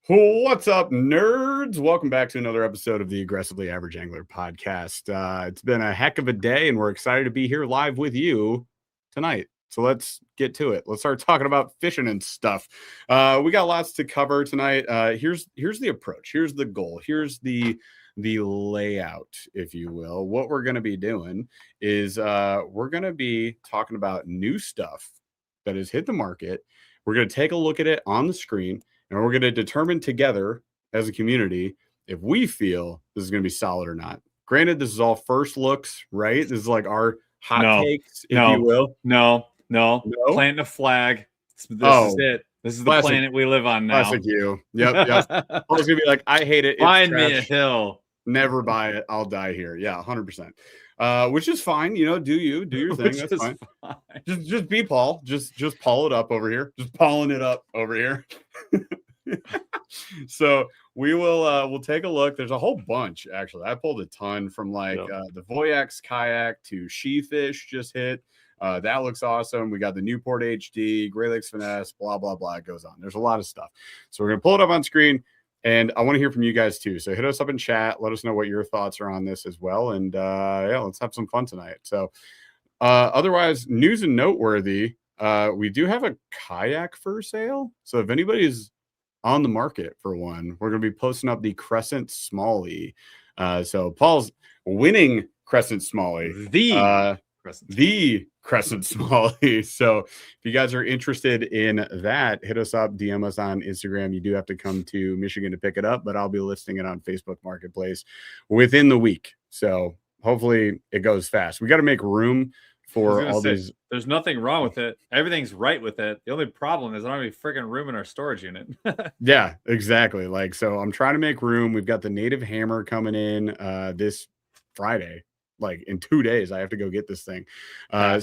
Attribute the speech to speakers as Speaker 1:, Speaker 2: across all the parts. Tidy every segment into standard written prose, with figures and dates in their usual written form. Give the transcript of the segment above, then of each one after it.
Speaker 1: What's up, nerds? Welcome back to another episode of the Aggressively Average Angler podcast. It's been a heck of a day, and we're excited to be here live with you tonight. So let's get to it. Let's start talking about fishing and stuff. We got lots to cover tonight. Here's the approach. Here's the goal. Here's the layout, if you will. What we're going to be doing is we're going to be talking about new stuff that has hit the market. We're going to take a look at it on the screen. And we're going to determine together as a community if we feel this is going to be solid or not. Granted, this is all first looks, right? This is like our hot takes, if you will.
Speaker 2: No. Planting a flag. This is it. This is the planet we live on now.
Speaker 1: Classic you. Yep. I was going to be like, I hate it.
Speaker 2: Find me a hill.
Speaker 1: Never buy it. I'll die here. Yeah, 100%. Which is fine. You know, do your thing. That's fine. Just be Paul. Just Paul it up over here. Just Pauling it up over here. So we'll take a look. There's a whole bunch, actually. I pulled a ton from the Voyax kayak to Sheefish just hit. That looks awesome. We got the Newport HD, Great Lakes Finesse, blah, blah, blah. It goes on. There's a lot of stuff. So we're going to pull it up on screen. And I want to hear from you guys too. So hit us up in chat. Let us know what your thoughts are on this as well. And let's have some fun tonight. So otherwise, news and noteworthy. We do have a kayak for sale. So if anybody's on the market for one, we're going to be posting up the Crescent Smalley. So Paul's winning Crescent Smalley. The Crescent Smalley. So if you guys are interested in that, hit us up, DM us on Instagram. You do have to come to Michigan to pick it up, but I'll be listing it on Facebook Marketplace within the week. So hopefully it goes fast. We got to make room for all these.
Speaker 2: There's nothing wrong with it. Everything's right with it. The only problem is I don't have any freaking room in our storage unit.
Speaker 1: Yeah, exactly. So I'm trying to make room. We've got the Native Hammer coming in this Friday. Like in 2 days, I have to go get this thing. I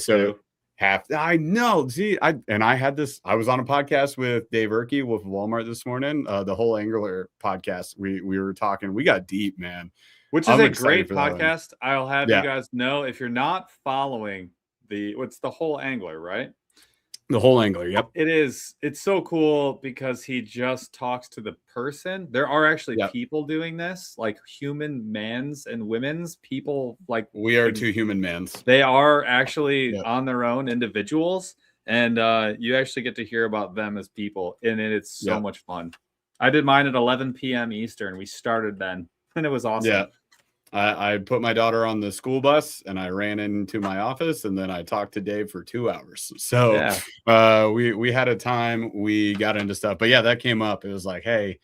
Speaker 1: know. See, I had this. I was on a podcast with Dave Erke with Walmart this morning. The Whole Angler podcast. We were talking. We got deep, man.
Speaker 2: Which is a great podcast. I'll have you guys know if you're not following what's the Whole Angler, right?
Speaker 1: The Whole Angler, yep.
Speaker 2: It is. It's so cool because he just talks to the person. There are actually people doing this, like human mans and women's people. Like
Speaker 1: we are two human mans.
Speaker 2: They are actually on their own individuals, and you actually get to hear about them as people, and it's so much fun. I did mine at 11 p.m. Eastern. We started then, and it was awesome.
Speaker 1: Yeah. I put my daughter on the school bus and I ran into my office and then I talked to Dave for 2 hours. So we had a time, we got into stuff, but that came up. It was like, hey,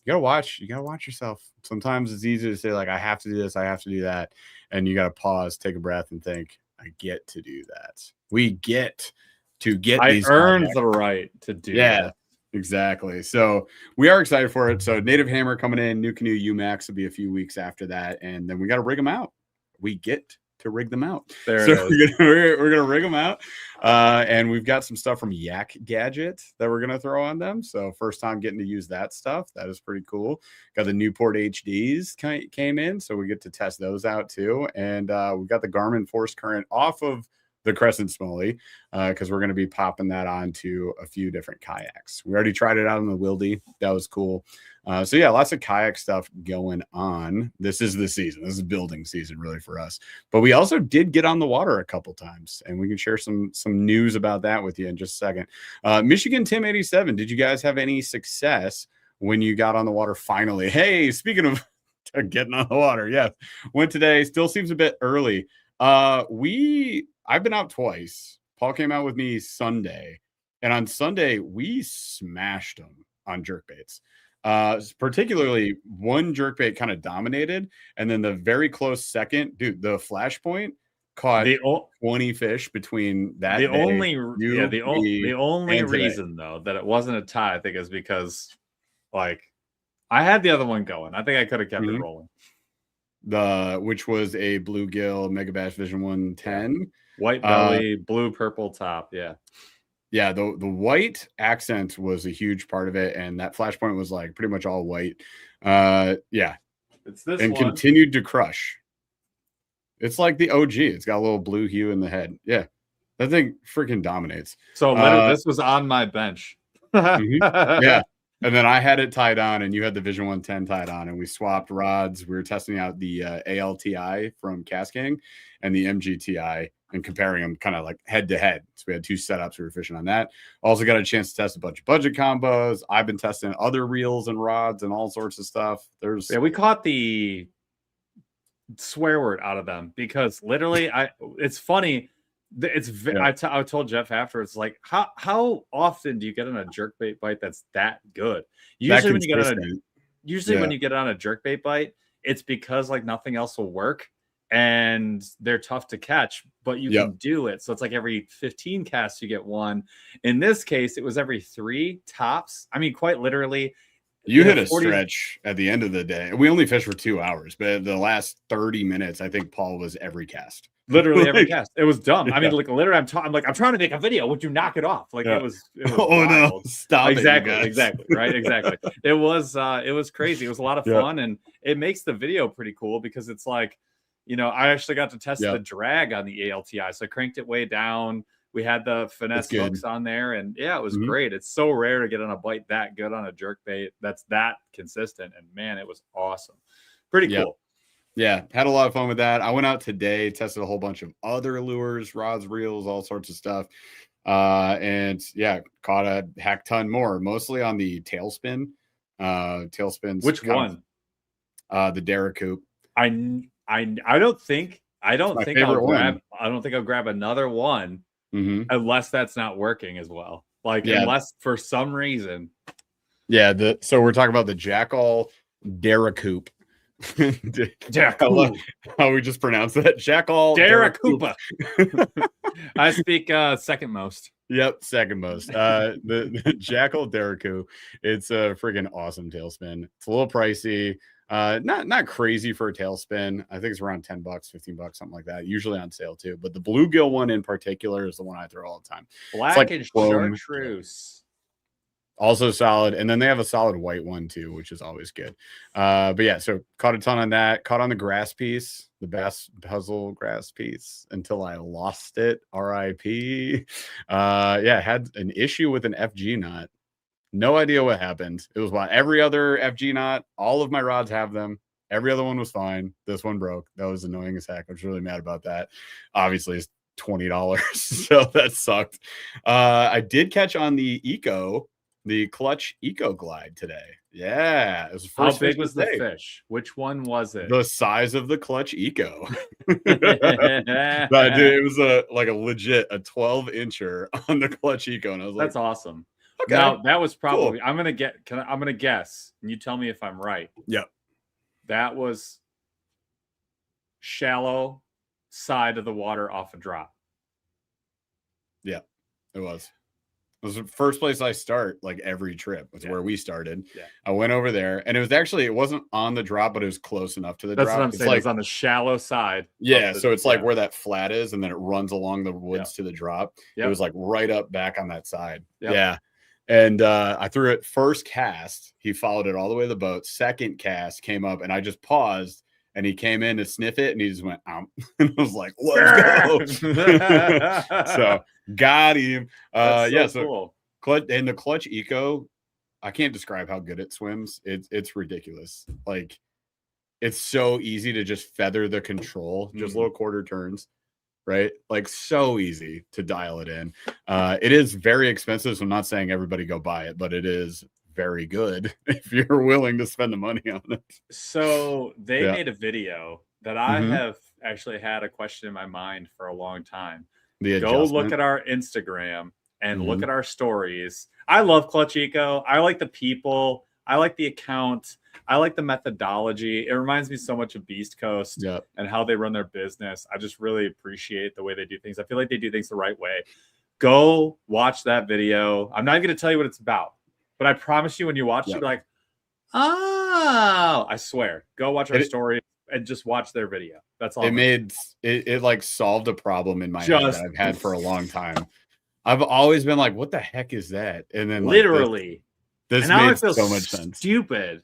Speaker 1: you gotta watch yourself. Sometimes it's easy to say like, I have to do this, I have to do that. And you got to pause, take a breath and think, I get to do that. We get to get these.
Speaker 2: I earned the right to do that.
Speaker 1: Exactly. So we are excited for it. So Native Hammer coming in, New Canoe UMAX will be a few weeks after that. And then we got to rig them out. We get to rig them out. We're going to rig them out. And we've got some stuff from Yak Gadget that we're going to throw on them. So first time getting to use that stuff. That is pretty cool. Got the Newport HDs came in. So we get to test those out too. And we've got the Garmin Force Current off of the Crescent Smalley, because we're going to be popping that onto a few different kayaks. We already tried it out on the Wildy. That was cool. Lots of kayak stuff going on. This is the season. This is building season really for us. But we also did get on the water a couple times, and we can share some news about that with you in just a second. Michigan Tim 87. Did you guys have any success when you got on the water finally? Hey, speaking of getting on the water, went today. Still seems a bit early. I've been out twice. Paul came out with me Sunday, and on Sunday we smashed them on jerkbaits. Particularly one jerkbait kind of dominated, and then the very close second, dude, the Flashpoint caught 20 fish between that.
Speaker 2: The only reason though that it wasn't a tie, I think, is because I had the other one going. I think I could have kept it rolling.
Speaker 1: Which was a bluegill Megabass Vision 110.
Speaker 2: White belly, blue purple top. The
Speaker 1: white accent was a huge part of it, and that Flashpoint was like pretty much all white.
Speaker 2: It's this and
Speaker 1: one. Continued to crush. It's like the OG. It's got a little blue hue in the head. Yeah, that thing freaking dominates.
Speaker 2: So literally, this was on my bench.
Speaker 1: Yeah. And then I had it tied on, and you had the Vision 110 tied on, and we swapped rods. We were testing out the ALTI from Casking and the MGTI and comparing them kind of like head to head. So we had 2 setups. We were fishing on that. Also got a chance to test a bunch of budget combos. I've been testing other reels and rods and all sorts of stuff.
Speaker 2: We caught the swear word out of them because literally, it's funny. I told Jeff afterwards, like, how often do you get on a jerkbait bite that's that good? Usually when you get on a jerkbait bite, it's because like nothing else will work and they're tough to catch, but you can do it. So it's like every 15 casts you get one. In this case, it was every 3 tops. I mean, quite literally.
Speaker 1: You hit a stretch at the end of the day. We only fished for 2 hours, but the last 30 minutes, I think Paul was every cast.
Speaker 2: Literally every cast. It was dumb. I mean, like literally, I'm trying to make a video. Would you knock it off? Like it was
Speaker 1: oh wild. No, stop
Speaker 2: exactly,
Speaker 1: it,
Speaker 2: exactly, right, exactly. It was crazy. It was a lot of fun, and it makes the video pretty cool because it's like, you know, I actually got to test the drag on the ALTI, so I cranked it way down. We had the finesse hooks on there, and yeah, it was great. It's so rare to get on a bite that good on a jerkbait that's that consistent, and man, it was awesome. Pretty cool.
Speaker 1: Yeah, had a lot of fun with that. I went out today, tested a whole bunch of other lures, rods, reels, all sorts of stuff. And yeah, caught a heck ton more, mostly on the tailspin. Tailspins.
Speaker 2: Which one?
Speaker 1: The Daracoup.
Speaker 2: I don't think I'll grab another one unless that's not working as well. Like unless for some reason.
Speaker 1: Yeah, so we're talking about the Jackall Daracoup. How we just pronounce that? Jackall
Speaker 2: Daracoup. I speak second most.
Speaker 1: Yep, second most. The Jackall Daracoup. It's a freaking awesome tailspin. It's a little pricey. Not crazy for a tailspin. I think it's around $10, $15, something like that. Usually on sale too. But the bluegill one in particular is the one I throw all the time.
Speaker 2: Black and chartreuse.
Speaker 1: Also solid. And then they have a solid white one too, which is always good. But yeah, so caught a ton on that. Caught on the grass piece, the Bass Puzzle grass piece until I lost it. RIP. Had an issue with an FG knot. No idea what happened. It was every other FG knot. All of my rods have them. Every other one was fine. This one broke. That was annoying as heck. I was really mad about that. Obviously, it's $20, so that sucked. I did catch on the the Clutch Eco Glide today. Yeah. It was the first.
Speaker 2: How big was the fish? Which one was it?
Speaker 1: The size of the Clutch Eco. It was a legit 12-incher on the Clutch Eco. And I was like,
Speaker 2: that's awesome.
Speaker 1: Okay.
Speaker 2: Now that was probably cool. I'm gonna guess, and you tell me if I'm right.
Speaker 1: Yep. That
Speaker 2: was shallow side of the water off a drop.
Speaker 1: Yeah, it was. It was the first place I start like every trip. It's where we started. Yeah. I went over there, and it wasn't on the drop, but it was close enough to the drop.
Speaker 2: That's what I'm saying. It's on the shallow side.
Speaker 1: Yeah, so it's like where that flat is, and then it runs along the woods to the drop. It was like right up back on that side. Yep. Yeah. And I threw it first cast. He followed it all the way to the boat. Second cast came up, and I just paused, and he came in to sniff it, and he just went, and I was like, let's go. So got him.
Speaker 2: Cool.
Speaker 1: And the Clutch Eco, I can't describe how good it swims. It's ridiculous. Like, it's so easy to just feather the control, just little quarter turns. Right? Like, so easy to dial it in. It is very expensive, so I'm not saying everybody go buy it, but it is very good if you're willing to spend the money on it.
Speaker 2: So they made a video that I have actually had a question in my mind for a long time. Go look at our Instagram and look at our stories. I love Clutch Eco. I like the people. I like the account. I like the methodology. It reminds me so much of Beast Coast and how they run their business. I just really appreciate the way they do things. I feel like they do things the right way. Go watch that video. I'm not even going to tell you what it's about, but I promise you when you watch it, you're like, oh, I swear. Go watch our story and just watch their video. That's all.
Speaker 1: It like solved a problem in my head that I've had for a long time. I've always been like, what the heck is that? And then
Speaker 2: literally.
Speaker 1: This made so much sense.
Speaker 2: Stupid.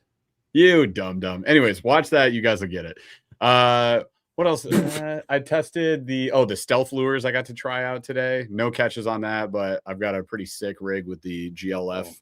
Speaker 1: You dumb. Anyways, watch that. You guys will get it. What else? I tested the stealth lures I got to try out today. No catches on that, but I've got a pretty sick rig with the GLF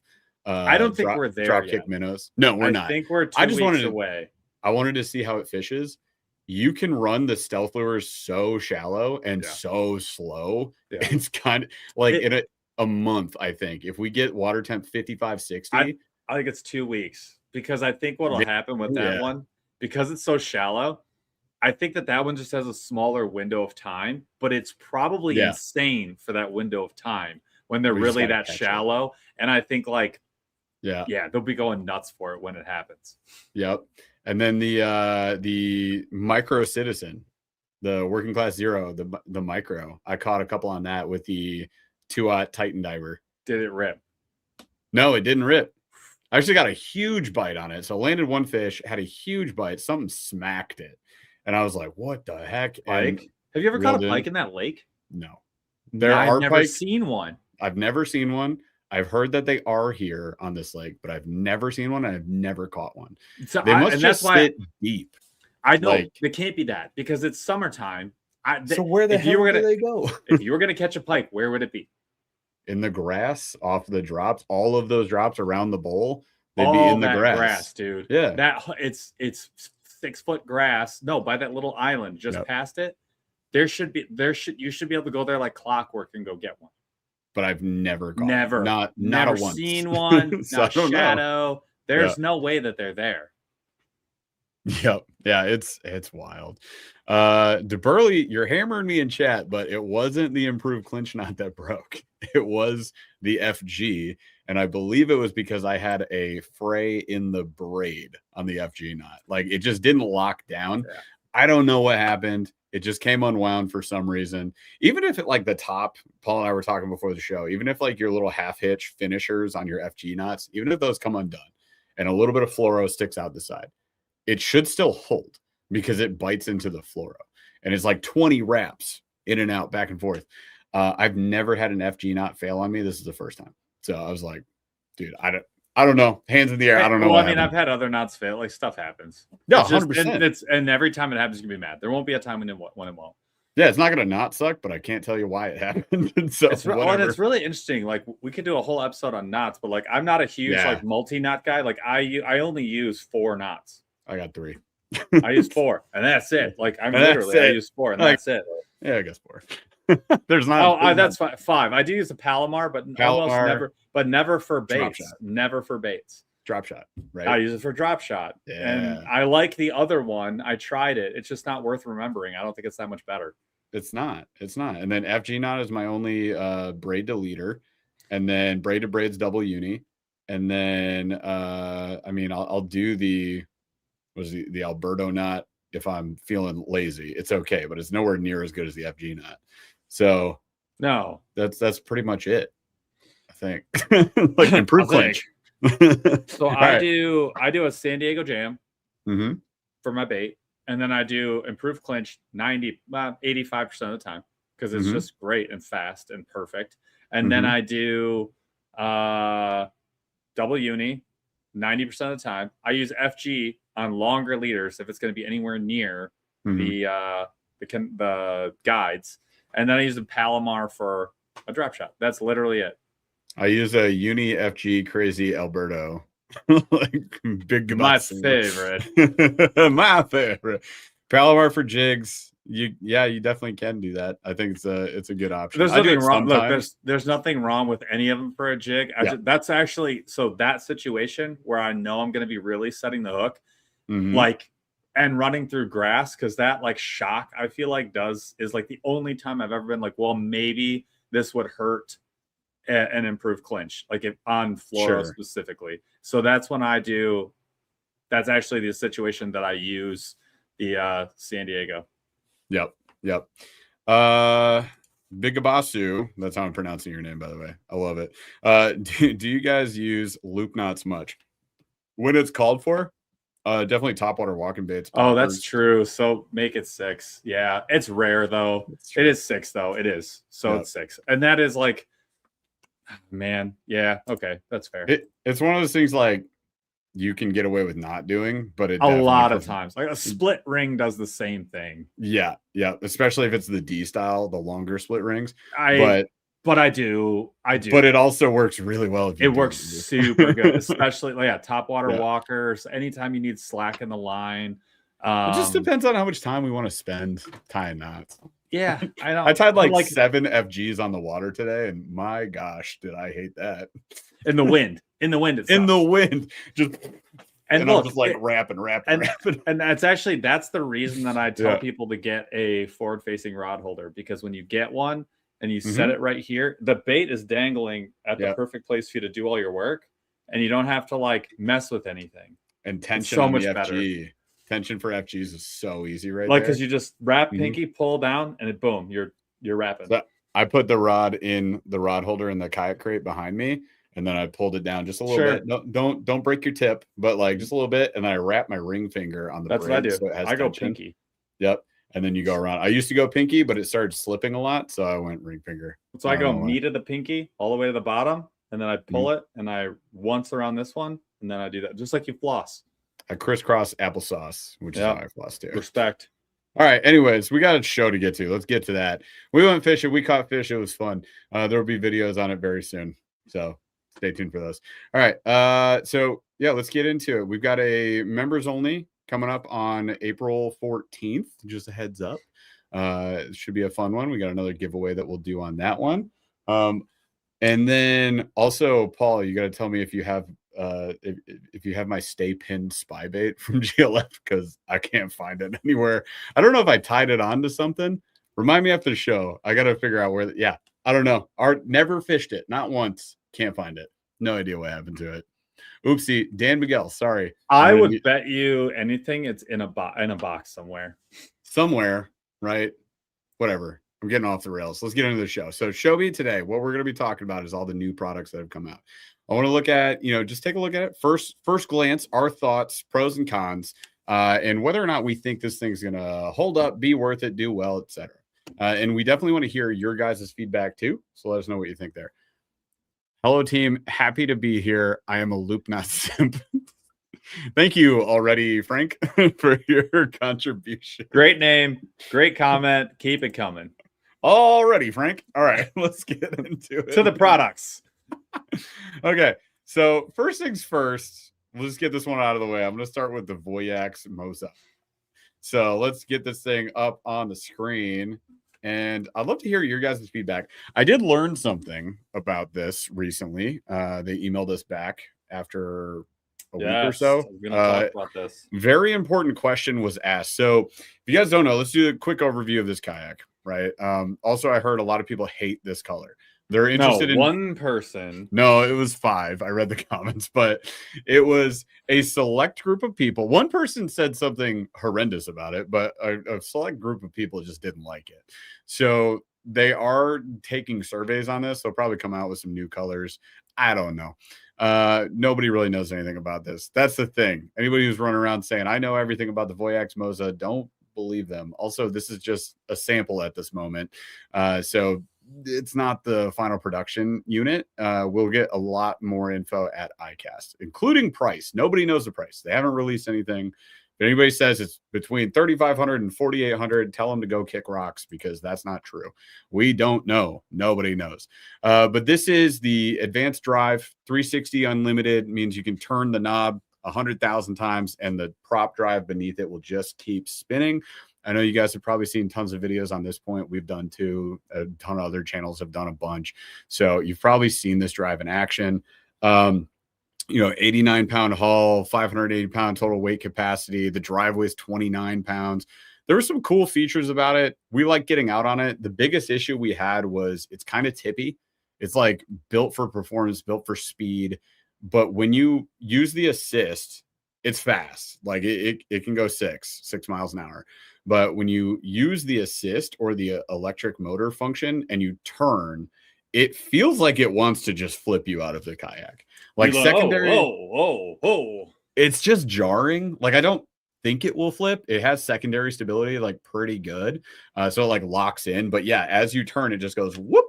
Speaker 2: I don't think we're there
Speaker 1: drop
Speaker 2: yet.
Speaker 1: kick minnows. No, we're not.
Speaker 2: I think we're 2 weeks away.
Speaker 1: I wanted to see how it fishes. You can run the stealth lures so shallow and so slow. Yeah. It's kind of like in a month, I think. If we get water temp 55, 60.
Speaker 2: I think it's 2 weeks, because I think what will happen with that one, because it's so shallow, I think that one just has a smaller window of time, but it's probably insane for that window of time when they're really that shallow. And I think they'll be going nuts for it when it happens.
Speaker 1: Yep. And then the micro citizen, the working class zero, the micro, I caught a couple on that with the 2-aught Titan diver.
Speaker 2: Did it rip?
Speaker 1: No, it didn't rip. I actually got a huge bite on it. So I landed one fish, had a huge bite, something smacked it. And I was like, what the heck?
Speaker 2: Pike? Have you ever caught a pike in that lake?
Speaker 1: No.
Speaker 2: I've never seen one.
Speaker 1: I've never seen one. I've heard that they are here on this lake, but I've never seen one and I've never caught one.
Speaker 2: So they must just sit
Speaker 1: deep.
Speaker 2: I know it can't be that, because it's summertime.
Speaker 1: So where the hell do they go?
Speaker 2: If you were going to catch a pike, where would it be?
Speaker 1: In the grass, off the drops. All of those drops around the bowl, they'd be in the grass,
Speaker 2: dude.
Speaker 1: Yeah,
Speaker 2: that it's 6-foot grass. No, by that little island just past it. You should be able to go there like clockwork and go get one.
Speaker 1: But I've never caught
Speaker 2: never seen one.
Speaker 1: So
Speaker 2: not a shadow. There's no way that they're there.
Speaker 1: Yep. Yeah, it's wild. DeBurley, you're hammering me in chat, but it wasn't the improved clinch knot that broke. It was the FG, and I believe it was because I had a fray in the braid on the FG knot. Like, it just didn't lock down. Yeah. I don't know what happened. It just came unwound for some reason. Even if it, like, the top, Paul and I were talking before the show, even if like your little half hitch finishers on your FG knots, even if those come undone and a little bit of fluoro sticks out the side, it should still hold because it bites into the fluoro. And it's like 20 wraps in and out, back and forth. I've never had an FG knot fail on me. This is the first time. So I was like, dude, I don't know. Hands in the air. I don't know.
Speaker 2: Well, I mean, I've had other knots fail. Like, stuff happens.
Speaker 1: No, 100%.
Speaker 2: And every time it happens, you can be mad. There won't be a time when it won't.
Speaker 1: Yeah, it's not going to not suck, but I can't tell you why it happened. So
Speaker 2: it's really interesting. Like, we could do a whole episode on knots, but like, I'm not a huge like multi-knot guy. Like, I only use 4 knots.
Speaker 1: I got 3.
Speaker 2: I use 4, and that's it. Like, I use 4, and that's it.
Speaker 1: Yeah, I guess 4. There's not.
Speaker 2: That's 5. I do use a Palomar, but almost never. But never for baits. Never for baits.
Speaker 1: Drop shot, right?
Speaker 2: I use it for drop shot.
Speaker 1: Yeah.
Speaker 2: And I like the other one. I tried it. It's just not worth remembering. I don't think it's that much better.
Speaker 1: It's not. And then FG knot is my only braid to leader, and then braid to braid's double uni, and then I'll do the Alberto knot if I'm feeling lazy. It's okay, but it's nowhere near as good as the FG knot. So
Speaker 2: no,
Speaker 1: that's pretty much it, I think. Like, improved clinch.
Speaker 2: So I do a San Diego jam for my bait, and then I do improved clinch 85% of the time, because it's just great and fast and perfect. And then I do double uni 90% of the time. I use FG on longer leaders if it's going to be anywhere near the guides, and then I use a Palomar for a drop shot. That's literally it.
Speaker 1: I use a Uni FG Crazy Alberto. Like, big
Speaker 2: my favorite.
Speaker 1: My favorite. Palomar for jigs. You definitely can do that. I think it's a good option.
Speaker 2: There's nothing wrong. Look, there's nothing wrong with any of them for a jig. That's actually, so that situation where I know I'm going to be really setting the hook, like, and running through grass, because that like shock, I feel like is like the only time I've ever been like, well, maybe this would hurt an improved clinch, like if on fluoro specifically. So that's when that's actually the situation that I use the San Diego.
Speaker 1: Yep. Big Abasu, that's how I'm pronouncing your name, by the way. I love it. Do you guys use loop knots much? When it's called for, definitely topwater walking baits.
Speaker 2: Oh, that's true. So make it 6. Yeah, it's rare though. It is 6 though. It is. So it's 6, and that is like, man, yeah, okay, that's fair.
Speaker 1: It's one of those things like you can get away with not doing, but
Speaker 2: a lot of times, like a split ring does the same thing.
Speaker 1: Yeah, especially if it's the D style, the longer split rings.
Speaker 2: But I do.
Speaker 1: But it also works really well.
Speaker 2: It works super good, especially top water walkers. Anytime you need slack in the line.
Speaker 1: It just depends on how much time we want to spend tying knots.
Speaker 2: Yeah, I know.
Speaker 1: I tied like 7 FGs on the water today, and my gosh, did I hate that.
Speaker 2: In the wind.
Speaker 1: Just and look, I'm just like wrapping.
Speaker 2: And that's the reason that I tell people to get a forward-facing rod holder, because when you get one and you set it right here, the bait is dangling at the perfect place for you to do all your work, and you don't have to like mess with anything.
Speaker 1: And tension so on much the FG. Better. Tension for FGs is so easy right
Speaker 2: there. Because you just wrap pinky, pull down, and it boom, you're wrapping.
Speaker 1: So I put the rod in the rod holder in the kayak crate behind me, and then I pulled it down just a little bit. No, don't break your tip, but like just a little bit, and then I wrap my ring finger on the
Speaker 2: That's
Speaker 1: bridge,
Speaker 2: what I do.
Speaker 1: So it has
Speaker 2: I go
Speaker 1: tension.
Speaker 2: pinky.
Speaker 1: Yep. And then you go around. I used to go pinky, but it started slipping a lot, so I went ring finger.
Speaker 2: So I go meat of the pinky all the way to the bottom, and then I pull it, and I once around this one, and then I do that just like you floss.
Speaker 1: I crisscross applesauce, which is how I floss too.
Speaker 2: Respect.
Speaker 1: All right. Anyways, we got a show to get to. Let's get to that. We went fishing. We caught fish. It was fun. There will be videos on it very soon. So stay tuned for those. All right. So yeah, let's get into it. We've got a members only coming up on April 14th. Just a heads up. It should be a fun one. We got another giveaway that we'll do on that one. And then also, Paul, you got to tell me if you have if you have my stay pinned spy bait from GLF, because I can't find it anywhere. I don't know if I tied it onto something. Remind me after the show. I got to figure out where. Yeah, I don't know. Never fished it. Not once. Can't find it. No idea what happened to it. Oopsie. Dan Miguel. Sorry.
Speaker 2: I would bet you anything it's in a box somewhere.
Speaker 1: Somewhere, right? Whatever. I'm getting off the rails. Let's get into the show. So Shobi today, what we're going to be talking about is all the new products that have come out. I want to look at, just take a look at it. First glance, our thoughts, pros and cons, and whether or not we think this thing's going to hold up, be worth it, do well, etc. And we definitely want to hear your guys' feedback too. So let us know what you think there. Hello, team. Happy to be here. I am a loop knot simp. Thank you already, Frank, for your contribution.
Speaker 2: Great name. Great comment. Keep it coming.
Speaker 1: Already, Frank. All right, let's get into it.
Speaker 2: To the products.
Speaker 1: Okay, so first things first, let's get this one out of the way. I'm going to start with the Voyax Moza. So let's get this thing up on the screen. And I'd love to hear your guys' feedback. I did learn something about this recently. They emailed us back after a week or so.
Speaker 2: We're going to talk about this.
Speaker 1: Very important question was asked. So if you guys don't know, let's do a quick overview of this kayak, right? Also, I heard a lot of people hate this color. They're interested in
Speaker 2: one person.
Speaker 1: No, it was 5. I read the comments, but it was a select group of people. One person said something horrendous about it, but a select group of people just didn't like it. So they are taking surveys on this. They'll probably come out with some new colors. I don't know. Nobody really knows anything about this. That's the thing. Anybody who's running around saying, I know everything about the Voyax Moza, don't believe them. Also, this is just a sample at this moment. So it's not the final production unit. We'll get a lot more info at ICAST, including price. Nobody knows the price. They haven't released anything. If anybody says it's between $3,500 and $4,800, tell them to go kick rocks, because that's not true. We don't know. Nobody knows. But this is the advanced drive 360 unlimited, means you can turn the knob 100,000 times and the prop drive beneath it will just keep spinning. I know you guys have probably seen tons of videos on this point. We've done too. A ton of other channels have done a bunch. So you've probably seen this drive in action. 89-pound hull, 580-pound total weight capacity. The drive weighs 29 pounds. There were some cool features about it. We like getting out on it. The biggest issue we had was it's kind of tippy. It's like built for performance, built for speed. But when you use the assist, it's fast. Like it can go 6 miles an hour. But when you use the assist or the electric motor function and you turn, it feels like it wants to just flip you out of the kayak. Like secondary. It's just jarring. Like I don't think it will flip. It has secondary stability, like pretty good. So it like locks in. But yeah, as you turn, it just goes whoop.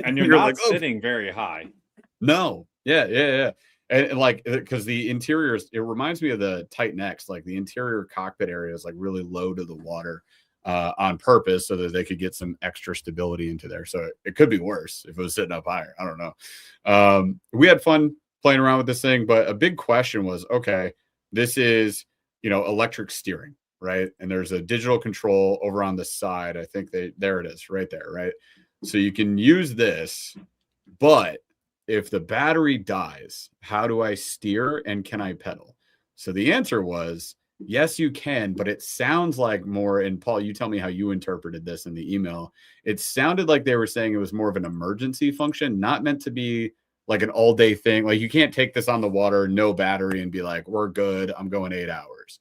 Speaker 2: And you're not like, sitting very high.
Speaker 1: No. Yeah. And like, because the interior, it reminds me of the Titan X. Like the interior cockpit area is like really low to the water. on purpose so that they could get some extra stability into there. So it could be worse if it was sitting up higher. I don't know. We had fun playing around with this thing, but a big question was, okay, this is, electric steering, right? And there's a digital control over on the side. I think there it is right there, right? So you can use this, but if the battery dies, how do I steer and can I pedal? So the answer was, yes, you can, but it sounds like more, and Paul, you tell me how you interpreted this in the email. It sounded like they were saying it was more of an emergency function, not meant to be like an all day thing. Like you can't take this on the water, no battery, and be like, we're good, I'm going 8 hours.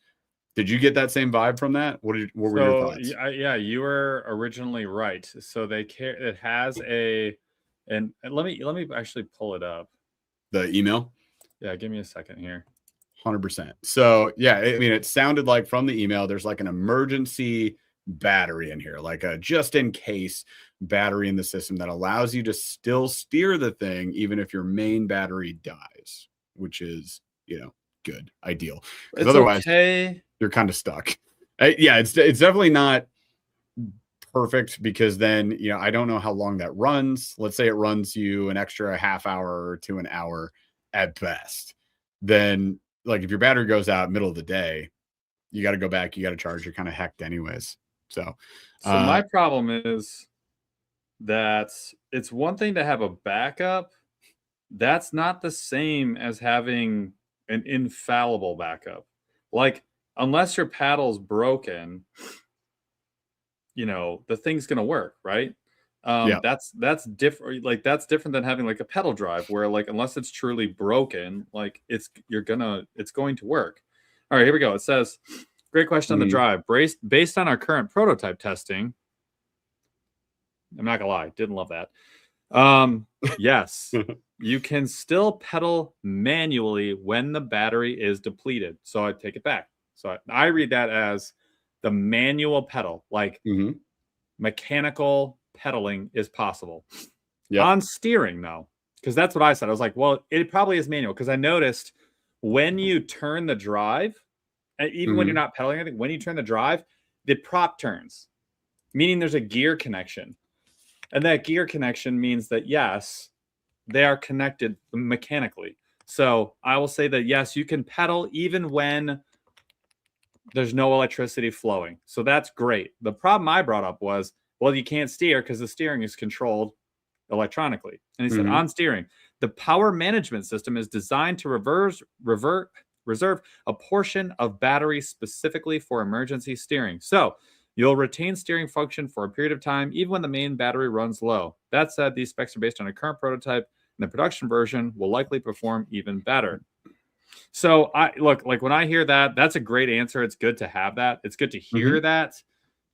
Speaker 1: Did you get that same vibe from that? What were your thoughts?
Speaker 2: Yeah, you were originally right. So it has and let me actually pull it up.
Speaker 1: The email?
Speaker 2: Yeah, give me a second here.
Speaker 1: 100%. So yeah, I mean, it sounded like from the email, there's like an emergency battery in here, like a just in case battery in the system that allows you to still steer the thing, even if your main battery dies, which is, good, ideal. Because otherwise, you're kind of stuck. Yeah, it's definitely not perfect because then, I don't know how long that runs. Let's say it runs you an extra half hour to an hour at best. Then, like, if your battery goes out middle of the day, you got to go back, you got to charge, you're kind of hecked anyways. So
Speaker 2: my problem is that it's one thing to have a backup. That's not the same as having an infallible backup. Like, unless your paddle's broken, the thing's going to work, right? That's different. Like, that's different than having like a pedal drive where, like, unless it's truly broken, like it's going to work. All right, here we go. It says, great question on the drive. Based on our current prototype testing, I'm not gonna lie, didn't love that. Yes, you can still pedal manually when the battery is depleted. So I take it back. So I read that as the manual pedal, like mechanical pedaling is possible. On steering, though, because that's what I said. I was like, well, it probably is manual, because I noticed when you turn the drive, even when you're not pedaling anything, when you turn the drive, the prop turns, meaning there's a gear connection. And that gear connection means that, yes, they are connected mechanically. So I will say that, yes, you can pedal even when there's no electricity flowing. So that's great. The problem I brought up was, well, you can't steer because the steering is controlled electronically. And he said, on steering, the power management system is designed to reserve a portion of battery specifically for emergency steering. So you'll retain steering function for a period of time, even when the main battery runs low. That said, these specs are based on a current prototype, and the production version will likely perform even better. So like when I hear that, that's a great answer. It's good to have that. It's good to hear that.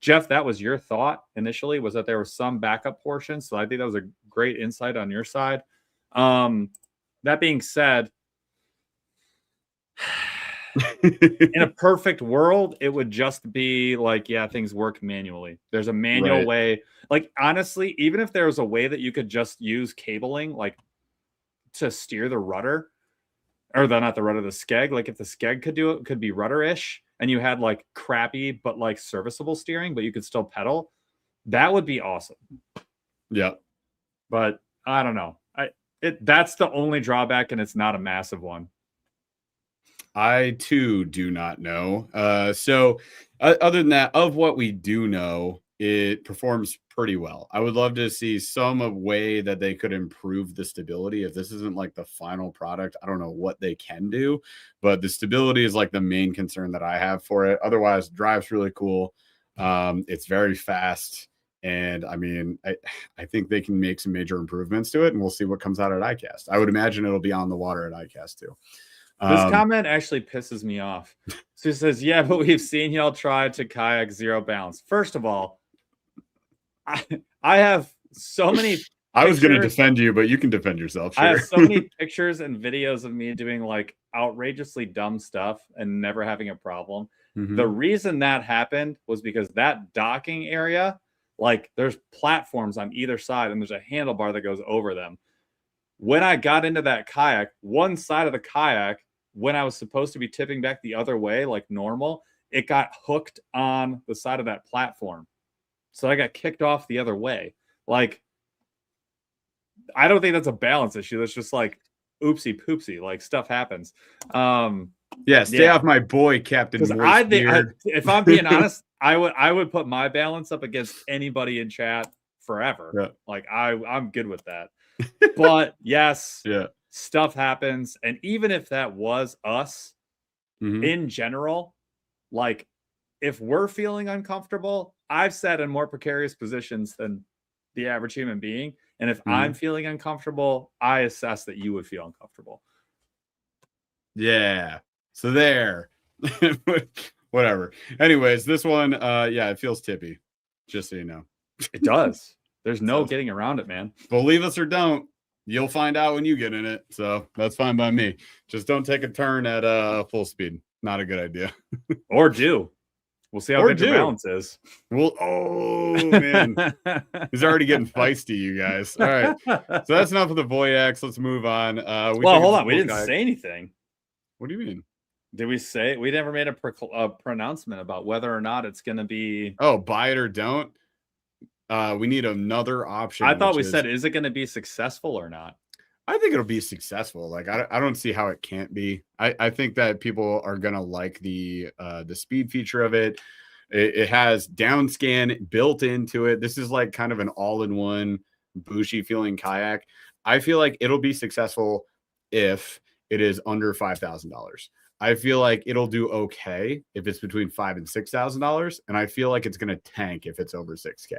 Speaker 2: Jeff, that was your thought initially, was that there was some backup portion. So I think that was a great insight on your side. That being said, in a perfect world, it would just be like, yeah, things work manually. There's a manual way. Like, honestly, even if there was a way that you could just use cabling, like, to steer the rudder, or not the rudder, the skeg. Like, if the skeg could do it, could be rudder-ish, and you had like crappy but like serviceable steering, but you could still pedal, that would be awesome.
Speaker 1: Yeah.
Speaker 2: But I don't know. That's the only drawback, and it's not a massive one.
Speaker 1: I too do not know. So other than that, of what we do know, it performs pretty well. I would love to see some way that they could improve the stability. If this isn't like the final product, I don't know what they can do, but the stability is like the main concern that I have for it. Otherwise, drive's really cool. It's very fast. And I mean, I think they can make some major improvements to it, and we'll see what comes out at ICAST. I would imagine it'll be on the water at ICAST too.
Speaker 2: This comment actually pisses me off. So he says, yeah, but we've seen y'all try to kayak zero balance. First of all, I have so many pictures.
Speaker 1: I was going to defend you, but you can defend yourself. Sure.
Speaker 2: I have so many pictures and videos of me doing like outrageously dumb stuff and never having a problem. The reason that happened was because that docking area, like, there's platforms on either side and there's a handlebar that goes over them. When I got into that kayak, one side of the kayak, when I was supposed to be tipping back the other way, like normal, it got hooked on the side of that platform. So I got kicked off the other way. Like, I don't think that's a balance issue. That's just like oopsie poopsie. Like, stuff happens.
Speaker 1: Stay off my boy, Captain Moist.
Speaker 2: If I'm being honest, I would put my balance up against anybody in chat forever.
Speaker 1: Yeah.
Speaker 2: Like, I'm good with that. But yes, stuff happens. And even if that was us in general, like, if we're feeling uncomfortable, I've sat in more precarious positions than the average human being. And if I'm feeling uncomfortable, I assess that you would feel uncomfortable.
Speaker 1: Yeah. So there. Whatever. Anyways, this one, it feels tippy. Just so you know.
Speaker 2: It does. There's no getting around it, man.
Speaker 1: Believe us or don't, you'll find out when you get in it. So that's fine by me. Just don't take a turn at full speed. Not a good idea.
Speaker 2: Or do. We'll see how good your balance is.
Speaker 1: Oh, man. He's already getting feisty, you guys. All right. So that's enough of the Voyax. Let's move on.
Speaker 2: Hold on. We didn't say anything.
Speaker 1: What do you mean?
Speaker 2: Did we say? We never made a pronouncement about whether or not it's going to be.
Speaker 1: Oh, buy it or don't. We need another option.
Speaker 2: I thought we said, is it going to be successful or not?
Speaker 1: I think it'll be successful. Like, I don't see how it can't be. I think that people are gonna like the speed feature of it. It has down scan built into it. This is like kind of an all-in-one Bushi feeling kayak. I feel like it'll be successful if it is under $5,000. I feel like it'll do okay if it's between $5,000 and $6,000, and I feel like it's gonna tank if it's over $6K.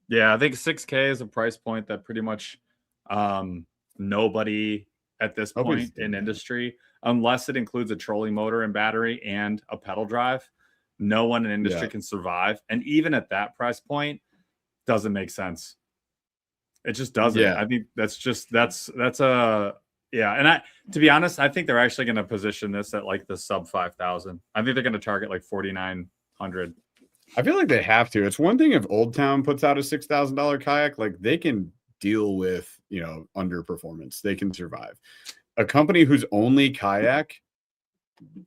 Speaker 2: Yeah, I think $6K is a price point that pretty much nobody at this point in industry, unless it includes a trolling motor and battery and a pedal drive, no one in industry can survive. And even at that price point, doesn't make sense. It just doesn't. I think that's a and to be honest, I think they're actually going to position this at like the sub 5,000. I think they're going to target like 4,900.
Speaker 1: I feel like they have to. It's one thing if Old Town puts out a $6,000 kayak, like they can deal with, underperformance. They can survive. A company whose only kayak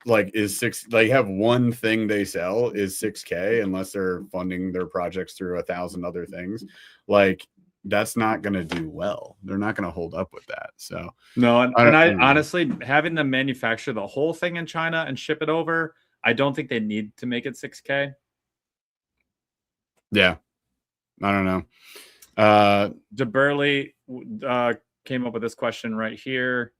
Speaker 1: have one thing they sell is $6K, unless they're funding their projects through 1,000 other things. Like, that's not going to do well. They're not going to hold up with that. So
Speaker 2: no, I honestly, having them manufacture the whole thing in China and ship it over, I don't think they need to make it 6K.
Speaker 1: Yeah, I don't know.
Speaker 2: DeBurley came up with this question right here.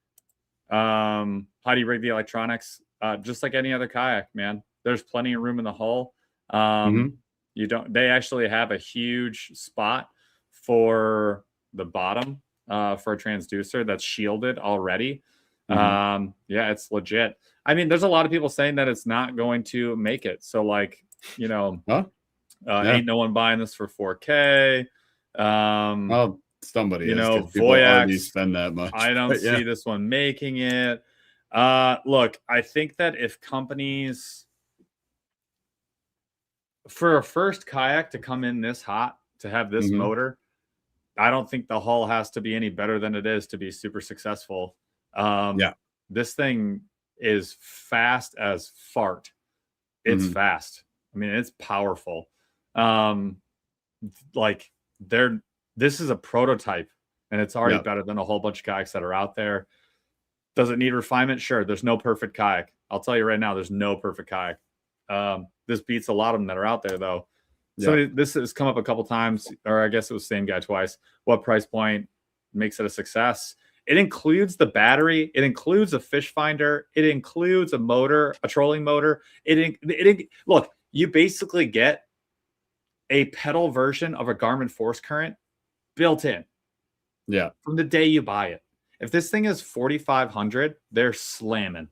Speaker 2: How do you rig the electronics? Just like any other kayak, man. There's plenty of room in the hull. They actually have a huge spot for the bottom for a transducer that's shielded already. It's legit. I mean, there's a lot of people saying that it's not going to make it. So like, ain't no one buying this for 4K.
Speaker 1: Well, somebody
Speaker 2: Voyax
Speaker 1: spend that much.
Speaker 2: I don't see this one making it. Look, I think that if companies, for a first kayak to come in this hot, to have this motor, I don't think the hull has to be any better than it is to be super successful. This thing is fast as fart. It's fast. I mean, it's powerful. This is a prototype, and it's already better than a whole bunch of kayaks that are out there. Does it need refinement? Sure. There's no perfect kayak. I'll tell you right now, there's no perfect kayak. This beats a lot of them that are out there, though. So this has come up a couple times, or I guess it was the same guy twice. What price point makes it a success? It includes the battery. It includes a fish finder. It includes a motor, a trolling motor. Look, you basically get a pedal version of a Garmin Force Current built in.
Speaker 1: Yeah.
Speaker 2: From the day you buy it. If this thing is 4,500, they're slamming.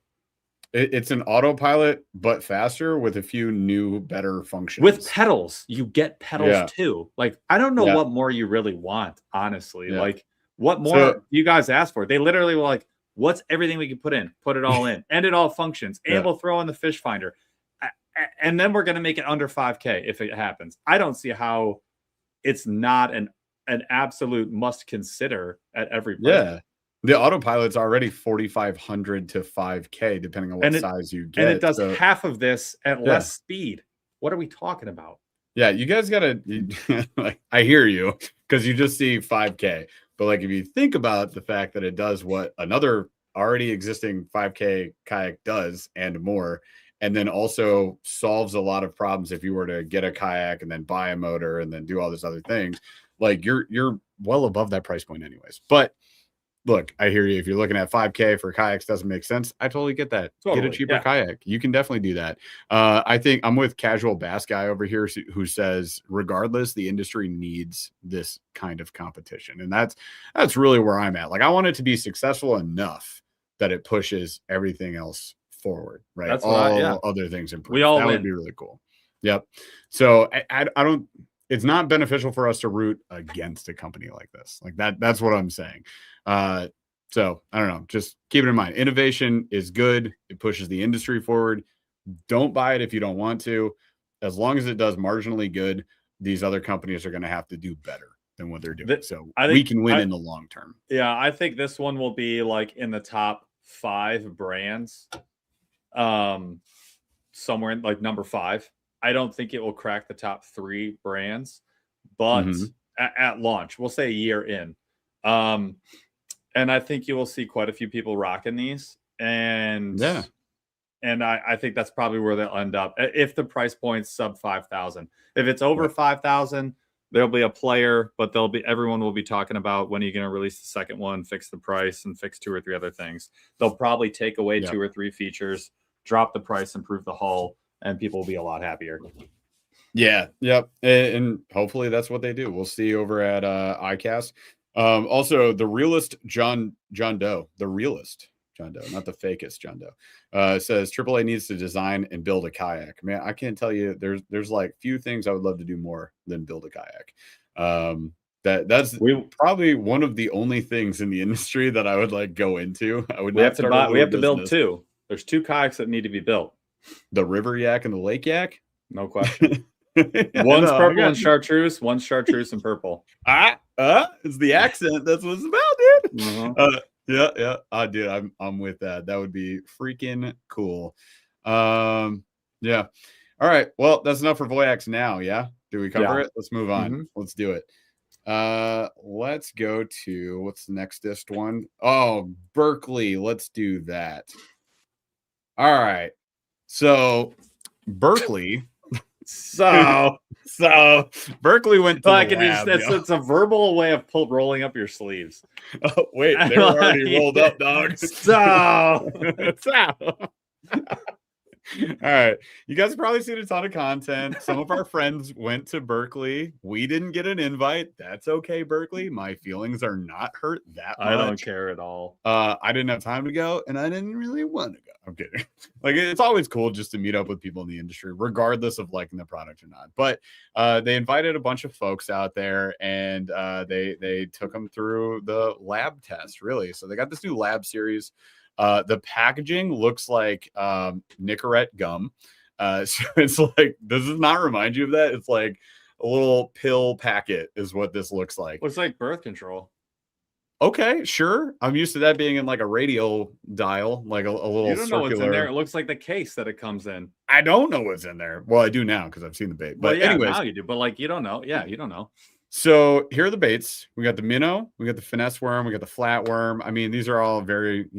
Speaker 1: It's an autopilot, but faster with a few new, better functions.
Speaker 2: With pedals. You get pedals too. Like, I don't know what more you really want, honestly. Yeah. Like, what more you guys asked for? They literally were like, what's everything we can put in? Put it all in. And it all functions. And we'll throw in the fish finder. And then we're going to make it under 5K if it happens. I don't see how it's not an absolute must consider at every price.
Speaker 1: Yeah. The autopilot's already 4,500 to 5K, depending on what size you get.
Speaker 2: And it does half of this at less speed. What are we talking about?
Speaker 1: Yeah, you guys gotta. Like, I hear you, because you just see 5K, but like if you think about the fact that it does what another already existing 5K kayak does and more, and then also solves a lot of problems if you were to get a kayak and then buy a motor and then do all these other things, like you're well above that price point anyways. But look, I hear you. If you're looking at 5K for kayaks, doesn't make sense. I totally get that. Totally, get a cheaper kayak. You can definitely do that. I think I'm with Casual Bass Guy over here who says, regardless, the industry needs this kind of competition. And that's really where I'm at. Like, I want it to be successful enough that it pushes everything else forward, right?
Speaker 2: That's
Speaker 1: all other things improve.
Speaker 2: We all
Speaker 1: that
Speaker 2: win.
Speaker 1: Would be really cool. Yep. So I don't, it's not beneficial for us to root against a company like this. Like that's what I'm saying. So I don't know, just keep it in mind. Innovation is good. It pushes the industry forward. Don't buy it if you don't want to. As long as it does marginally good, these other companies are going to have to do better than what they're doing. So we can win in the long term.
Speaker 2: Yeah, I think this one will be like in the top 5 brands. Somewhere in like number 5. I don't think it will crack the top 3 brands, but at launch, we'll say a year in. And I think you will see quite a few people rocking these. And I think that's probably where they'll end up if the price point's sub 5,000. If it's over 5,000, there'll be a player, but everyone will be talking about when are you going to release the second one, fix the price, and fix 2 or 3 other things. They'll probably take away 2 or 3 features, drop the price, improve the hull, and people will be a lot happier.
Speaker 1: Yeah. Yep. And hopefully that's what they do. We'll see over at ICAST. Also, the realist John Doe, the realist John Doe, not the fakest John Doe, says AAA needs to design and build a kayak. Man, I can't tell you. There's like few things I would love to do more than build a kayak. That's probably one of the only things in the industry that I would like go into. I would. We have
Speaker 2: to build 2. There's 2 kayaks that need to be built.
Speaker 1: The river yak and the lake yak.
Speaker 2: No question. One's purple and chartreuse. One's chartreuse and purple.
Speaker 1: It's the accent. That's what it's about, dude. Yeah. Dude, I'm with that. That would be freaking cool. Yeah. All right. Well, that's enough for Voyax now. Yeah. Do we cover it? Let's move on. Let's do it. Let's go to what's the nextest one? Oh, Berkley. Let's do that. All right. So Berkley. So Berkley went to the lab.
Speaker 2: It's a verbal way of rolling up your sleeves.
Speaker 1: Oh, wait, they were already rolled up, dog. All right. You guys have probably seen a ton of content. Some of our friends went to Berkley. We didn't get an invite. That's okay, Berkley. My feelings are not hurt that much.
Speaker 2: I don't care at all.
Speaker 1: I didn't have time to go, and I didn't really want to go. I'm kidding. Like, it's always cool just to meet up with people in the industry, regardless of liking the product or not. But they invited a bunch of folks out there, and they took them through the lab test, really. So they got this new lab series. The packaging looks like Nicorette gum. So it's like, does this not remind you of that? It's like a little pill packet is what this looks like.
Speaker 2: Looks like birth control.
Speaker 1: Okay, sure. I'm used to that being in like a radial dial, like a little
Speaker 2: you don't
Speaker 1: circular.
Speaker 2: Know what's in there. It looks like the case that it comes in.
Speaker 1: I don't know what's in there. Well, I do now because I've seen the bait. But anyways,
Speaker 2: now you do. But like, you don't know. Yeah, you don't know.
Speaker 1: So here are the baits. We got the minnow, we got the finesse worm, we got the flat worm. I mean, these are all very,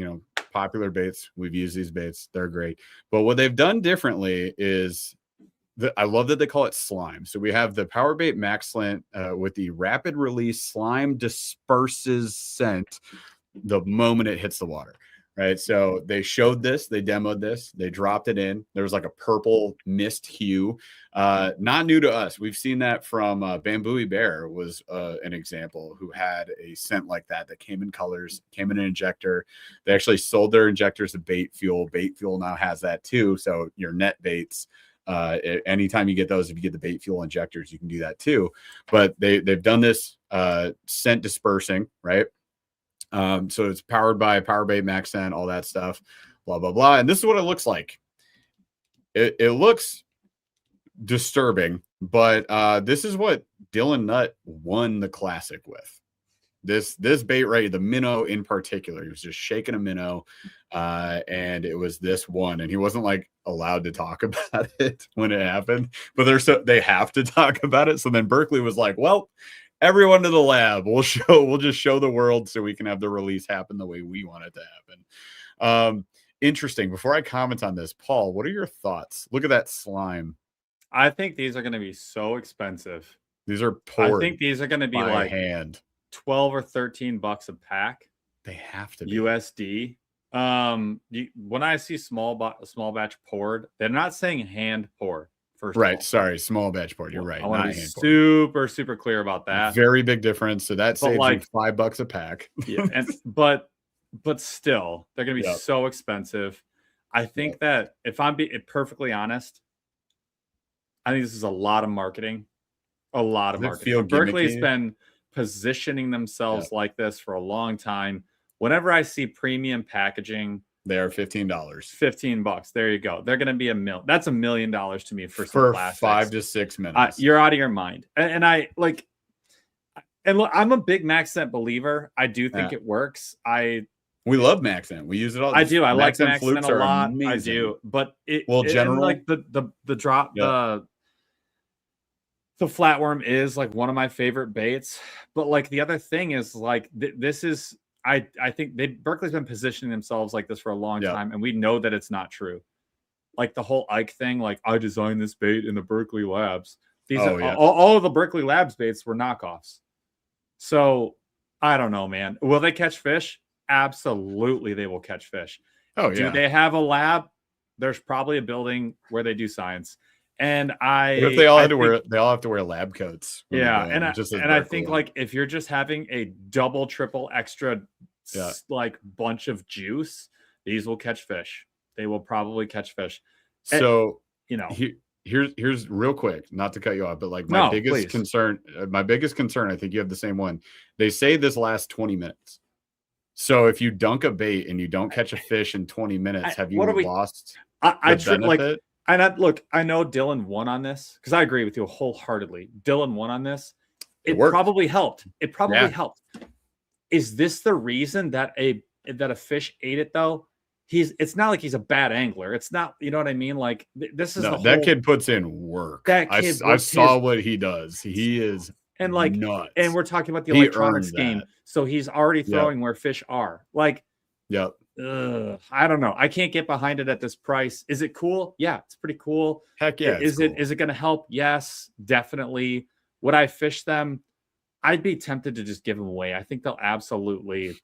Speaker 1: popular baits. We've used these baits. They're great. But what they've done differently is I love that they call it slime. So we have the Power Bait Max Slint with the rapid release slime disperses scent the moment it hits the water. Right. So they showed this, they demoed this, they dropped it in. There was like a purple mist hue. Not new to us. We've seen that from Bamboo Bear was an example who had a scent like that came in colors, came in an injector. They actually sold their injectors to Bait Fuel. Bait Fuel now has that too. So your net baits, anytime you get those, if you get the Bait Fuel injectors, you can do that too. But they've done this scent dispersing, right? So it's powered by Power Bait Max Scent, all that stuff, blah, blah, blah. And this is what it looks like. It looks disturbing, but this is what Dylan Nutt won the classic with. This bait right, the minnow in particular, he was just shaking a minnow, and it was this one, and he wasn't like allowed to talk about it when it happened, but they have to talk about it. So then Berkeley was like, well, everyone to the lab, we'll just show the world so we can have the release happen the way we want it to happen. Interesting. Before I comment on this, Paul, what are your thoughts? Look at that slime.
Speaker 2: I think these are going to be so expensive.
Speaker 1: These are poured.
Speaker 2: I think these are going to be like
Speaker 1: hand.
Speaker 2: $12 or $13 a pack.
Speaker 1: They have to be
Speaker 2: USD. When I see small batch poured, they're not saying hand poured. First,
Speaker 1: right? Sorry, small batch poured. You're right.
Speaker 2: I want to be super clear about that.
Speaker 1: Very big difference. So that saves like, you $5 a pack.
Speaker 2: Yeah, but still, they're going to be so expensive. I think that if I'm being perfectly honest, I think this is a lot of marketing. A lot of marketing. Berkeley's been positioning themselves like this for a long time. Whenever I see premium packaging,
Speaker 1: they are $15.
Speaker 2: $15. There you go. They're going to be that's $1 million to me for
Speaker 1: 5 to 6 minutes.
Speaker 2: You're out of your mind. And I like, and look, I'm a big MaxScent believer. I do think it works.
Speaker 1: We love MaxScent. We use it all.
Speaker 2: I do. I like MaxScent a lot. Amazing. I do. But generally, like the drop, the flatworm is like one of my favorite baits. But like the other thing is like this is, I think Berkeley's been positioning themselves like this for a long time, and we know that it's not true. Like the whole Ike thing, like I designed this bait in the Berkeley labs. These all of the Berkeley labs baits were knockoffs. So I don't know, man. Will they catch fish? Absolutely, they will catch fish.
Speaker 1: Oh yeah.
Speaker 2: Do they have a lab? There's probably a building where they do science. And
Speaker 1: if they all have to wear lab coats.
Speaker 2: Yeah, and I think like if you're just having a double, triple, extra like bunch of juice, these will catch fish. They will probably catch fish.
Speaker 1: So here's real quick, not to cut you off, but like my biggest concern, I think you have the same one. They say this lasts 20 minutes. So if you dunk a bait and you don't catch a fish in 20 minutes, have you lost the benefit?
Speaker 2: And I know Dylan won on this because I agree with you wholeheartedly. Dylan won on this. It probably helped. It probably helped. Is this the reason that a fish ate it though? It's not like he's a bad angler. It's not, you know what I mean? Like this is
Speaker 1: that kid puts in work. I saw what he does. He is nuts.
Speaker 2: And we're talking about the electronics game. So he's already throwing where fish are. Like, I don't know. I can't get behind it at this price. Is it cool? Yeah, it's pretty cool.
Speaker 1: Heck yeah.
Speaker 2: Is it going to help? Yes, definitely. Would I fish them? I'd be tempted to just give them away. I think they'll absolutely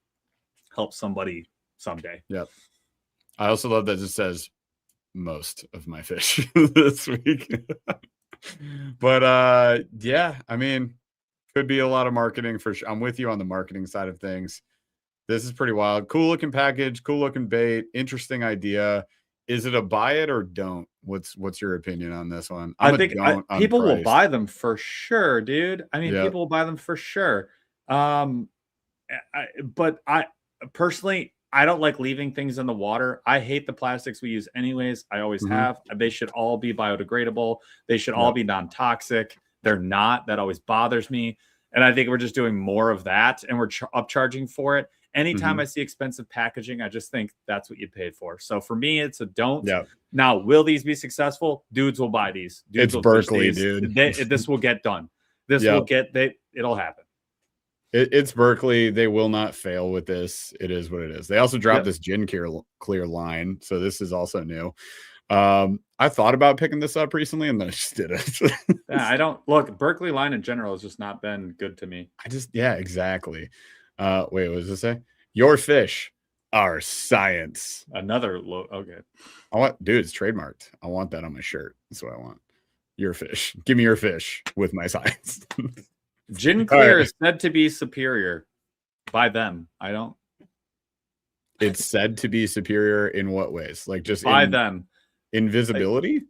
Speaker 2: help somebody someday.
Speaker 1: Yep. I also love that it says most of my fish this week. But I mean, could be a lot of marketing for sure. I'm with you on the marketing side of things. This is pretty wild. Cool looking package, cool looking bait, interesting idea. Is it a buy it or don't? What's your opinion on this one?
Speaker 2: I think people will buy them for sure, dude. I mean, people will buy them for sure. But I personally, I don't like leaving things in the water. I hate the plastics we use anyways. I always have. They should all be biodegradable. They should all be non-toxic. They're not. That always bothers me. And I think we're just doing more of that, and we're upcharging for it. Anytime I see expensive packaging, I just think that's what you paid for. So for me, it's a don't.
Speaker 1: Yeah.
Speaker 2: Now, will these be successful? Dudes will buy these. Dudes
Speaker 1: it's Berkeley, dude.
Speaker 2: This will get done. It'll happen.
Speaker 1: It's Berkeley. They will not fail with this. It is what it is. They also dropped this Gin Clear line. So this is also new. I thought about picking this up recently and then I just didn't.
Speaker 2: I don't look. Berkeley line in general has just not been good to me.
Speaker 1: Exactly. Wait, what does it say? Your fish, our science.
Speaker 2: Okay.
Speaker 1: It's trademarked. I want that on my shirt. That's what I want. Your fish. Give me your fish with my science.
Speaker 2: Gin Clear is said to be superior by them. I don't.
Speaker 1: It's said to be superior in what ways? Like just
Speaker 2: by them.
Speaker 1: Invisibility?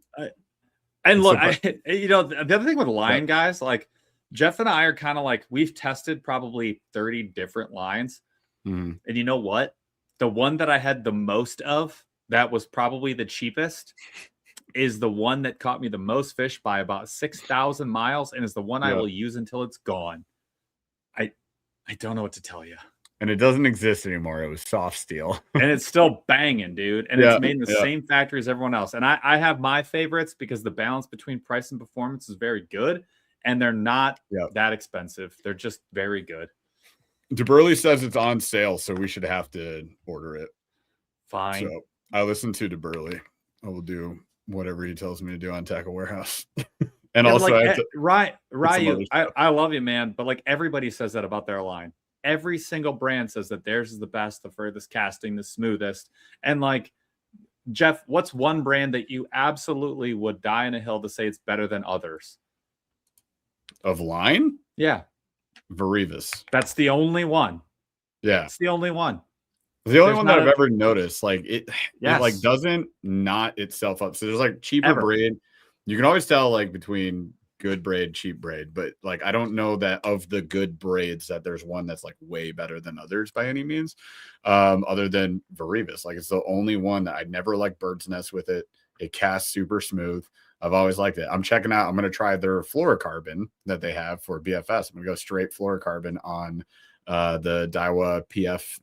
Speaker 2: And look, the other thing with line guys, like Jeff and I are kind of like, we've tested probably 30 different lines. And you know what? The one that I had the most of, that was probably the cheapest, is the one that caught me the most fish by about 6,000 miles and is the one I will use until it's gone. I don't know what to tell you.
Speaker 1: And it doesn't exist anymore. It was soft steel.
Speaker 2: And it's still banging, dude. And it's made in the same factory as everyone else. And I have my favorites because the balance between price and performance is very good. And they're not that expensive. They're just very good.
Speaker 1: DeBurley says it's on sale, so we should have to order it.
Speaker 2: Fine.
Speaker 1: So I listen to DeBurley. I will do whatever he tells me to do on Tackle Warehouse. And also,
Speaker 2: like, Ryu, I love you, man. But like everybody says that about their line. Every single brand says that theirs is the best, the furthest casting, the smoothest. And like, Jeff, what's one brand that you absolutely would die on a hill to say it's better than others?
Speaker 1: Of line?
Speaker 2: Yeah.
Speaker 1: Varivas.
Speaker 2: That's the only one.
Speaker 1: Yeah.
Speaker 2: It's the only one.
Speaker 1: The only one that I've ever noticed. Like it like doesn't knot itself up. So there's like cheaper braid. You can always tell like between good braid, cheap braid, but like I don't know that of the good braids that there's one that's like way better than others by any means, other than Varivas. Like it's the only one that I never like bird's nest with it. It casts super smooth. I've always liked it. I'm checking out. I'm going to try their fluorocarbon that they have for BFS. I'm going to go straight fluorocarbon on the Daiwa PF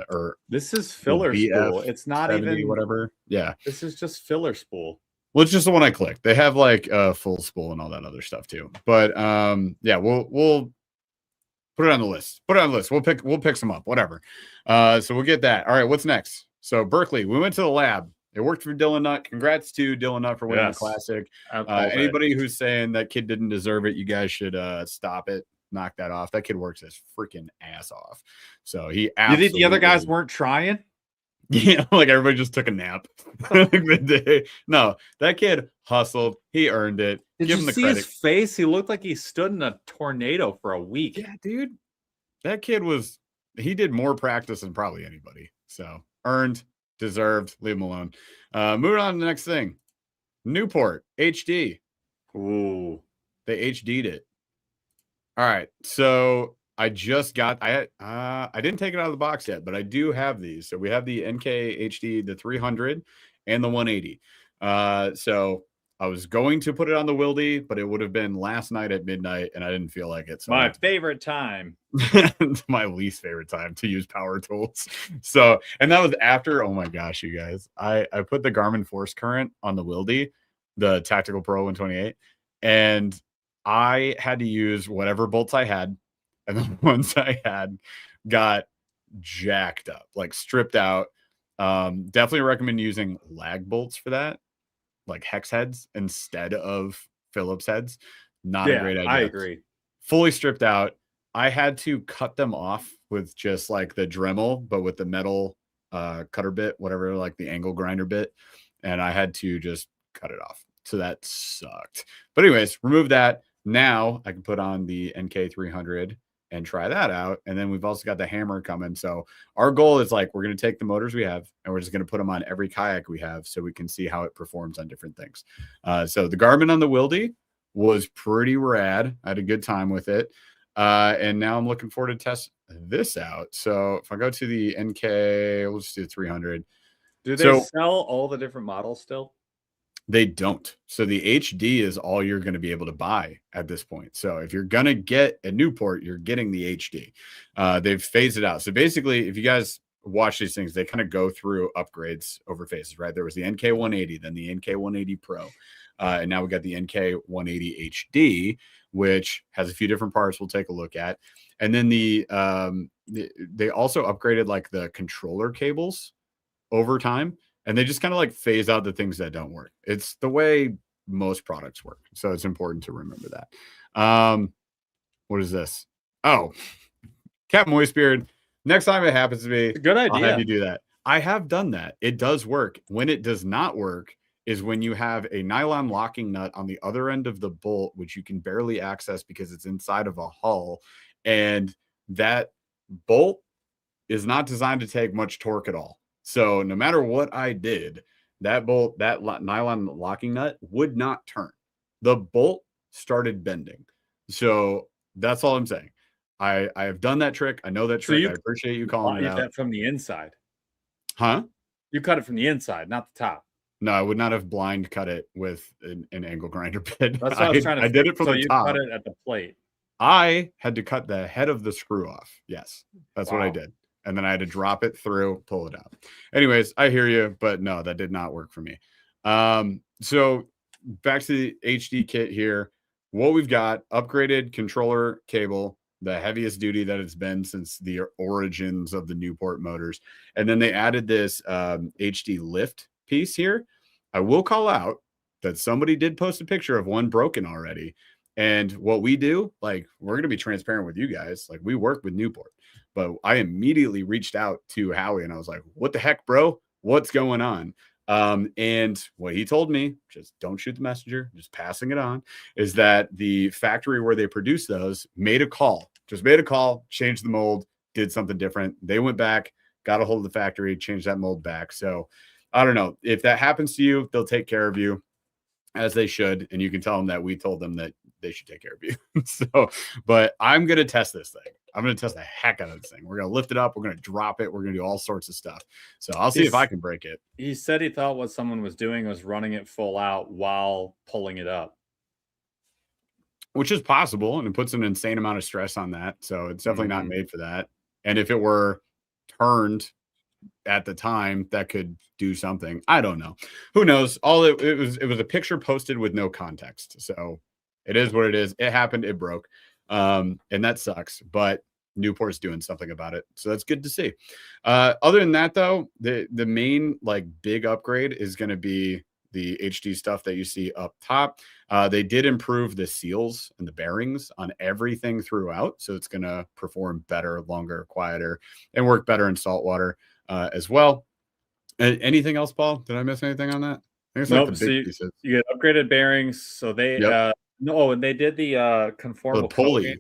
Speaker 1: or
Speaker 2: this is filler spool. It's not even
Speaker 1: whatever. Yeah,
Speaker 2: this is just filler spool.
Speaker 1: Well, it's just the one I clicked. They have like a full spool and all that other stuff too. But yeah, we'll put it on the list. Put it on the list. We'll pick some up, whatever. So we'll get that. All right, what's next? So Berkeley, we went to the lab. It worked for Dylan Nutt. Congrats to Dylan Nutt for winning the classic. Anybody who's saying that kid didn't deserve it, you guys should stop it. Knock that off. That kid works his freaking ass off. So he absolutely.
Speaker 2: You think the other guys weren't trying?
Speaker 1: Yeah, like everybody just took a nap. No, that kid hustled. He earned it.
Speaker 2: Did you see his face? He looked like he stood in a tornado for a week.
Speaker 1: Yeah, dude. That kid he did more practice than probably anybody. So earned, deserved. Leave him alone. Moving on to the next thing. Newport HD.
Speaker 2: Ooh,
Speaker 1: they HD'd it. All right, so I just got I didn't take it out of the box yet, but I do have these. So we have the NK HD, the 300 and the 180. So I was going to put it on the Wildy, but it would have been last night at midnight, and I didn't feel like it. So
Speaker 2: my favorite time.
Speaker 1: It's my least favorite time to use power tools. So, and that was after, oh my gosh, you guys, I put the Garmin Force Current on the Wildy, the Tactical Pro 128, and I had to use whatever bolts I had. And the ones I had got jacked up, like stripped out. Definitely recommend using lag bolts for that, like hex heads instead of Phillips heads. Not a great idea.
Speaker 2: I agree.
Speaker 1: Fully stripped out. I had to cut them off with just like the Dremel, but with the metal cutter bit, whatever, like the angle grinder bit. And I had to just cut it off. So that sucked. But anyways, remove that. Now I can put on the NK300 and try that out. And then we've also got the Hammer coming. So our goal is like, we're going to take the motors we have and we're just going to put them on every kayak we have so we can see how it performs on different things. So the Garmin on the Wildy was pretty rad. I had a good time with it. And now I'm looking forward to test this out. So if I go to the NK, we'll just do 300.
Speaker 2: Do they sell all the different models still?
Speaker 1: They don't. So the HD is all you're going to be able to buy at this point. So if you're going to get a Newport, you're getting the HD. They've phased it out. So basically, if you guys watch these things, they kind of go through upgrades over phases, right? There was the NK180, then the NK180 Pro. And now we got the NK180 HD, which has a few different parts we'll take a look at. And then they also upgraded like the controller cables over time. And they just kind of like phase out the things that don't work. It's the way most products work. So it's important to remember that. What is this? Oh, Captain Moistbeard. Next time it happens to me,
Speaker 2: good idea.
Speaker 1: I'll have you do that. I have done that. It does work. When it does not work is when you have a nylon locking nut on the other end of the bolt, which you can barely access because it's inside of a hull. And that bolt is not designed to take much torque at all. So no matter what I did, that bolt, that nylon locking nut would not turn. The bolt started bending. So that's all I'm saying. I have done that trick. I know that trick. I appreciate you calling it out.
Speaker 2: That from the inside.
Speaker 1: Huh?
Speaker 2: You cut it from the inside, not the top.
Speaker 1: No, I would not have blind cut it with an angle grinder bit.
Speaker 2: That's what I was trying to.
Speaker 1: I did it from the top.
Speaker 2: You cut it at the plate.
Speaker 1: I had to cut the head of the screw off. Yes, that's what I did. And then I had to drop it through, pull it out. Anyways, I hear you, but no, that did not work for me. So back to the HD kit here. What we've got, upgraded controller cable, the heaviest duty that it's been since the origins of the Newport motors. And then they added this HD lift piece here. I will call out that somebody did post a picture of one broken already. And what we do, like, we're going to be transparent with you guys. Like, we work with Newport, but I immediately reached out to Howie and I was like, what the heck, bro? What's going on? And what he told me, just don't shoot the messenger, just passing it on, is that the factory where they produce those made a call, changed the mold, did something different. They went back, got a hold of the factory, changed that mold back. So I don't know if that happens to you, they'll take care of you as they should. And you can tell them that we told them that they should take care of you. So, but I'm going to test this thing. I'm going to test the heck out of this thing. We're going to lift it up. We're going to drop it. We're going to do all sorts of stuff. So I'll see if I can break it.
Speaker 2: He said he thought what someone was doing was running it full out while pulling it up,
Speaker 1: which is possible. And it puts an insane amount of stress on that. So it's definitely not made for that. And if it were turned at the time, that could do something. I don't know. Who knows? It was a picture posted with no context. So it is what it is. It happened. It broke. And that sucks, but Newport's doing something about it. So that's good to see. Other than that, though, the main like big upgrade is going to be the HD stuff that you see up top. They did improve the seals and the bearings on everything throughout. So it's going to perform better, longer, quieter, and work better in saltwater as well. Anything else, Paul? Did I miss anything on that?
Speaker 2: I think it's nope. Like the big pieces. You get upgraded bearings. So they no, and they did the conformal
Speaker 1: pulley.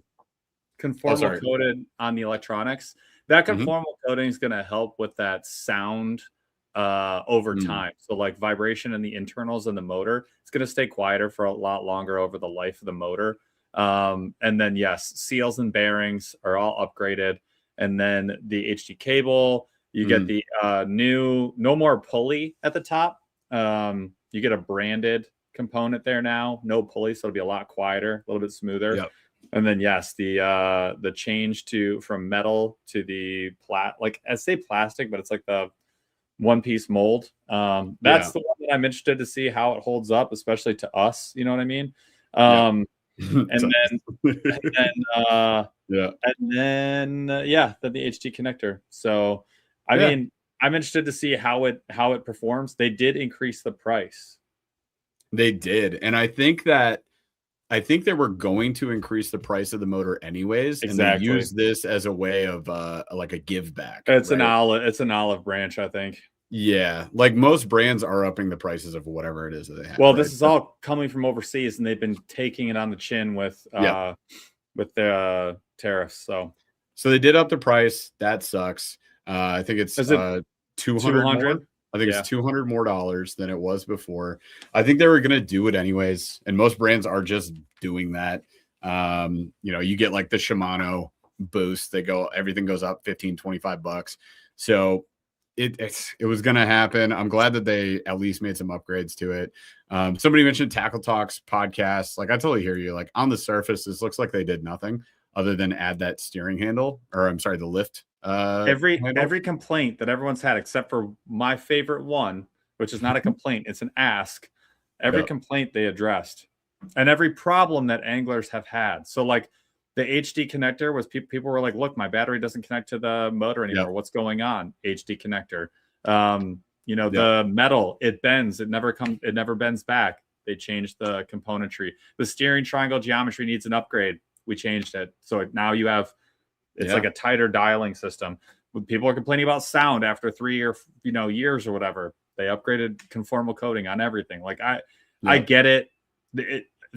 Speaker 2: Conformal coated on the electronics. That conformal coating is going to help with that sound over time. So like vibration in the internals and the motor, it's going to stay quieter for a lot longer over the life of the motor. And then yes, seals and bearings are all upgraded. And then the HD cable, you get the new, no more pulley at the top. You get a branded component there now, no pulley, so it'll be a lot quieter, a little bit smoother.
Speaker 1: Yep.
Speaker 2: And then yes, the change from metal to the I say plastic, but it's like the one-piece mold. That's the one that I'm interested to see how it holds up, especially to us. You know what I mean? And then the HD connector. So I mean, I'm interested to see how it performs. They did increase the price.
Speaker 1: They did, and I think they were going to increase the price of the motor anyways. Exactly. And they use this as a way of like a give back.
Speaker 2: It's right? an olive branch, I think.
Speaker 1: Yeah, like most brands are upping the prices of whatever it is that they have.
Speaker 2: Well, this is all coming from overseas, and they've been taking it on the chin with the tariffs. So
Speaker 1: they did up the price. That sucks. I think it's 200. I think it's $200 more than it was before. I think they were going to do it anyways. And most brands are just doing that. You get like the Shimano boost. Everything goes up $15-$25. So it was going to happen. I'm glad that they at least made some upgrades to it. Somebody mentioned Tackle Talks podcast. Like I totally hear you. Like on the surface, this looks like they did nothing other than add that steering handle, or I'm sorry, the lift.
Speaker 2: Every complaint that everyone's had, except for my favorite one, which is not a complaint, it's an ask. Every complaint they addressed, and every problem that anglers have had. So like the HD connector was people were like, look, my battery doesn't connect to the motor anymore. What's going on? HD connector. The metal, it bends. It never bends back. They changed the componentry. The steering triangle geometry needs an upgrade. We changed it. So now you have, it's like a tighter dialing system. When people are complaining about sound after 3 or years or whatever, they upgraded conformal coating on everything. Like I get it.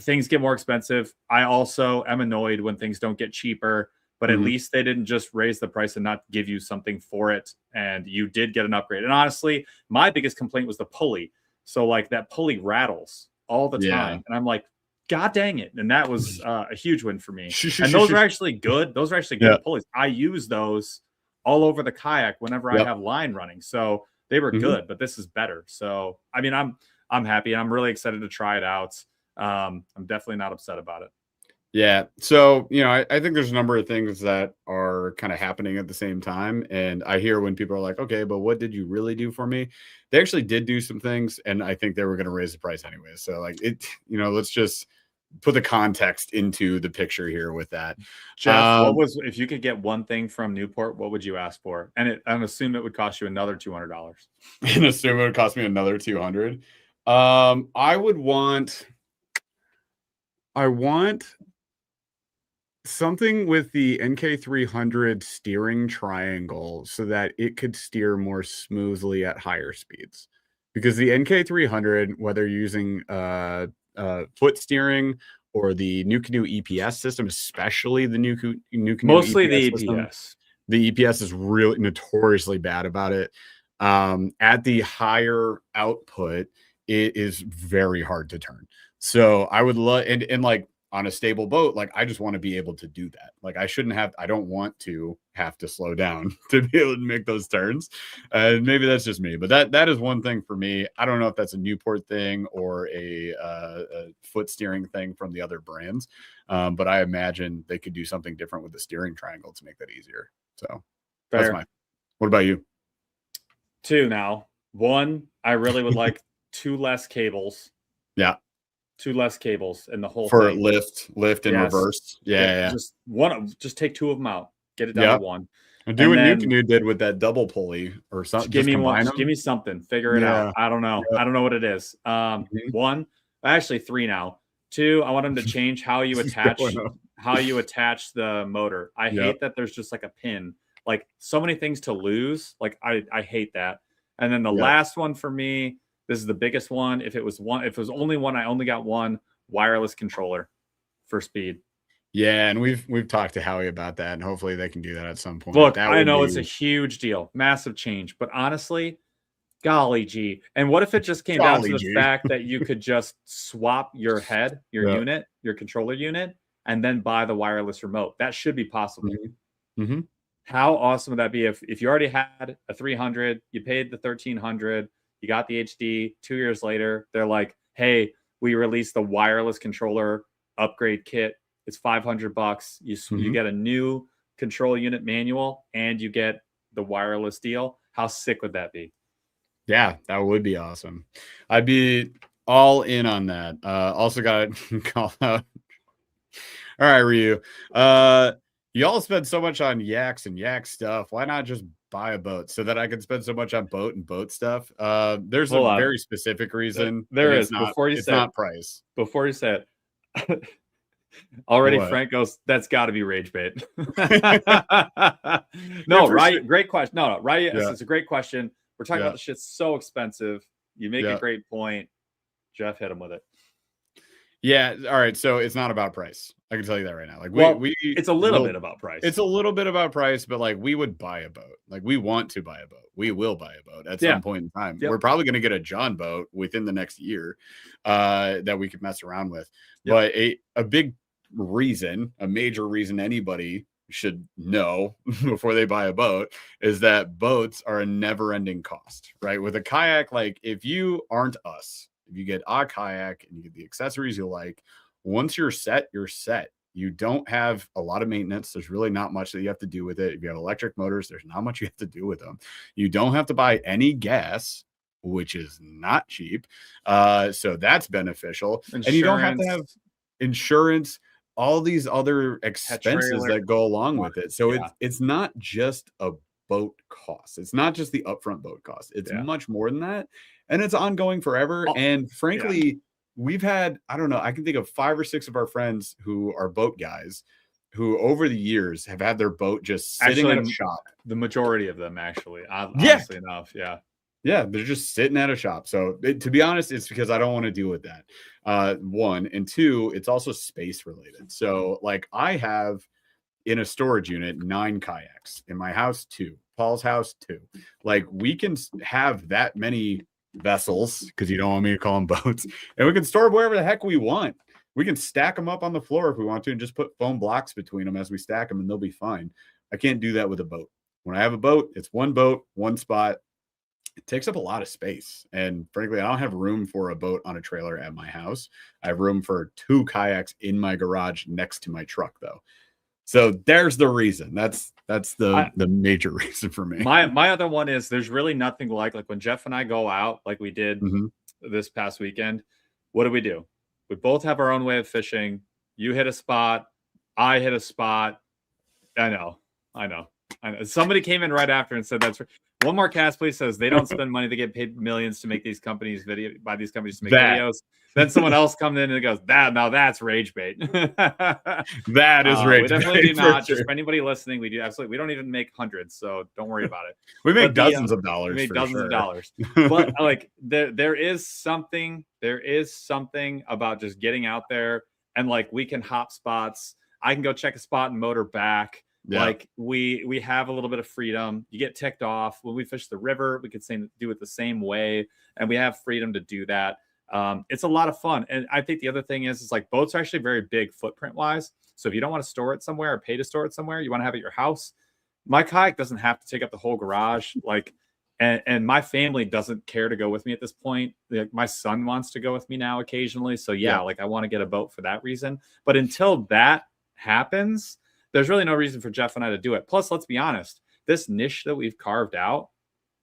Speaker 2: Things get more expensive. I also am annoyed when things don't get cheaper, but at least they didn't just raise the price and not give you something for it. And you did get an upgrade. And honestly, my biggest complaint was the pulley. So like that pulley rattles all the time. And I'm like, God dang it. And that was a huge win for me. And those are actually good. Those are actually good pulleys. I use those all over the kayak whenever I have line running. So they were good, but this is better. So, I mean, I'm happy and I'm really excited to try it out. I'm definitely not upset about it.
Speaker 1: Yeah. So, I think there's a number of things that are kind of happening at the same time. And I hear when people are like, okay, but what did you really do for me? They actually did do some things. And I think they were going to raise the price anyway. So, like, let's just put the context into the picture here with that.
Speaker 2: Jeff, if you could get one thing from Newport, what would you ask for? And I'm assuming it would cost you another $200.
Speaker 1: And assume it would cost me another 200. I want something with the NK300 steering triangle so that it could steer more smoothly at higher speeds. Because the NK300, whether you're using foot steering or the NuCanoe EPS system, especially the NuCanoe
Speaker 2: mostly
Speaker 1: EPS
Speaker 2: the EPS.
Speaker 1: System, the EPS is really notoriously bad about it. At the higher output, it is very hard to turn. So I would love, and like on a stable boat, like I just want to be able to do that. Like I don't want to have to slow down to be able to make those turns. Maybe that's just me, but that is one thing for me. I don't know if that's a Newport thing or a foot steering thing from the other brands, but I imagine they could do something different with the steering triangle to make that easier. So
Speaker 2: Fair.
Speaker 1: That's what about you?
Speaker 2: 2 now. 1, I really would like 2 less cables.
Speaker 1: Yeah.
Speaker 2: 2 less cables in the whole
Speaker 1: for
Speaker 2: thing.
Speaker 1: lift and reverse. Yeah.
Speaker 2: Just take 2 of them out. Get it down to 1.
Speaker 1: And do what NuCanoe did with that double pulley or something.
Speaker 2: Give me one. Give me something. Figure it out. I don't know. I don't know what it is. 1, actually 3 now. 2, I want them to change how you attach the motor. I hate that there's just like a pin. Like so many things to lose. Like I hate that. And then the last one for me, this is the biggest one. If it was only one, I only got one wireless controller for speed.
Speaker 1: Yeah, and we've talked to Howie about that, and hopefully they can do that at some point.
Speaker 2: Look, I know it's a huge deal, massive change, but honestly, golly gee. And what if it just came down to the fact that you could just swap your head, your unit, your controller unit, and then buy the wireless remote? That should be possible.
Speaker 1: Mm-hmm.
Speaker 2: How awesome would that be if you already had a 300, you paid the 1300, you got the HD, 2 years later, they're like, hey, we released the wireless controller upgrade kit. It's $500. You get a new control unit manual and you get the wireless deal. How sick would that be?
Speaker 1: Yeah, that would be awesome. I'd be all in on that. Also got to call out. All right, Ryu. You all spend so much on yaks and yak stuff. Why not just buy a boat so that I can spend so much on boat and boat stuff? There's a very specific reason.
Speaker 2: There is.
Speaker 1: It's not price.
Speaker 2: Before you say it. Already what? Frank goes, that's got to be rage bait. No, right? Sure. Great question. No, right? Yeah. It's a great question. We're talking about the shit's so expensive. You make a great point. Jeff hit him with it.
Speaker 1: Yeah. All right. So it's not about price. I can tell you that right now. Like
Speaker 2: it's a little bit about price.
Speaker 1: It's a little bit about price, but like we would buy a boat. Like we want to buy a boat. We will buy a boat at some point in time. Yep. We're probably going to get a John boat within the next year that we could mess around with. Yep. But a big reason, a major reason anybody should know before they buy a boat is that boats are a never-ending cost, right? With a kayak, like if you aren't us, if you get a kayak and you get the accessories you like, once you're set, you're set. You don't have a lot of maintenance. There's really not much that you have to do with it. If you have electric motors, there's not much you have to do with them. You don't have to buy any gas, which is not cheap. So that's beneficial. Insurance. And you don't have to have insurance, all these other expenses that go along with it. So it's not just a boat cost. It's not just the upfront boat cost. It's much more than that. And it's ongoing forever. And frankly, we've had, I don't know, I can think of 5 or 6 of our friends who are boat guys who over the years have had their boat just sitting at a shop.
Speaker 2: The majority of them actually, honestly enough. Yeah.
Speaker 1: Yeah, they're just sitting at a shop. So to be honest, it's because I don't want to deal with that. 1 and 2, it's also space related. So like I have in a storage unit 9 kayaks, in my house 2, Paul's house 2. Like we can have that many vessels, because you don't want me to call them boats, and we can store them wherever the heck we want. We can stack them up on the floor if we want to and just put foam blocks between them as we stack them and they'll be fine. I can't do that with a boat. When I have a boat, it's one boat, one spot. it takes up a lot of space. And frankly, I don't have room for a boat on a trailer at my house. I have room for 2 kayaks in my garage next to my truck, though. So there's the reason. That's the major reason for me.
Speaker 2: My other one is there's really nothing like when Jeff and I go out, like we did this past weekend. What do? We both have our own way of fishing. You hit a spot, I hit a spot. I know. Somebody came in right after and said that's one more cast, please. Says they don't spend money; they get paid millions to make these companies by these companies to make videos. Then someone else comes in and goes, that's rage bait.
Speaker 1: That is rage.
Speaker 2: We definitely do not. Just for anybody listening, we do absolutely. We don't even make hundreds, so don't worry about it.
Speaker 1: We make dozens of dollars.
Speaker 2: We make dozens of dollars. But like there is something about just getting out there and like we can hop spots. I can go check a spot and motor back. Yeah. Like we have a little bit of freedom. You get ticked off when we fish the river. We could do it the same way, and we have freedom to do that. It's a lot of fun. And I think the other thing is like boats are actually very big footprint wise. So if you don't want to store it somewhere or pay to store it somewhere, you want to have it at your house. My kayak doesn't have to take up the whole garage. Like, and my family doesn't care to go with me at this point. Like, my son wants to go with me now occasionally. So yeah, like I want to get a boat for that reason. But until that happens, there's really no reason for Jeff and I to do it. Plus, let's be honest, this niche that we've carved out,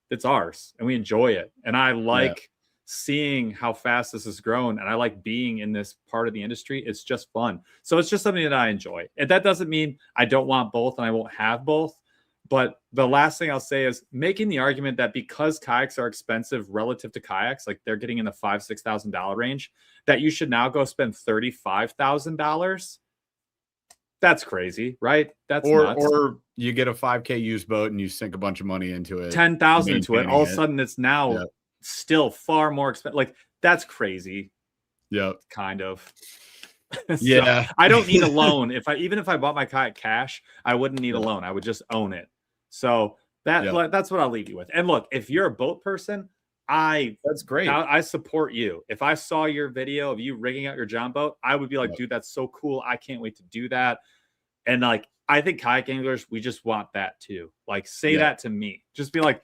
Speaker 2: it's ours and we enjoy it. And I like seeing how fast this has grown. And I like being in this part of the industry. It's just fun. So it's just something that I enjoy. And that doesn't mean I don't want both and I won't have both. But the last thing I'll say is making the argument that because kayaks are expensive relative to kayaks, like they're getting in the $5,000-$6,000 range, that you should now go spend $35,000. That's crazy, right? That's nuts.
Speaker 1: Or you get a 5K used boat and you sink a bunch of money into it,
Speaker 2: 10,000 into it. All of a sudden, it's now still far more expensive. Like that's crazy.
Speaker 1: Yeah,
Speaker 2: kind of.
Speaker 1: So,
Speaker 2: I don't need a loan. Even if I bought my kayak cash, I wouldn't need a loan. I would just own it. So that's what I'll leave you with. And look, if you're a boat person,
Speaker 1: that's great.
Speaker 2: I support you. If I saw your video of you rigging out your John boat, I would be like, dude, that's so cool. I can't wait to do that. And like, I think kayak anglers, we just want that too. Like, say that to me. Just be like,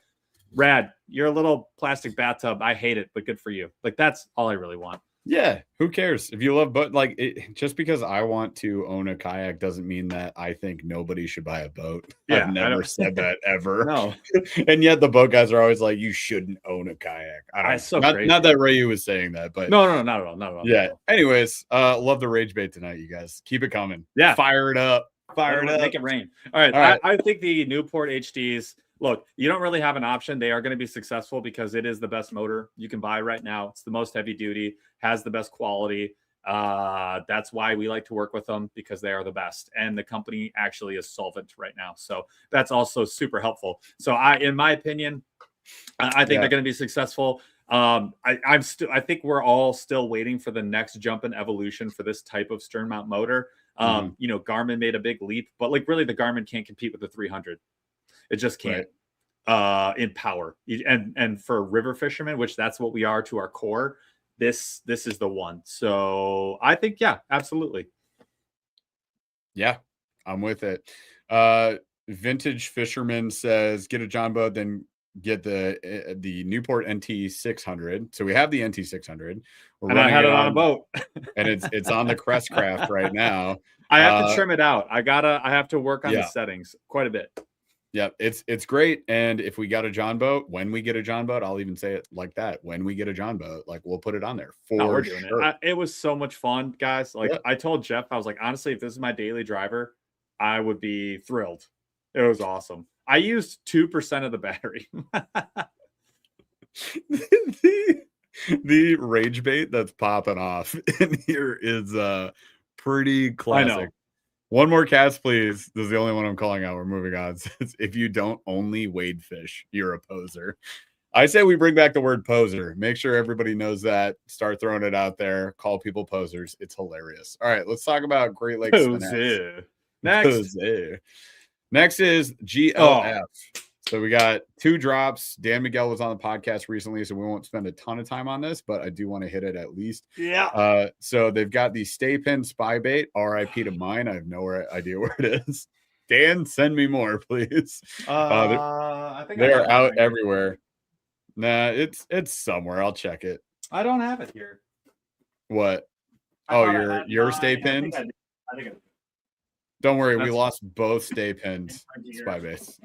Speaker 2: rad, you're a little plastic bathtub. I hate it, but good for you. Like, that's all I really want.
Speaker 1: Yeah, who cares if you love boat? Like, just because I want to own a kayak doesn't mean that I think nobody should buy a boat.
Speaker 2: Yeah,
Speaker 1: I've never said that ever.
Speaker 2: No,
Speaker 1: and yet the boat guys are always like, "You shouldn't own a kayak." Not that Rayu was saying that, but
Speaker 2: no, not at all.
Speaker 1: Yeah. Anyways, love the rage bait tonight, you guys. Keep it coming.
Speaker 2: Yeah,
Speaker 1: fire it up.
Speaker 2: Make it rain. All right. I think the Newport HDs. Look, you don't really have an option. They are going to be successful because it is the best motor you can buy right now. It's the most heavy duty, has the best quality. That's why we like to work with them, because they are the best. And the company actually is solvent right now. So that's also super helpful. So in my opinion, I think they're going to be successful. I think we're all still waiting for the next jump in evolution for this type of stern mount motor. Garmin made a big leap, but like really the Garmin can't compete with the 300. It just can't in power. And for river fishermen, which that's what we are to our core, this is the one. So I think, absolutely.
Speaker 1: Yeah, I'm with it. Vintage Fisherman says, get a John boat, then get the Newport NT 600. So we have the NT 600.
Speaker 2: And I had it on a boat.
Speaker 1: And it's on the Crestcraft right now.
Speaker 2: I have to trim it out. I have to work on the settings quite a bit.
Speaker 1: Yeah, it's great. And if we got a John boat, when we get a John boat, I'll even say it like that. When we get a John boat, like we'll put it on there for sure.
Speaker 2: It was so much fun, guys. Like I told Jeff, I was like, honestly, if this is my daily driver, I would be thrilled. It was awesome. I used 2% of the battery.
Speaker 1: the rage bait that's popping off in here is pretty classic. I know. One more cast, please. This is the only one I'm calling out. We're moving on. If you don't only wade fish, you're a poser. I say we bring back the word poser. Make sure everybody knows that. Start throwing it out there. Call people posers. It's hilarious. All right, let's talk about Great Lakes Finesse. Next is GLF. So we got 2 drops. Dan Miguel was on the podcast recently, so we won't spend a ton of time on this, but I do want to hit it at least.
Speaker 2: Yeah.
Speaker 1: So they've got the Stay Pin Spy Bait, RIP to mine. I have no idea where it is. Dan, send me more, please.
Speaker 2: I think
Speaker 1: they're out everywhere. Nah, it's somewhere. I'll check it.
Speaker 2: I don't have it here.
Speaker 1: What? Your stay pins?
Speaker 2: I think I do.
Speaker 1: Don't worry, we lost both stay pins. Spy base.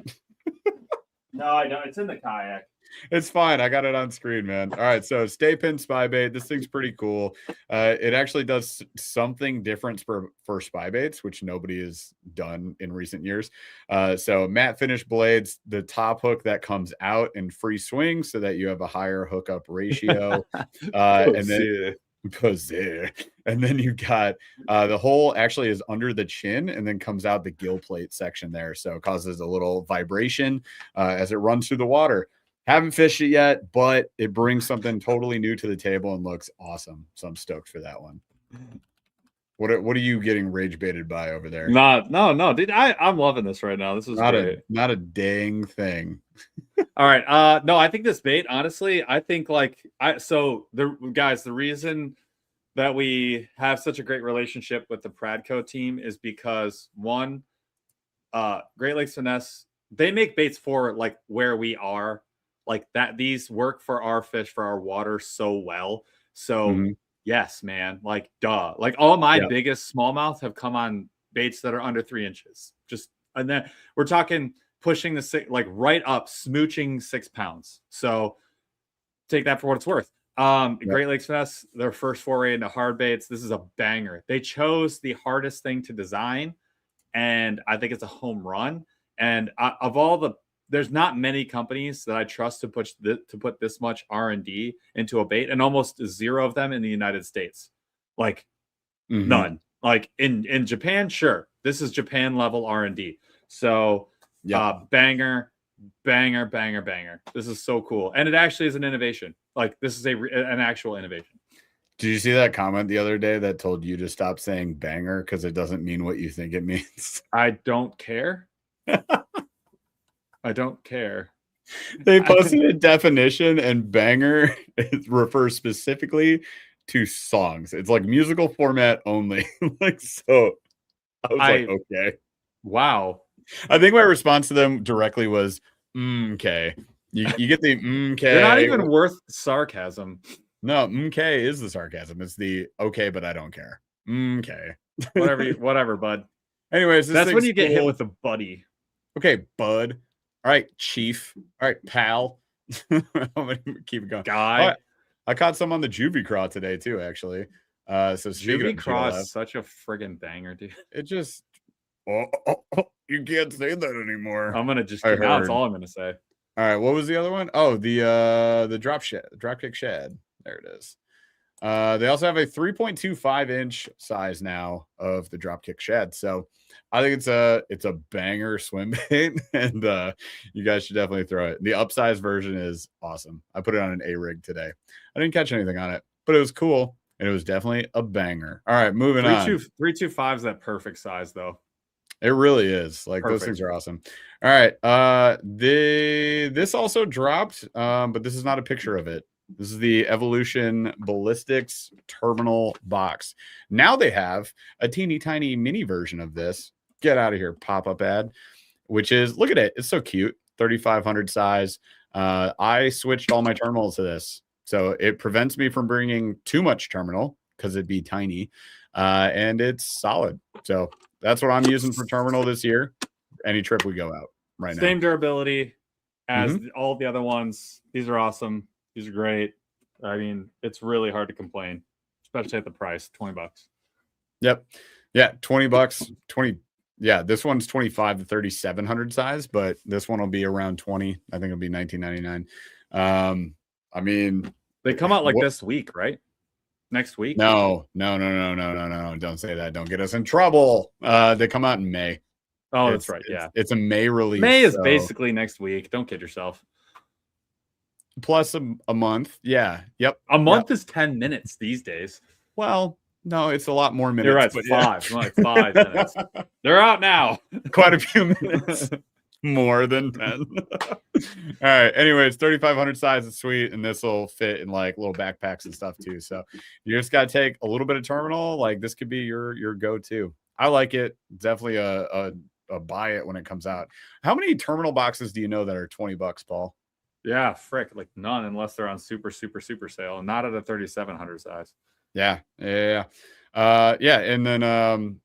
Speaker 2: No, I don't. It's in the kayak.
Speaker 1: It's fine. I got it on screen, man. All right, so stay pin spy bait. This thing's pretty cool. It actually does something different for spy baits, which nobody has done in recent years. So matte finish blades, the top hook that comes out in free swing, so that you have a higher hookup ratio, and then. And then you got the hole actually is under the chin and then comes out the gill plate section there. So it causes a little vibration as it runs through the water. Haven't fished it yet, but it brings something totally new to the table and looks awesome. So I'm stoked for that one. What are you getting rage baited by over there?
Speaker 2: No, dude. I'm loving this right now. This is great.
Speaker 1: Not a dang thing.
Speaker 2: All right. No, I think this bait, honestly, I think the reason that we have such a great relationship with the Pradco team is because one, Great Lakes Finesse, they make baits for like where we are, like that. These work for our fish, for our water so well. So yes, man, like duh. Like all my biggest smallmouth have come on baits that are under 3 inches. And then we're talking pushing the 6, like right up, smooching 6 pounds. So take that for what it's worth. Great Lakes Finesse, their first foray into hard baits. This is a banger. They chose the hardest thing to design, and I think it's a home run. And there's not many companies that I trust to put this much R&D into a bait, and almost zero of them in the United States. Like none. Like in Japan, sure, this is Japan level R&D. So banger. This is so cool, and it actually is an innovation. Like this is an actual innovation.
Speaker 1: Did you see that comment the other day that told you to stop saying banger because it doesn't mean what you think it means?
Speaker 2: I don't care. I don't care.
Speaker 1: They posted a definition, and banger refers specifically to songs. It's like musical format only. Like, so I was like, okay.
Speaker 2: Wow.
Speaker 1: I think my response to them directly was, okay. You get the okay.
Speaker 2: They're not even worth sarcasm.
Speaker 1: No, okay is the sarcasm. It's the okay, but I don't care. Okay.
Speaker 2: Whatever, bud.
Speaker 1: Anyways,
Speaker 2: that's when you get hit with the buddy.
Speaker 1: Okay, bud. All right, chief. All right, pal. I'm gonna keep it going.
Speaker 2: Guy.
Speaker 1: I caught some on the Juvie Craw today too, actually. So
Speaker 2: Juvie Craw is such a friggin' banger, dude.
Speaker 1: It just you can't say that anymore.
Speaker 2: I'm gonna just now that's all I'm gonna say.
Speaker 1: All right, what was the other one? Oh, the dropkick shad. There it is. They also have a 3.25 inch size now of the dropkick shad. So I think it's a banger swim bait, and you guys should definitely throw it. The upsized version is awesome. I put it on an A rig today. I didn't catch anything on it, but it was cool, and it was definitely a banger. All right, moving on.
Speaker 2: 325 is that perfect size though.
Speaker 1: It really is. Like perfect. Those things are awesome. All right. This also dropped, but this is not a picture of it. This is the Evolution Ballistics terminal box. Now they have a teeny tiny mini version of this. Get out of here, pop-up ad, which is, look at it. It's so cute. 3,500 size. I switched all my terminals to this. So it prevents me from bringing too much terminal because it'd be tiny. And it's solid. So that's what I'm using for terminal this year. Any trip we go out right now.
Speaker 2: Same durability as all the other ones. These are awesome. These are great. I mean, it's really hard to complain, especially at the price, $20.
Speaker 1: Yep. Yeah, $20, 20. Yeah, this one's 25 to 3,700 size, but this one will be around 20. I think it'll be $19.99. I mean,
Speaker 2: they come out like this week, right? Next week?
Speaker 1: No. Don't say that. Don't get us in trouble. They come out in May.
Speaker 2: Oh, that's right. Yeah.
Speaker 1: It's a May release.
Speaker 2: May is basically next week. Don't kid yourself.
Speaker 1: Plus a month. Yeah. Yep.
Speaker 2: A month is 10 minutes these days.
Speaker 1: Well, no, it's a lot more minutes.
Speaker 2: You're right. It's 5. Yeah. Like 5 minutes. They're out now.
Speaker 1: Quite a few minutes. More than 10. All right. Anyways, 3,500 size is sweet, and this will fit in like little backpacks and stuff too. So you just got to take a little bit of terminal. Like this could be your go-to. I like it. Definitely a buy it when it comes out. How many terminal boxes do you know that are $20, Paul?
Speaker 2: Yeah, frick, like none unless they're on super sale, and not at a 3700 size.
Speaker 1: Yeah. And then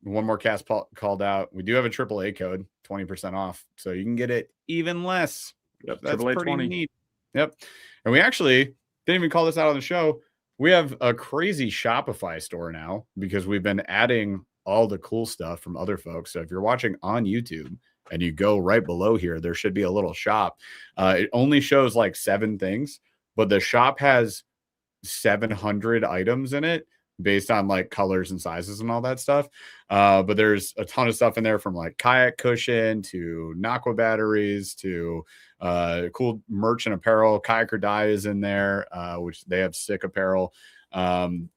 Speaker 1: one more cast called out. We do have a AAA code, 20% off, so you can get it even less.
Speaker 2: Yep,
Speaker 1: That's
Speaker 2: AAA
Speaker 1: pretty
Speaker 2: 20.
Speaker 1: neat. Yep. And we actually didn't even call this out on the show. We have a crazy Shopify store now because we've been adding all the cool stuff from other folks. So if you're watching on YouTube and you go right below here, there should be a little shop. It only shows like 7 things, but the shop has 700 items in it based on like colors and sizes and all that stuff. But there's a ton of stuff in there, from like kayak cushion to Naqua batteries to cool merch and apparel. Kayaker Dye is in there, which they have sick apparel.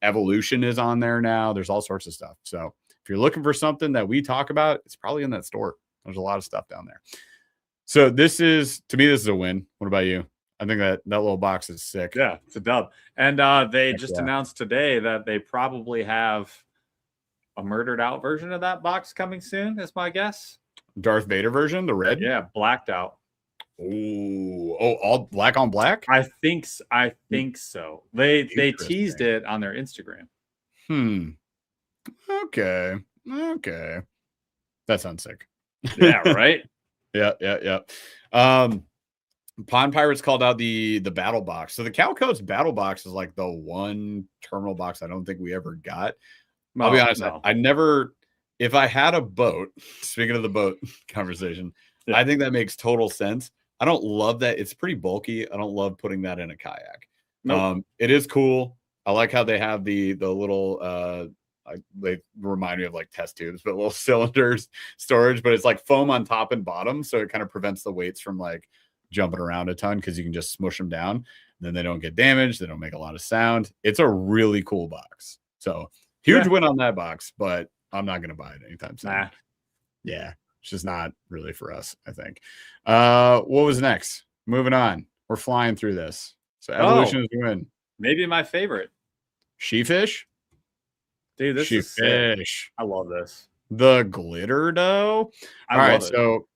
Speaker 1: Evolution is on there now. There's all sorts of stuff. So if you're looking for something that we talk about, it's probably in that store. There's a lot of stuff down there. So this is, to me, this is a win. What about you? I think that little box is sick.
Speaker 2: Yeah, it's a dub. And they just announced today that they probably have a murdered out version of that box coming soon, is my guess.
Speaker 1: Darth Vader version, the red?
Speaker 2: Yeah, blacked out.
Speaker 1: Oh, all black on black?
Speaker 2: I think so. They teased it on their Instagram.
Speaker 1: Okay. That sounds sick.
Speaker 2: Yeah, right?
Speaker 1: Yeah. Pond Pirates called out the battle box. So the Calcoats battle box is like the one terminal box I don't think we ever got. I'll be honest, I never, if I had a boat, speaking of the boat conversation, I think that makes total sense. I don't love that. It's pretty bulky. I don't love putting that in a kayak. Nope. It is cool. I like how they have the little they remind me of like test tubes, but little cylinders storage, but it's like foam on top and bottom. So it kind of prevents the weights from like jumping around a ton, because you can just smush them down and then they don't get damaged. They don't make a lot of sound. It's a really cool box. So huge win on that box, but I'm not going to buy it anytime soon.
Speaker 2: Nah.
Speaker 1: Yeah. It's just not really for us, I think. What was next? Moving on. We're flying through this. So Evolution is a win.
Speaker 2: Maybe my favorite.
Speaker 1: Sheefish?
Speaker 2: Dude, this is sick. I love this.
Speaker 1: The glitter dough. All right, so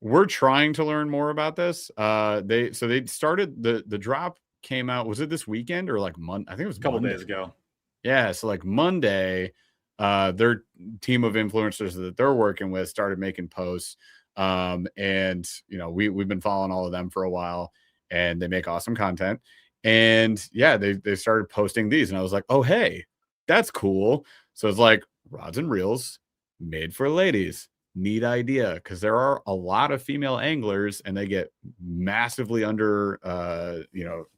Speaker 1: we're trying to learn more about this. They started the drop came out. Was it this weekend or like Monday? I think it was a
Speaker 2: couple days ago.
Speaker 1: Yeah, so like Monday, their team of influencers that they're working with started making posts. And you know, we've been following all of them for a while, and they make awesome content. And yeah, they started posting these, and I was like, oh hey, that's cool. So it's like rods and reels made for ladies. Neat idea, because there are a lot of female anglers and they get massively under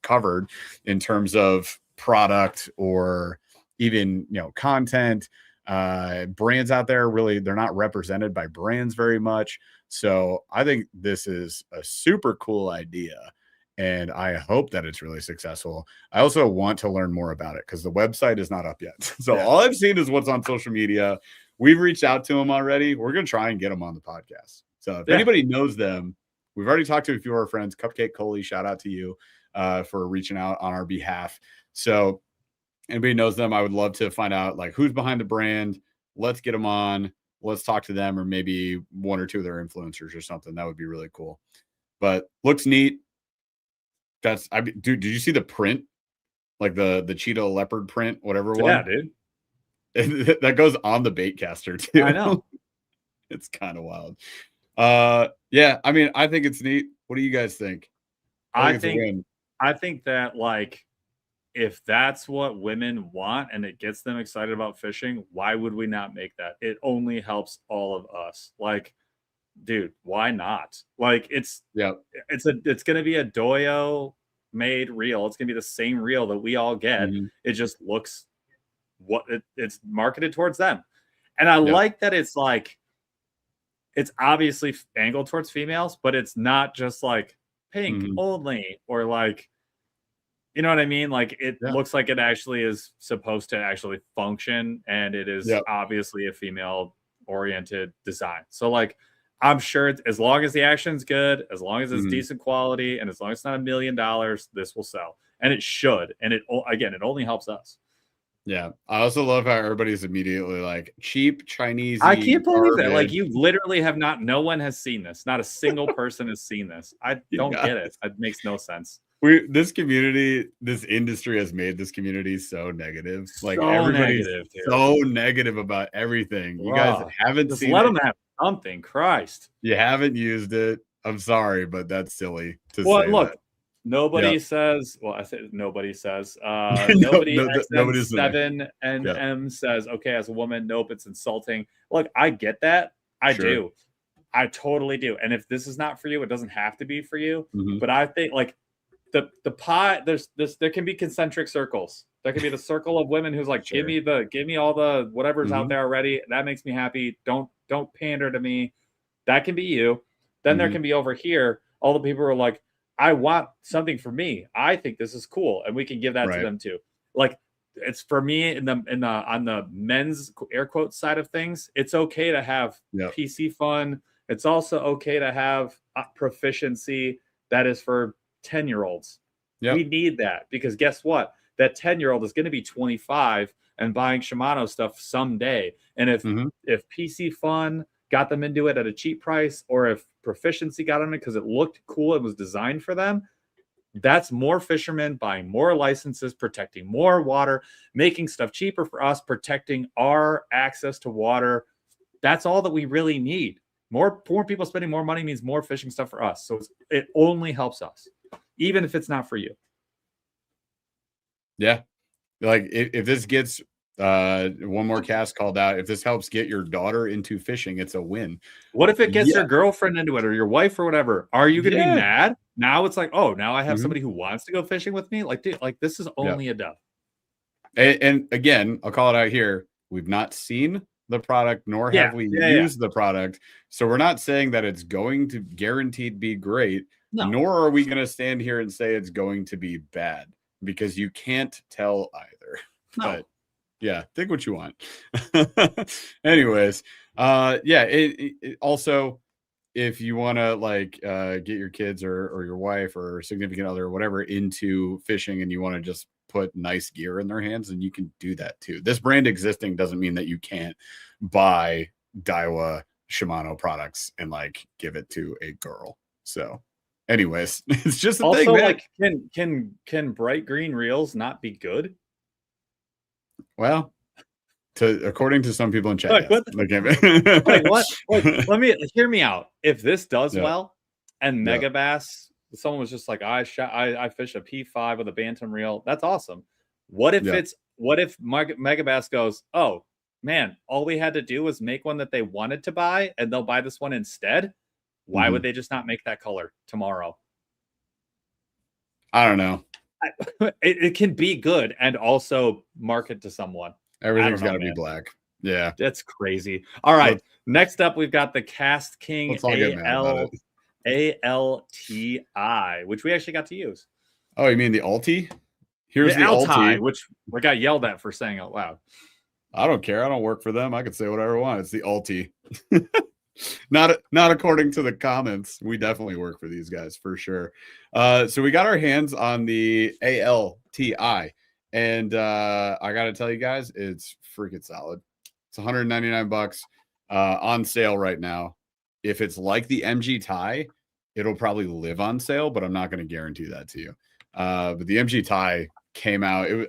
Speaker 1: covered in terms of product or even content. Brands out there, really, they're not represented by brands very much. So I think this is a super cool idea, and I hope that it's really successful. I also want to learn more about it because the website is not up yet. So all I've seen is what's on social media. We've reached out to them already. We're going to try and get them on the podcast. So if anybody knows them, we've already talked to a few of our friends. Cupcake Coley, shout out to you for reaching out on our behalf. So anybody knows them, I would love to find out like who's behind the brand. Let's get them on. Let's talk to them, or maybe one or two of their influencers or something. That would be really cool. But looks neat. Dude, did you see the print? Like the cheetah leopard print, whatever one?
Speaker 2: Yeah, dude.
Speaker 1: That goes on the baitcaster too.
Speaker 2: I know.
Speaker 1: It's kind of wild. Yeah, I mean, I think it's neat. What do you guys think?
Speaker 2: I think that like if that's what women want and it gets them excited about fishing, why would we not make that? It only helps all of us. Like, dude, why not? Like it's going to be a Doyo made reel. It's going to be the same reel that we all get. Mm-hmm. It just looks it's marketed towards them. And I like that it's like, it's obviously angled towards females, but it's not just like pink only, or like, you know what I mean? Like it looks like it actually is supposed to actually function, and it is obviously a female oriented design. So like, I'm sure as long as the action's good, as long as it's decent quality, and as long as it's not $1 million, this will sell. And it should. And it only helps us.
Speaker 1: Yeah. I also love how everybody's immediately like cheap Chinese.
Speaker 2: I can't believe that. Like, you literally have not, no one has seen this. Not a single person has seen this. I don't get it. It makes no sense.
Speaker 1: This community, this industry has made this community so negative. Like
Speaker 2: So
Speaker 1: everybody's
Speaker 2: negative, dude.
Speaker 1: so negative about everything. You guys haven't
Speaker 2: just
Speaker 1: seen
Speaker 2: let
Speaker 1: it.
Speaker 2: them have something. Christ.
Speaker 1: You haven't used it. I'm sorry, but that's silly to
Speaker 2: Well,
Speaker 1: say
Speaker 2: look,
Speaker 1: that.
Speaker 2: nobody says. Well, I said nobody says. Nobody
Speaker 1: nobody's
Speaker 2: 7 and M says, okay, as a woman, nope, it's insulting. Look, I get that. I do. I totally do. And if this is not for you, it doesn't have to be for you. But I think like the pie, there can be concentric circles. There can be the circle of women who's like, give me all the whatever's out there already. That makes me happy. Don't pander to me. That can be you. Then there can be over here all the people who are like, I want something for me. I think this is cool, and we can give that to them too. Like, it's for me on the men's air quotes side of things. It's okay to have PC fun. It's also okay to have proficiency that is for 10-year-olds. We need that, because guess what? That 10-year-old is going to be 25 and buying Shimano stuff someday. And if PC fun got them into it at a cheap price, or if proficiency got them in because it looked cool and was designed for them, that's more fishermen buying more licenses, protecting more water, making stuff cheaper for us, protecting our access to water. That's all that we really need. More people spending more money means more fishing stuff for us. So it only helps us, even if it's not for you.
Speaker 1: Yeah. Like if this gets one more cast called out, if this helps get your daughter into fishing, it's a win.
Speaker 2: What if it gets your girlfriend into it, or your wife, or whatever? Are you going to be mad? Now it's like, oh, now I have somebody who wants to go fishing with me. Like, dude, like this is only a dub.
Speaker 1: And again, I'll call it out here. We've not seen the product, nor have we used the product. So we're not saying that it's going to guaranteed be great, nor are we going to stand here and say it's going to be bad, because you can't tell either. But yeah, think what you want. Anyways, it also, if you want to like get your kids or your wife or significant other or whatever into fishing, and you want to just put nice gear in their hands, and you can do that too. This brand existing doesn't mean that you can't buy Daiwa Shimano products and like give it to a girl. So anyways, it's just a thing, man.
Speaker 2: Like, can bright green reels not be good?
Speaker 1: Well, according to some people in chat,
Speaker 2: what? Let me hear me out. If this does well, and Megabass, someone was just like, I fish a P5 with a bantam reel. That's awesome. What if Megabass goes, oh man, all we had to do was make one that they wanted to buy, and they'll buy this one instead? Why would they just not make that color tomorrow?
Speaker 1: I don't know.
Speaker 2: It can be good and also market to someone.
Speaker 1: Everything's got to be black. Yeah.
Speaker 2: That's crazy. All right. Next up, we've got the Cast King ALTI, which we actually got to use.
Speaker 1: Oh, you mean the Alti? Here's the Alti,
Speaker 2: which we got yelled at for saying out loud.
Speaker 1: I don't care. I don't work for them. I could say whatever I want. It's the Alti. Not according to the comments. We definitely work for these guys for sure. So we got our hands on the ALTI, and I gotta tell you guys, it's freaking solid. It's $199 on sale right now. If it's like the MG Tie, it'll probably live on sale, but I'm not going to guarantee that to you. But the MG Tie came out. The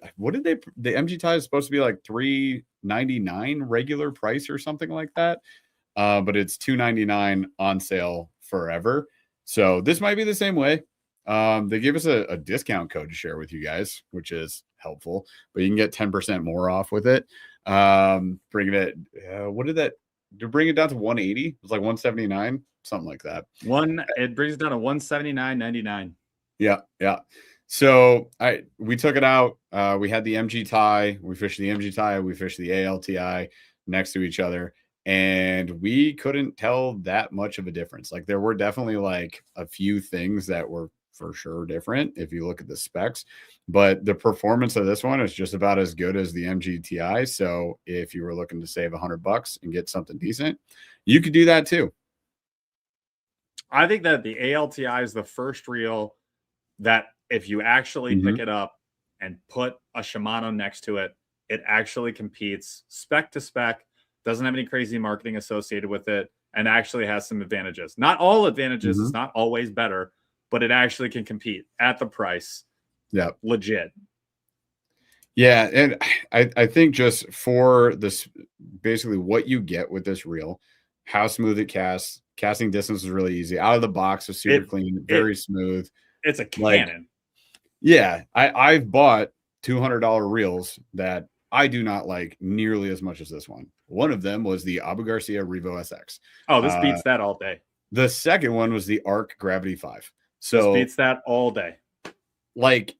Speaker 1: MG Tie is supposed to be like $399 regular price or something like that. But it's $299 on sale forever. So this might be the same way. They gave us a discount code to share with you guys, which is helpful, but you can get 10% more off with it. Bringing it, what did that to bring it down to 180? It was like 179, something like that.
Speaker 2: It brings it down to 179.99.
Speaker 1: Yeah. So we took it out. We had the MG Tie. We fished the MG Tie. We fished the ALTI next to each other, and we couldn't tell that much of a difference. Like, there were definitely like a few things that were for sure different if you look at the specs, but the performance of this one is just about as good as the MGTI. So if you were looking to save $100 and get something decent, you could do that too.
Speaker 2: I think that the ALTI is the first reel that if you actually pick it up and put a Shimano next to it, it actually competes spec to spec, doesn't have any crazy marketing associated with it, and actually has some advantages. Not all advantages, it's not always better, but it actually can compete at the price.
Speaker 1: Yeah.
Speaker 2: Legit.
Speaker 1: Yeah, and I think just for this, basically what you get with this reel, how smooth it casts, casting distance is really easy. Out of the box was super clean, very smooth.
Speaker 2: It's a cannon.
Speaker 1: Yeah, I've bought $200 reels that I do not like nearly as much as this one. One of them was the Abu Garcia Revo SX.
Speaker 2: Oh, this beats that all day.
Speaker 1: The second one was the Arc Gravity 5. So
Speaker 2: this beats that all day.
Speaker 1: Like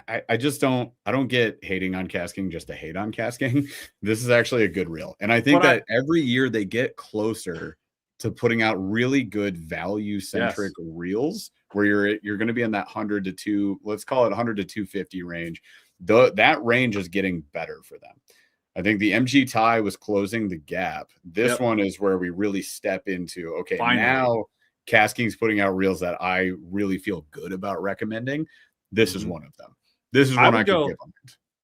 Speaker 1: I just don't get hating on casking just to hate on casking. This is actually a good reel. And I think that every year they get closer to putting out really good value centric reels where you're going to be in that 100 to 2, let's call it 100 to 250 range. That range is getting better for them. I think the MG Tie was closing the gap. This one is where we really step into, okay, now Casking's putting out reels that I really feel good about recommending. This is one of them. This is one I could give them.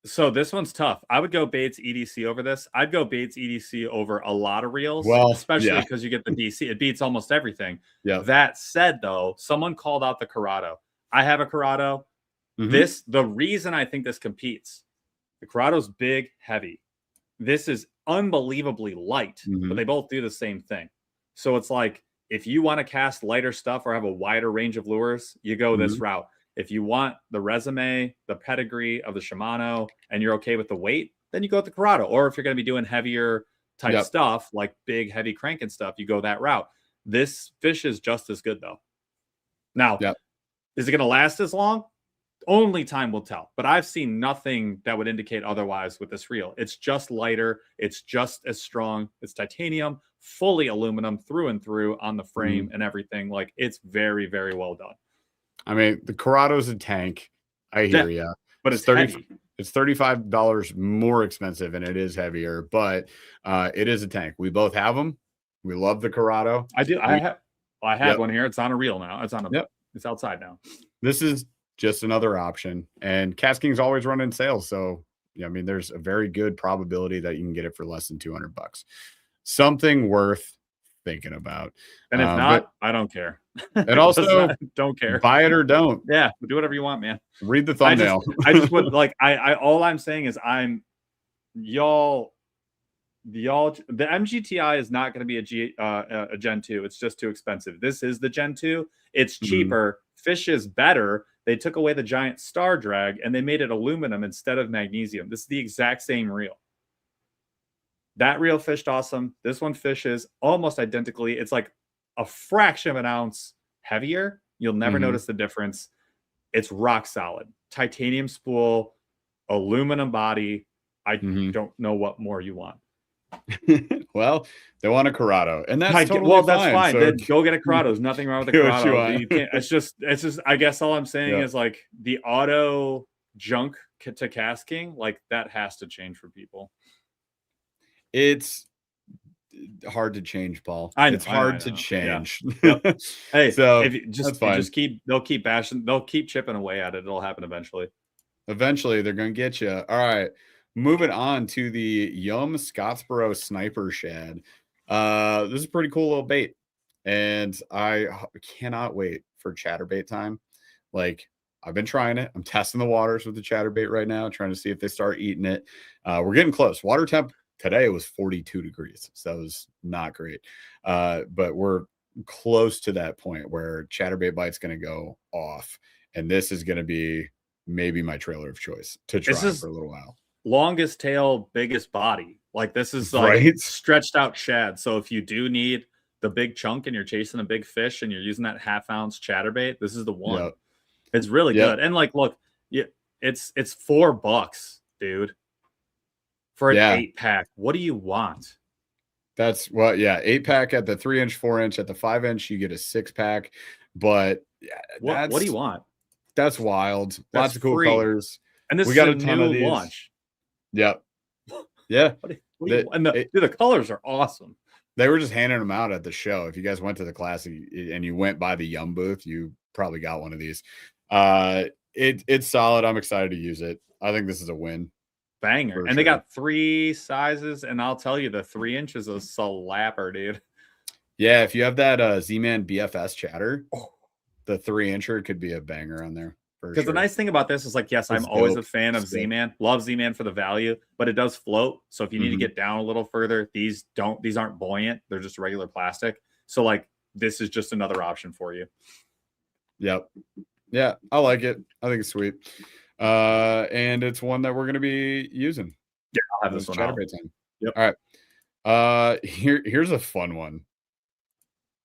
Speaker 2: So this one's tough. I would go Bates EDC over this. I'd go Bates EDC over a lot of reels, especially because you get the DC. It beats almost everything.
Speaker 1: Yeah.
Speaker 2: That said, though, someone called out the Corrado. I have a Corrado. The reason I think this competes, the Corrado's big, heavy. This is unbelievably light, but they both do the same thing. So it's like, if you want to cast lighter stuff or have a wider range of lures, you go this route. If you want the resume, the pedigree of the Shimano, and you're okay with the weight, then you go with the Corrado. Or if you're going to be doing heavier type stuff, like big, heavy cranking stuff, you go that route. This fish is just as good, though. Now, is it going to last as long? Only time will tell. But I've seen nothing that would indicate otherwise with this reel. It's just lighter. It's just as strong. It's titanium, fully aluminum through and through on the frame and everything. Like, it's very, very well done.
Speaker 1: I mean, the Corrado's a tank. I hear you.
Speaker 2: But it's heavy.
Speaker 1: It's $35 more expensive, and it is heavier, but it is a tank. We both have them. We love the Corrado.
Speaker 2: I do. I have one here. It's on a reel now. It's on a. It's outside now.
Speaker 1: This is just another option, and Casking's always running sales. So, I mean, there's a very good probability that you can get it for less than $200. Something worth thinking about.
Speaker 2: And if not, I don't care.
Speaker 1: And also,
Speaker 2: don't care.
Speaker 1: Buy it or don't.
Speaker 2: Yeah, do whatever you want, man.
Speaker 1: Read the thumbnail.
Speaker 2: I just would like. All I'm saying is y'all. The MGTI is not going to be a Gen 2. It's just too expensive. This is the Gen 2. It's cheaper. Fish is better. They took away the giant star drag and they made it aluminum instead of magnesium. This is the exact same reel. That reel fished awesome. This one fishes almost identically. It's like a fraction of an ounce heavier. You'll never notice the difference. It's rock solid. Titanium spool, aluminum body. I don't know what more you want.
Speaker 1: Well, they want a Corrado, and that's totally
Speaker 2: that's fine.
Speaker 1: So
Speaker 2: then go get a Corrado. There's nothing wrong with a Corrado. You can't, it's just. I guess all I'm saying is like the auto junk to casking, like that has to change for people.
Speaker 1: It's hard to change, Paul. It's hard to change.
Speaker 2: Yeah. Yep. Hey,
Speaker 1: so
Speaker 2: if you just keep, they'll keep bashing, they'll keep chipping away at it. It'll happen eventually.
Speaker 1: Eventually, they're gonna get you. All right. Moving on to the Yum Scottsboro Sniper Shad. This is a pretty cool little bait, and I cannot wait for chatterbait time. Like, I've been trying it. I'm testing the waters with the chatterbait right now, trying to see if they start eating it. We're getting close. Water temp today was 42 degrees, so that was not great. But we're close to that point where chatterbait bite's going to go off, and this is going to be maybe my trailer of choice to try for a little while.
Speaker 2: Longest tail, biggest body. Like, this is like stretched out shad. So if you do need the big chunk and you're chasing a big fish and you're using that half-ounce chatterbait, this is the one. It's really good. And like, look, it's $4, dude, for an 8-pack. What do you want?
Speaker 1: That's 8-pack at the 3-inch, 4-inch. At the 5-inch, you get a 6-pack. But
Speaker 2: what do you want?
Speaker 1: That's wild. Lots of cool colors.
Speaker 2: And this is a new launch.
Speaker 1: Yep. Yeah.
Speaker 2: The colors are awesome.
Speaker 1: They were just handing them out at the show. If you guys went to the class and you went by the Yum booth, you probably got one of these. It's solid. I'm excited to use it. I think this is a win.
Speaker 2: banger. And they got 3 sizes, and I'll tell you, the 3 inches is a slapper, dude.
Speaker 1: Yeah, if you have that Z-Man BFS chatter, the 3-incher could be a banger on there.
Speaker 2: Because the nice thing about this is, like, yes, I'm always a fan of Z-Man. Love Z-Man for the value, but it does float. So if you need to get down a little further, these aren't buoyant. They're just regular plastic. So, like, this is just another option for you.
Speaker 1: Yep. Yeah, I like it. I think it's sweet. And it's one that we're going to be using.
Speaker 2: Yeah, I'll have this one out.
Speaker 1: Yep. All right. Here's a fun one.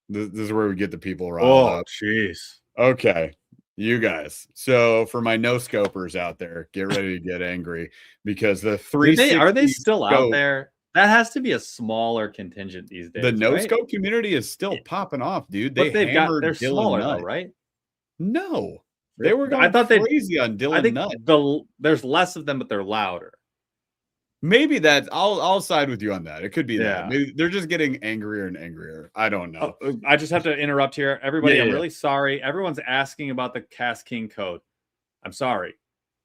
Speaker 1: This is where we get the people riled up.
Speaker 2: Oh, jeez.
Speaker 1: Okay. You guys. So for my no scopers out there, get ready to get angry because the 360
Speaker 2: are they still out there? That has to be a smaller contingent these days.
Speaker 1: The no scope community is still popping off, dude.
Speaker 2: They're smaller though, right?
Speaker 1: No. They were going crazy on Dylan Nutt.
Speaker 2: There's less of them, but they're louder.
Speaker 1: Maybe that I'll side with you on that. It could be that. Maybe they're just getting angrier and angrier. I don't know.
Speaker 2: I just have to interrupt here. Everybody, I'm really sorry. Everyone's asking about the Cast King code. I'm sorry.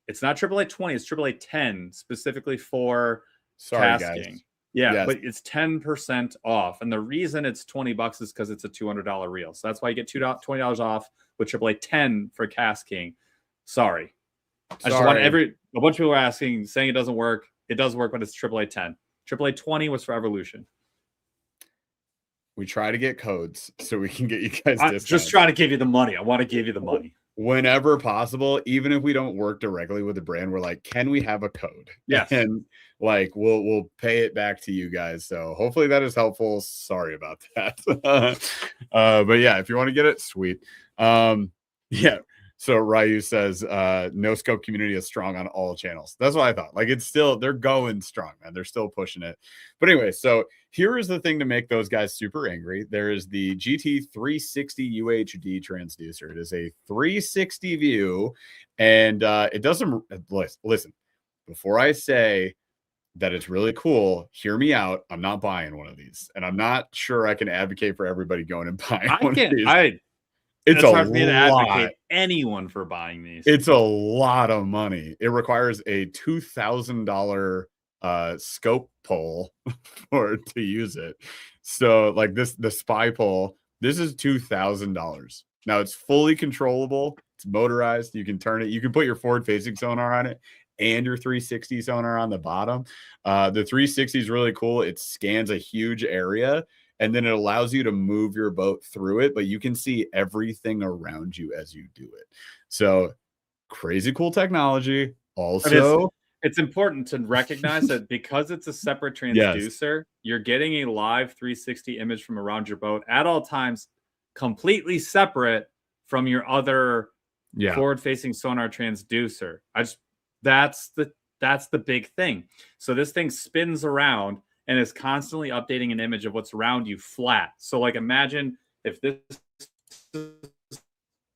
Speaker 2: It's not AAA 20, it's AAA 10 specifically for Cast King. Yeah, but it's 10% off. And the reason it's $20 is because it's a $200 reel. So that's why you get $20 off with AAA 10 for Cast King. Sorry. I just want a bunch of people are asking, saying it doesn't work. It does work, but it's AAA 10. AAA 20 was for Evolution.
Speaker 1: We try to get codes so we can get you guys discounts.
Speaker 2: Just trying to give you the money. I want to give you the money.
Speaker 1: Whenever possible, even if we don't work directly with the brand, we're like, can we have a code?
Speaker 2: Yes.
Speaker 1: And like we'll pay it back to you guys. So hopefully that is helpful. Sorry about that. But yeah, if you want to get it, sweet. Yeah. So Ryu says, no scope community is strong on all channels. That's what I thought. Like they're going strong, man. They're still pushing it. But anyway, so here is the thing to make those guys super angry. There is the GT 360 UHD transducer. It is a 360 view, and it doesn't listen. Before I say that it's really cool, hear me out. I'm not buying one of these, and I'm not sure I can advocate for everybody going and buying one of these.
Speaker 2: It's hard for me to advocate anyone for buying these.
Speaker 1: It's a lot of money. It requires a $2,000 scope pole to use it. So like the spy pole, this is $2,000. Now it's fully controllable. It's motorized. You can turn it. You can put your forward facing sonar on it and your 360 sonar on the bottom. The 360 is really cool. It scans a huge area, and then it allows you to move your boat through it, but you can see everything around you as you do it. So crazy cool technology. Also,
Speaker 2: it's important to recognize that because it's a separate transducer, you're getting a live 360 image from around your boat at all times, completely separate from your other forward-facing sonar transducer. That's the big thing. So this thing spins around and is constantly updating an image of what's around you flat. So like imagine if this is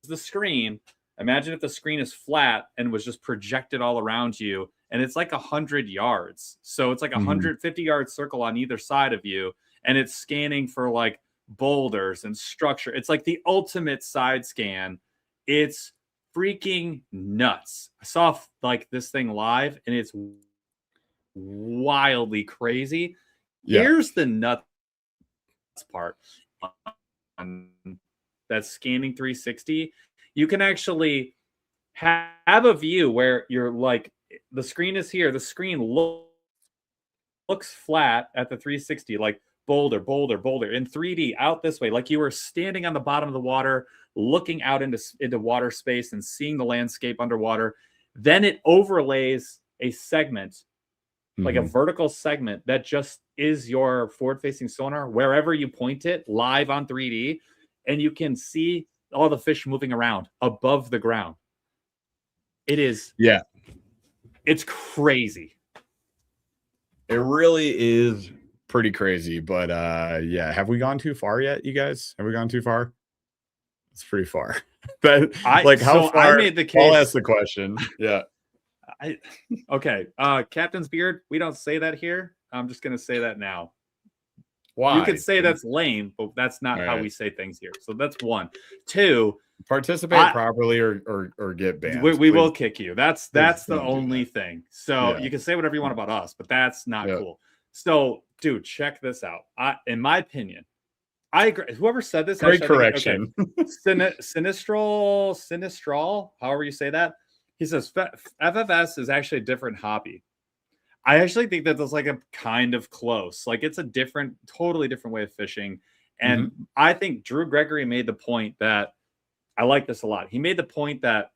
Speaker 2: the screen, imagine if the screen is flat and was just projected all around you, and it's like 100 yards. So it's like a 150-yard circle on either side of you, and it's scanning for like boulders and structure. It's like the ultimate side scan. It's freaking nuts. I saw like this thing live, and it's wildly crazy. Here's the nuts part on that scanning 360. You can actually have a view where you're like, the screen is here. The screen looks flat at the 360, like boulder in 3D out this way, like you were standing on the bottom of the water, looking out into water space and seeing the landscape underwater. Then it overlays a segment, like a vertical segment that just is your forward-facing sonar wherever you point it live on 3D, and you can see all the fish moving around above the ground. It is, it's crazy.
Speaker 1: It really is pretty crazy, but have we gone too far yet, you guys? Have we gone too far? It's pretty far. But how far?
Speaker 2: I made the case.
Speaker 1: I'll ask the question. Yeah.
Speaker 2: Okay. Captain's beard. We don't say that here. I'm just gonna say that now.
Speaker 1: Why?
Speaker 2: You could say that's lame, but that's not how we say things here. So that's one. Two,
Speaker 1: participate properly or get banned.
Speaker 2: We will kick you. That's the only thing. So you can say whatever you want about us, but that's not cool. So, dude, check this out. In my opinion, I agree. Whoever said this,
Speaker 1: great correction.
Speaker 2: Sinistral, however you say that. He says FFS is actually a different hobby. I actually think that that's like a kind of close. Like it's a totally different way of fishing. And I think Drew Gregory made the point that I like this a lot. He made the point that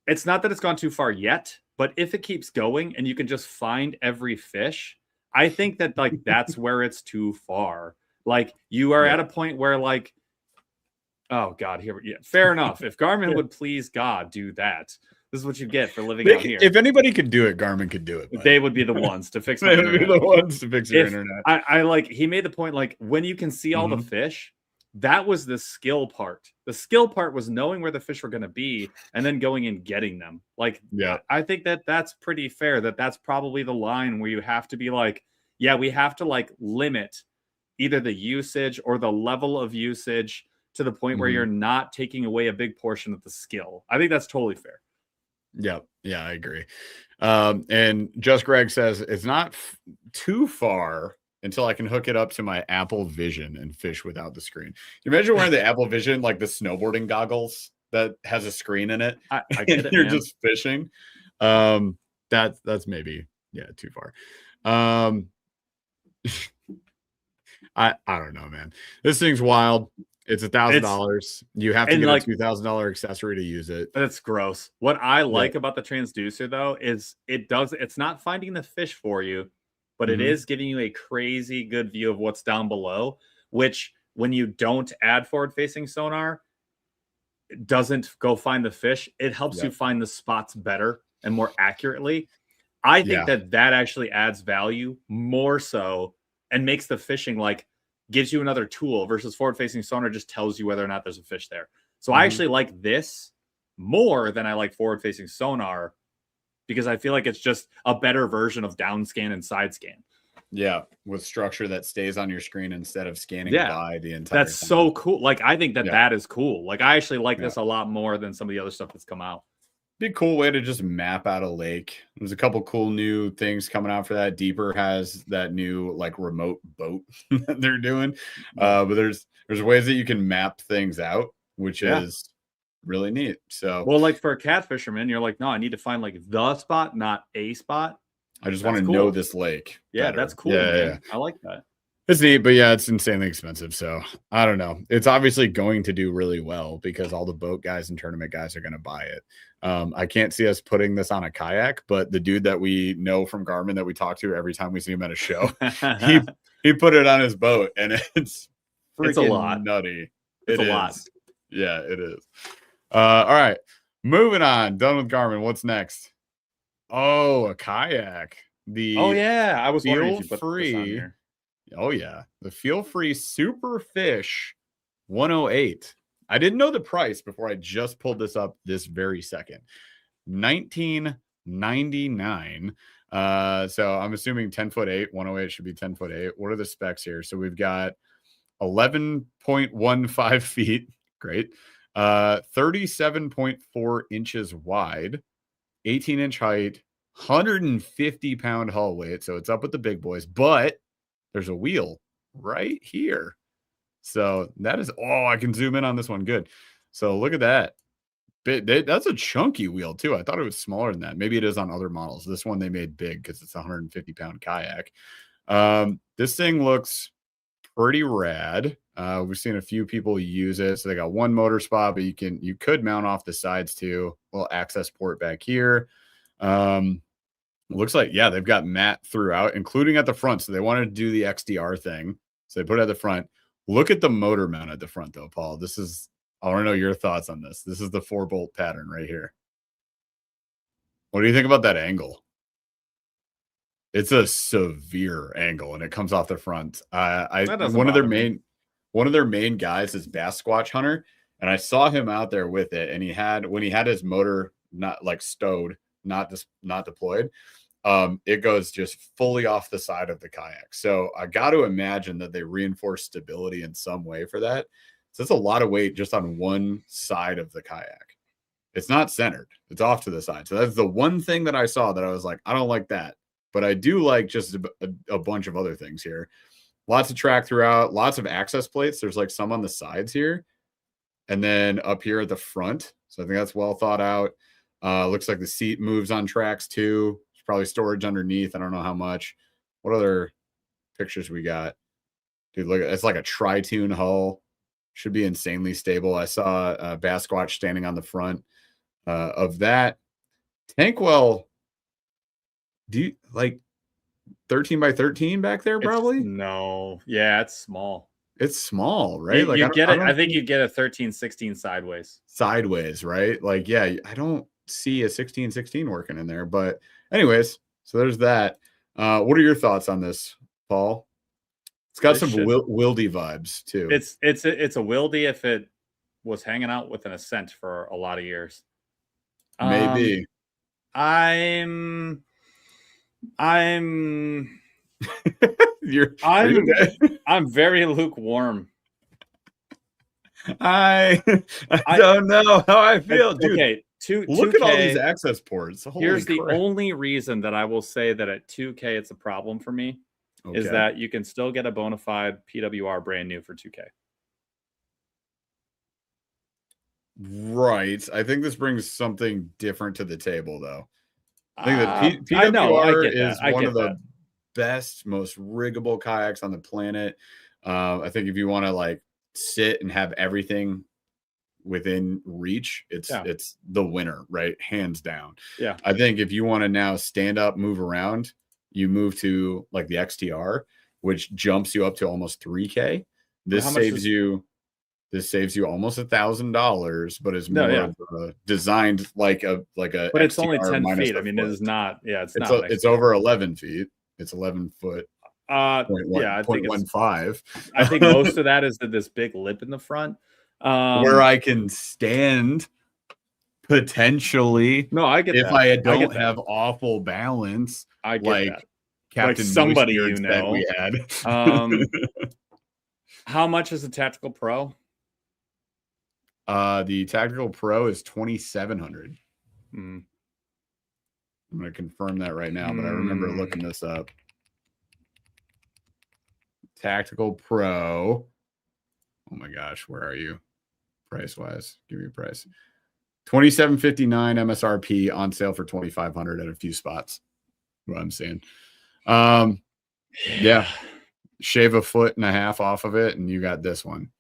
Speaker 2: it's not that it's gone too far yet, but if it keeps going and you can just find every fish, I think that like that's where it's too far. Like you are at a point where like, oh God, fair enough. If Garmin would please God do that, this is what you get for living out here.
Speaker 1: If anybody could do it, Garmin could do it.
Speaker 2: Buddy. They would be the ones to fix
Speaker 1: they would be the ones to fix your internet.
Speaker 2: I like, he made the point, like when you can see all the fish, that was the skill part. The skill part was knowing where the fish were going to be and then going and getting them. Like, I think that that's pretty fair. That's probably the line where you have to be like, yeah, we have to like limit either the usage or the level of usage to the point where you're not taking away a big portion of the skill. I think that's totally fair.
Speaker 1: Yeah, I agree. And Just Greg says it's not too far until I can hook it up to my Apple Vision and fish without the screen. You imagine wearing the Apple Vision, like the snowboarding goggles that has a screen in it.
Speaker 2: I get it,
Speaker 1: you're just fishing. That's maybe too far. I don't know, man. This thing's wild. It's $1,000. You have to get a $2,000 accessory to use it.
Speaker 2: That's gross. What I like about the transducer though is it's not finding the fish for you, but it is giving you a crazy good view of what's down below, which when you don't add forward facing sonar, it doesn't go find the fish. It helps you find the spots better and more accurately. I think that actually adds value more so and makes the fishing like gives you another tool versus forward-facing sonar just tells you whether or not there's a fish there. So I actually like this more than I like forward-facing sonar because I feel like it's just a better version of down scan and side scan.
Speaker 1: Yeah, with structure that stays on your screen instead of scanning by the entire
Speaker 2: That's time. So cool. Like I think that is cool. Like I actually like this a lot more than some of the other stuff that's come out.
Speaker 1: Be a cool way to just map out a lake. There's a couple cool new things coming out for that. Deeper has that new like remote boat that they're doing. But there's ways that you can map things out, which is really neat. So
Speaker 2: well, like for a cat fisherman, you're like, no, I need to find like the spot, not a spot.
Speaker 1: I just want to know this lake.
Speaker 2: Yeah,
Speaker 1: better.
Speaker 2: That's cool. Yeah. I like that.
Speaker 1: It's neat, but it's insanely expensive. So I don't know. It's obviously going to do really well because all the boat guys and tournament guys are going to buy it. I can't see us putting this on a kayak, but the dude that we know from Garmin that we talk to every time we see him at a show, he put it on his boat and it's a lot nutty.
Speaker 2: It's a lot.
Speaker 1: Yeah, it is. All right, moving on. Done with Garmin. What's next? Oh, a kayak.
Speaker 2: I was wondering if you put
Speaker 1: free.
Speaker 2: This on here.
Speaker 1: Oh yeah, the Feel Free Super Fish 108. I didn't know the price before I just pulled this up this very second. $19.99. So I'm assuming 10'8", 108 should be 10'8". What are the specs here? So we've got 11.15 feet. Great. 37.4 inches wide, 18-inch height, 150-pound hull weight. So it's up with the big boys, but there's a wheel right here. So that is, I can zoom in on this one. Good. So look at that. That's a chunky wheel too. I thought it was smaller than that. Maybe it is on other models. This one they made big because it's a 150-pound kayak. This thing looks pretty rad. We've seen a few people use it. So they got one motor spot, but you could mount off the sides too. A little access port back here. Looks like, they've got mat throughout, including at the front. So they wanted to do the XDR thing. So they put it at the front. Look at the motor mount at the front though, Paul. I want to know your thoughts on this. This is the 4-bolt pattern right here. What do you think about that angle? It's a severe angle and it comes off the front. One of their main guys is Bass Squatch Hunter. And I saw him out there with it. And when he had his motor not like stowed, not deployed, it goes just fully off the side of the kayak. So I got to imagine that they reinforce stability in some way for that. So that's a lot of weight just on one side of the kayak. It's not centered. It's off to the side. So that's the one thing that I saw that I was like, I don't like that. But I do like just a bunch of other things here. Lots of track throughout, lots of access plates. There's like some on the sides here. And then up here at the front. So I think that's well thought out. Looks like the seat moves on tracks too. There's probably storage underneath. I don't know how much. What other pictures we got? Dude, look, it's like a tri-tune hull. Should be insanely stable. I saw Basquatch standing on the front of that. Tankwell, do you like 13 by 13 back there? Probably.
Speaker 2: No. Yeah, it's small.
Speaker 1: It's small, right?
Speaker 2: You get it. I think you get a 13-16 sideways.
Speaker 1: Sideways, right? Like, yeah, I don't see a 16-16 working in there. But anyways, so there's that. What are your thoughts on this, Paul? It's got some Wildy vibes too.
Speaker 2: It's a Wildy if it was hanging out with an Ascent for a lot of years.
Speaker 1: Maybe.
Speaker 2: I'm very lukewarm.
Speaker 1: I don't know how I feel, dude.
Speaker 2: Okay,
Speaker 1: look
Speaker 2: 2K,
Speaker 1: at all these access ports.
Speaker 2: Here's the only reason that I will say that at 2K it's a problem for me. Okay. Is that you can still get a bona fide PWR brand new for 2K.
Speaker 1: Right. I think this brings something different to the table, though. I think that PWR is one of the best, most riggable kayaks on the planet. I think if you want to like sit and have everything within reach, it's the winner, right? Hands down.
Speaker 2: Yeah.
Speaker 1: I think if you want to now stand up, move around, you move to like the XTR, which jumps you up to almost 3K. This saves you almost $1,000, but is more designed like a. But
Speaker 2: XTR it's only 10 feet. I mean, it is not. Yeah,
Speaker 1: it's over 11 feet. It's 11 foot.
Speaker 2: I think
Speaker 1: 0.15.
Speaker 2: I think most of that is this big lip in the front,
Speaker 1: where I can stand. Potentially,
Speaker 2: no, I get
Speaker 1: if
Speaker 2: that.
Speaker 1: I don't have awful balance.
Speaker 2: I get
Speaker 1: like
Speaker 2: that.
Speaker 1: Captain
Speaker 2: like somebody
Speaker 1: that we had.
Speaker 2: How much is the Tactical Pro?
Speaker 1: The Tactical Pro is 2,700. I'm going to confirm that right now, but I remember looking this up. Tactical Pro. Oh my gosh, where are you? Price wise, give me a price. 2,759 MSRP on sale for 2,500 at a few spots. What I'm saying. Yeah. Shave a foot and a half off of it, and you got this one.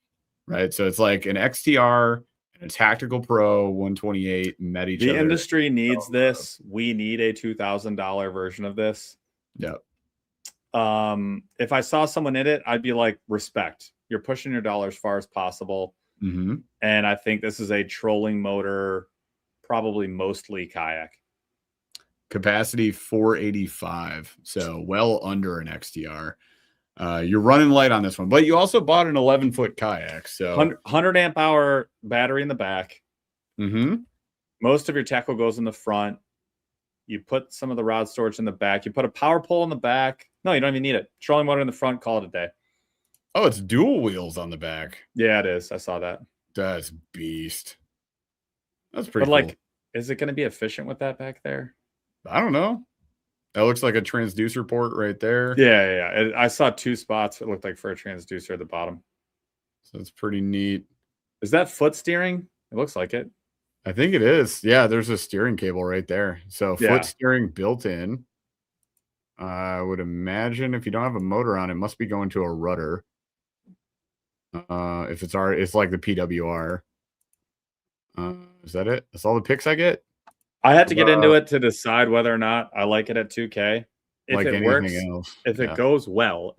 Speaker 1: Right. So it's like an XTR and a Tactical Pro 128 met each other.
Speaker 2: The industry needs this. We need a $2,000 version of this.
Speaker 1: Yep.
Speaker 2: If I saw someone in it, I'd be like, respect. You're pushing your dollar as far as possible.
Speaker 1: Mm-hmm.
Speaker 2: And I think this is a trolling motor, probably mostly kayak.
Speaker 1: Capacity 485. So well under an XTR. You're running light on this one, but you also bought an 11-foot kayak. So
Speaker 2: 100 amp hour battery in the back.
Speaker 1: Mm-hmm.
Speaker 2: Most of your tackle goes in the front. You put some of the rod storage in the back. You put a power pole in the back. No, you don't even need it. Trolling motor in the front. Call it a day.
Speaker 1: Oh, it's dual wheels on the back.
Speaker 2: Yeah, it is. I saw that.
Speaker 1: That's beast. That's pretty.
Speaker 2: But like, is it going to be efficient with that back there?
Speaker 1: I don't know. That looks like a transducer port right there.
Speaker 2: Yeah. I saw two spots. It looked like for a transducer at the bottom.
Speaker 1: So it's pretty neat.
Speaker 2: Is that foot steering? It looks like it.
Speaker 1: I think it is. Yeah, there's a steering cable right there. So foot steering built in. I would imagine if you don't have a motor on, it must be going to a rudder. If it's like the PWR. Is that it? That's all the picks I get?
Speaker 2: I had to get into it to decide whether or not I like it at 2K. If
Speaker 1: like
Speaker 2: it works, if it goes well,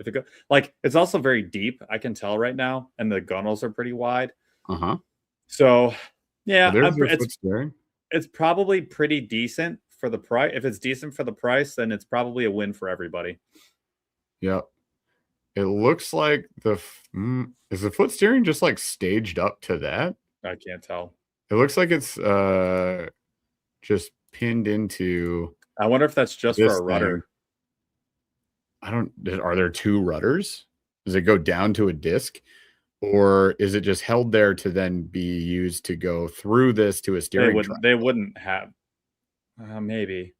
Speaker 2: it's also very deep. I can tell right now, and the gunnels are pretty wide. So, yeah, it's probably pretty decent for the price. If it's decent for the price, then it's probably a win for everybody.
Speaker 1: Yep. It looks like is the foot steering just like staged up to that?
Speaker 2: I can't tell.
Speaker 1: It looks like it's just pinned into.
Speaker 2: I wonder if that's just for a rudder.
Speaker 1: Are there two rudders? Does it go down to a disc? or is it just held there to then be used to go through this to a steering truck?
Speaker 2: They wouldn't have. Maybe.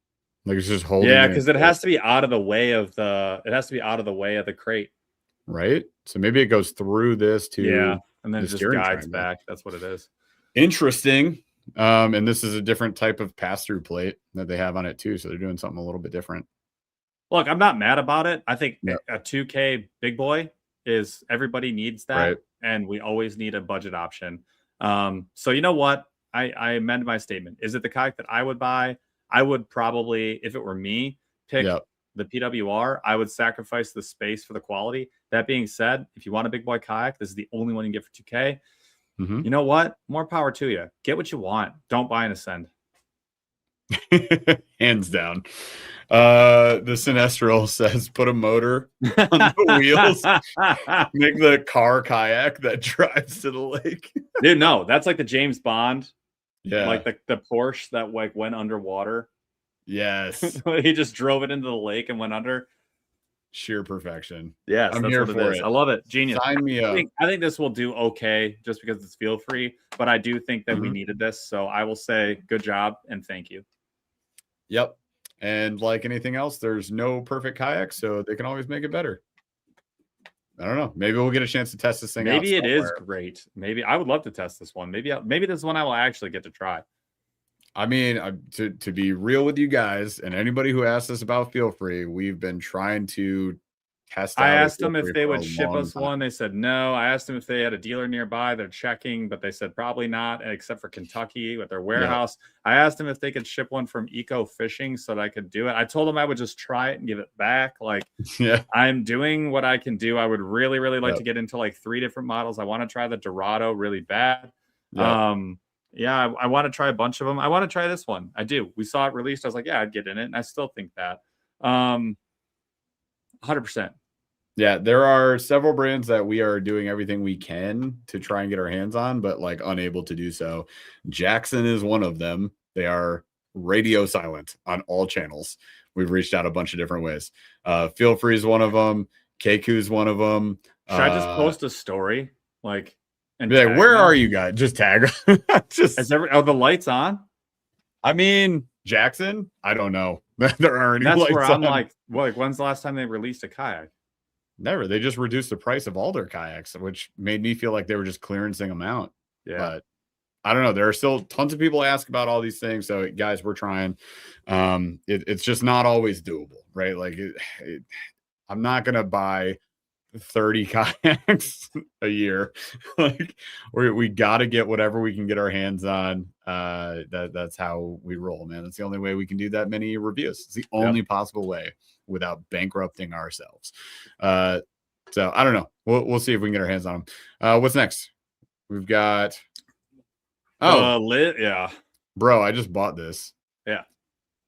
Speaker 1: Like it's just holding.
Speaker 2: Yeah, because it has to be out of the way of the. It has to be out of the way of the crate.
Speaker 1: Right. So maybe it goes through this to
Speaker 2: and then it just guides back. That's what it is.
Speaker 1: Interesting. And this is a different type of pass-through plate that they have on it too. So they're doing something a little bit different.
Speaker 2: Look, I'm not mad about it. I think a 2K big boy is everybody needs that,
Speaker 1: right.
Speaker 2: And we always need a budget option. So you know what? I amend my statement. Is it the kayak that I would buy? I would probably, if it were me, pick the PWR. I would sacrifice the space for the quality. That being said, if you want a big boy kayak, this is the only one you can get for 2K.
Speaker 1: Mm-hmm.
Speaker 2: You know what? More power to you. Get what you want. Don't buy an Ascend.
Speaker 1: Hands down. The Sinestral says put a motor on the wheels, make the car kayak that drives to the lake.
Speaker 2: Dude, no, that's like the James Bond.
Speaker 1: Yeah,
Speaker 2: like the Porsche that like went underwater.
Speaker 1: Yes.
Speaker 2: He just drove it into the lake and went under.
Speaker 1: Sheer perfection.
Speaker 2: Yes,
Speaker 1: I'm here for it.
Speaker 2: I love it. Genius.
Speaker 1: Sign me up.
Speaker 2: I think this will do okay just because it's feel free, but I do think that we needed this. So I will say good job and thank you.
Speaker 1: Yep. And like anything else, there's no perfect kayak, so they can always make it better. I don't know. Maybe we'll get a chance to test this thing out.
Speaker 2: Maybe it is great. Maybe I would love to test this one. Maybe this one I will actually get to try.
Speaker 1: I mean, to be real with you guys and anybody who asked us about Feel Free, we've been trying to test.
Speaker 2: I asked them if they would ship us one. They said no. I asked them if they had a dealer nearby. They're checking, but they said probably not, except for Kentucky with their warehouse. Yeah. I asked them if they could ship one from Eco Fishing so that I could do it. I told them I would just try it and give it back. Like, I'm doing what I can do. I would really, really like to get into like 3 different models. I want to try the Dorado really bad. I want to try a bunch of them. I want to try this one. I do. We saw it released. I was like, yeah, I'd get in it. And I still think that. 100%.
Speaker 1: Yeah, there are several brands that we are doing everything we can to try and get our hands on, but like unable to do so. Jackson is one of them. They are radio silent on all channels. We've reached out a bunch of different ways. Feel Free is one of them. Keiku's is one of them.
Speaker 2: Should I just post a story? Like,
Speaker 1: and be like, where are you guys? Just tag.
Speaker 2: Are the lights on?
Speaker 1: I mean, Jackson, I don't know. There aren't any
Speaker 2: lights
Speaker 1: lights
Speaker 2: where I'm
Speaker 1: on.
Speaker 2: like, when's the last time they released a kayak?
Speaker 1: Never. They just reduced the price of all their kayaks, which made me feel like they were just clearancing them out.
Speaker 2: Yeah.
Speaker 1: But I don't know. There are still tons of people ask about all these things. So guys, we're trying. It's just not always doable, right? Like I'm not going to buy 30 kayaks a year. Like we got to get whatever we can get our hands on. That's how we roll, man. That's the only way we can do that many reviews. It's the only possible way without bankrupting ourselves. So I don't know. We'll see if we can get our hands on them. What's next? We've got bro, I just bought this.
Speaker 2: Yeah,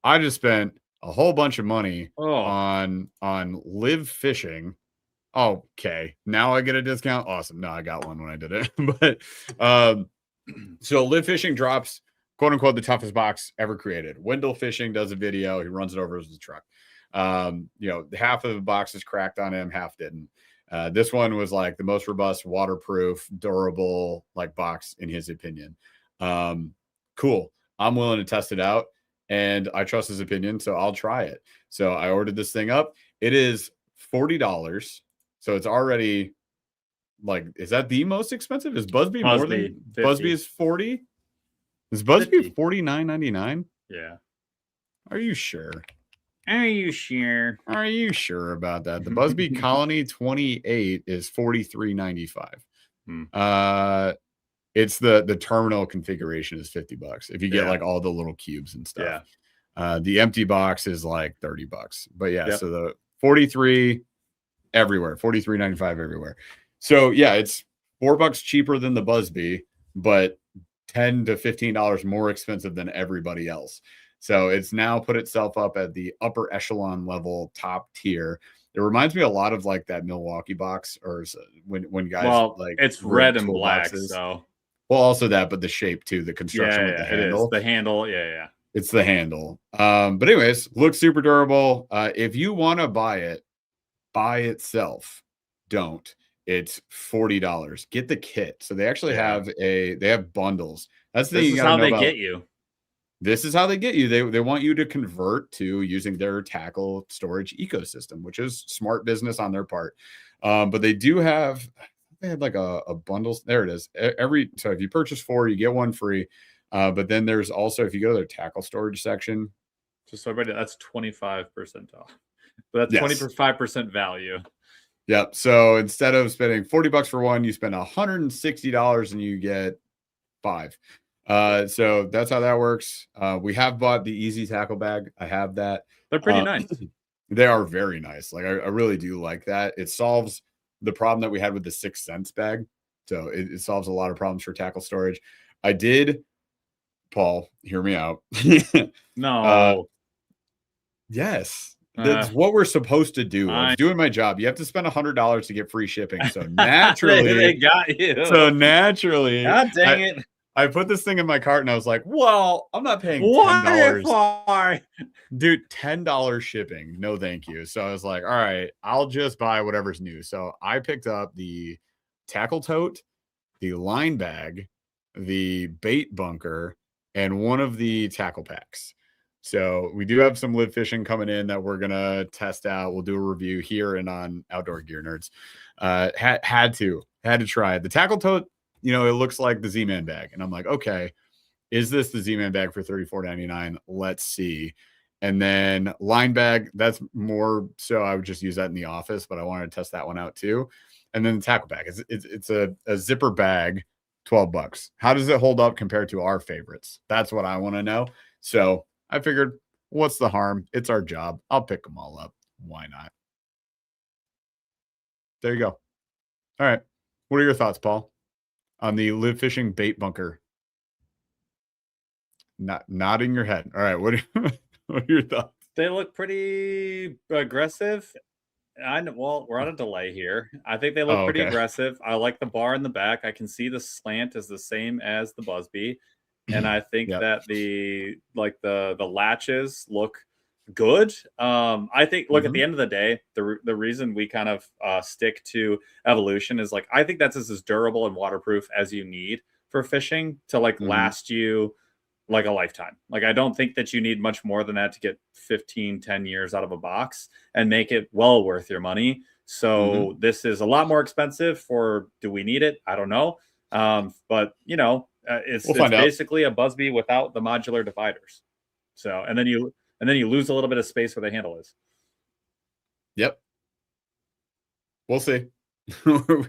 Speaker 1: I just spent a whole bunch of money on Live Fishing. Okay, now I get a discount. Awesome. No, I got one when I did it. But so Live Fishing drops quote unquote the toughest box ever created. Wendell Fishing does a video. He runs it over his truck. Half of the box is cracked on him, half didn't. This one was like the most robust, waterproof, durable like box in his opinion. Cool. I'm willing to test it out and I trust his opinion, so I'll try it. So I ordered this thing up. It is $40. So it's already like, is that the most expensive? Is Busby more than 50. Busby is 40? Is Busby $49.99?
Speaker 2: Yeah.
Speaker 1: Are you sure?
Speaker 2: Are you sure?
Speaker 1: Are you sure about that? The Busby Colony 28 is $43.95. It's the terminal configuration is $50 if you get like all the little cubes and stuff. Yeah. The empty box is like $30. But so the 43 everywhere, $43.95 everywhere. So yeah, it's $4 cheaper than the Busby, but $10 to $15 more expensive than everybody else. So it's now put itself up at the upper echelon level, top tier. It reminds me a lot of like that Milwaukee box, or when guys like
Speaker 2: it's red and black. Boxes. So
Speaker 1: also that, but the shape too, the construction with the handle.
Speaker 2: It is. The handle,
Speaker 1: it's the handle. But anyways, looks super durable. If you want to buy it by itself, don't. it's $40. Get the kit. So they actually they have bundles. That's the
Speaker 2: thing
Speaker 1: you gotta know about.
Speaker 2: Get you.
Speaker 1: This is how they get you. They want you to convert to using their tackle storage ecosystem, which is smart business on their part. But they had like a bundle. There it is. So if you purchase 4, you get 1 free. But then there's also, if you go to their tackle storage section,
Speaker 2: just so everybody, that's 25% off. But that's 25% value.
Speaker 1: Yep. So instead of spending $40 for 1, you spend $160 and you get 5. So that's how that works. We have bought the Easy Tackle Bag. I have that.
Speaker 2: They're pretty nice.
Speaker 1: They are very nice. Like I really do like that. It solves the problem that we had with the 6 cents bag. So it solves a lot of problems for tackle storage. I did, Paul, hear me out.
Speaker 2: No.
Speaker 1: Yes. That's what we're supposed to do. I was doing my job. You have to spend $100 to get free shipping. So naturally,
Speaker 2: they got you.
Speaker 1: So naturally,
Speaker 2: God dang it.
Speaker 1: I put this thing in my cart and I was like, well, I'm not paying $10.
Speaker 2: Why?
Speaker 1: Dude, $10 shipping. No, thank you. So I was like, all right, I'll just buy whatever's new. So I picked up the tackle tote, the line bag, the bait bunker, and one of the tackle packs. So we do have some live fishing coming in that we're going to test out. We'll do a review here and on Outdoor Gear Nerds. Had to try it. The tackle tote, it looks like the Z-Man bag. And I'm like, okay, is this the Z-Man bag for $34.99? Let's see. And then line bag, that's more so I would just use that in the office, but I wanted to test that one out too. And then the tackle bag, it's a zipper bag, $12. How does it hold up compared to our favorites? That's what I want to know. So I figured, what's the harm? It's our job. I'll pick them all up. Why not? There you go. All right. What are your thoughts, Paul, on the live fishing bait bunker? Nodding your head. All right. What are your thoughts?
Speaker 2: They look pretty aggressive. Well, we're on a delay here. I think they look pretty aggressive. I like the bar in the back. I can see the slant is the same as the Busby. And I think that the latches look good. I think, look, at the end of the day, the reason we kind of stick to Evolution is like, I think that's as durable and waterproof as you need for fishing to last you like a lifetime. Like, I don't think that you need much more than that to get 10 years out of a box and make it well worth your money. So this is a lot more expensive do we need it? I don't know. But it's basically a Busby without the modular dividers. So, and then you lose a little bit of space where the handle is.
Speaker 1: Yep. We'll see.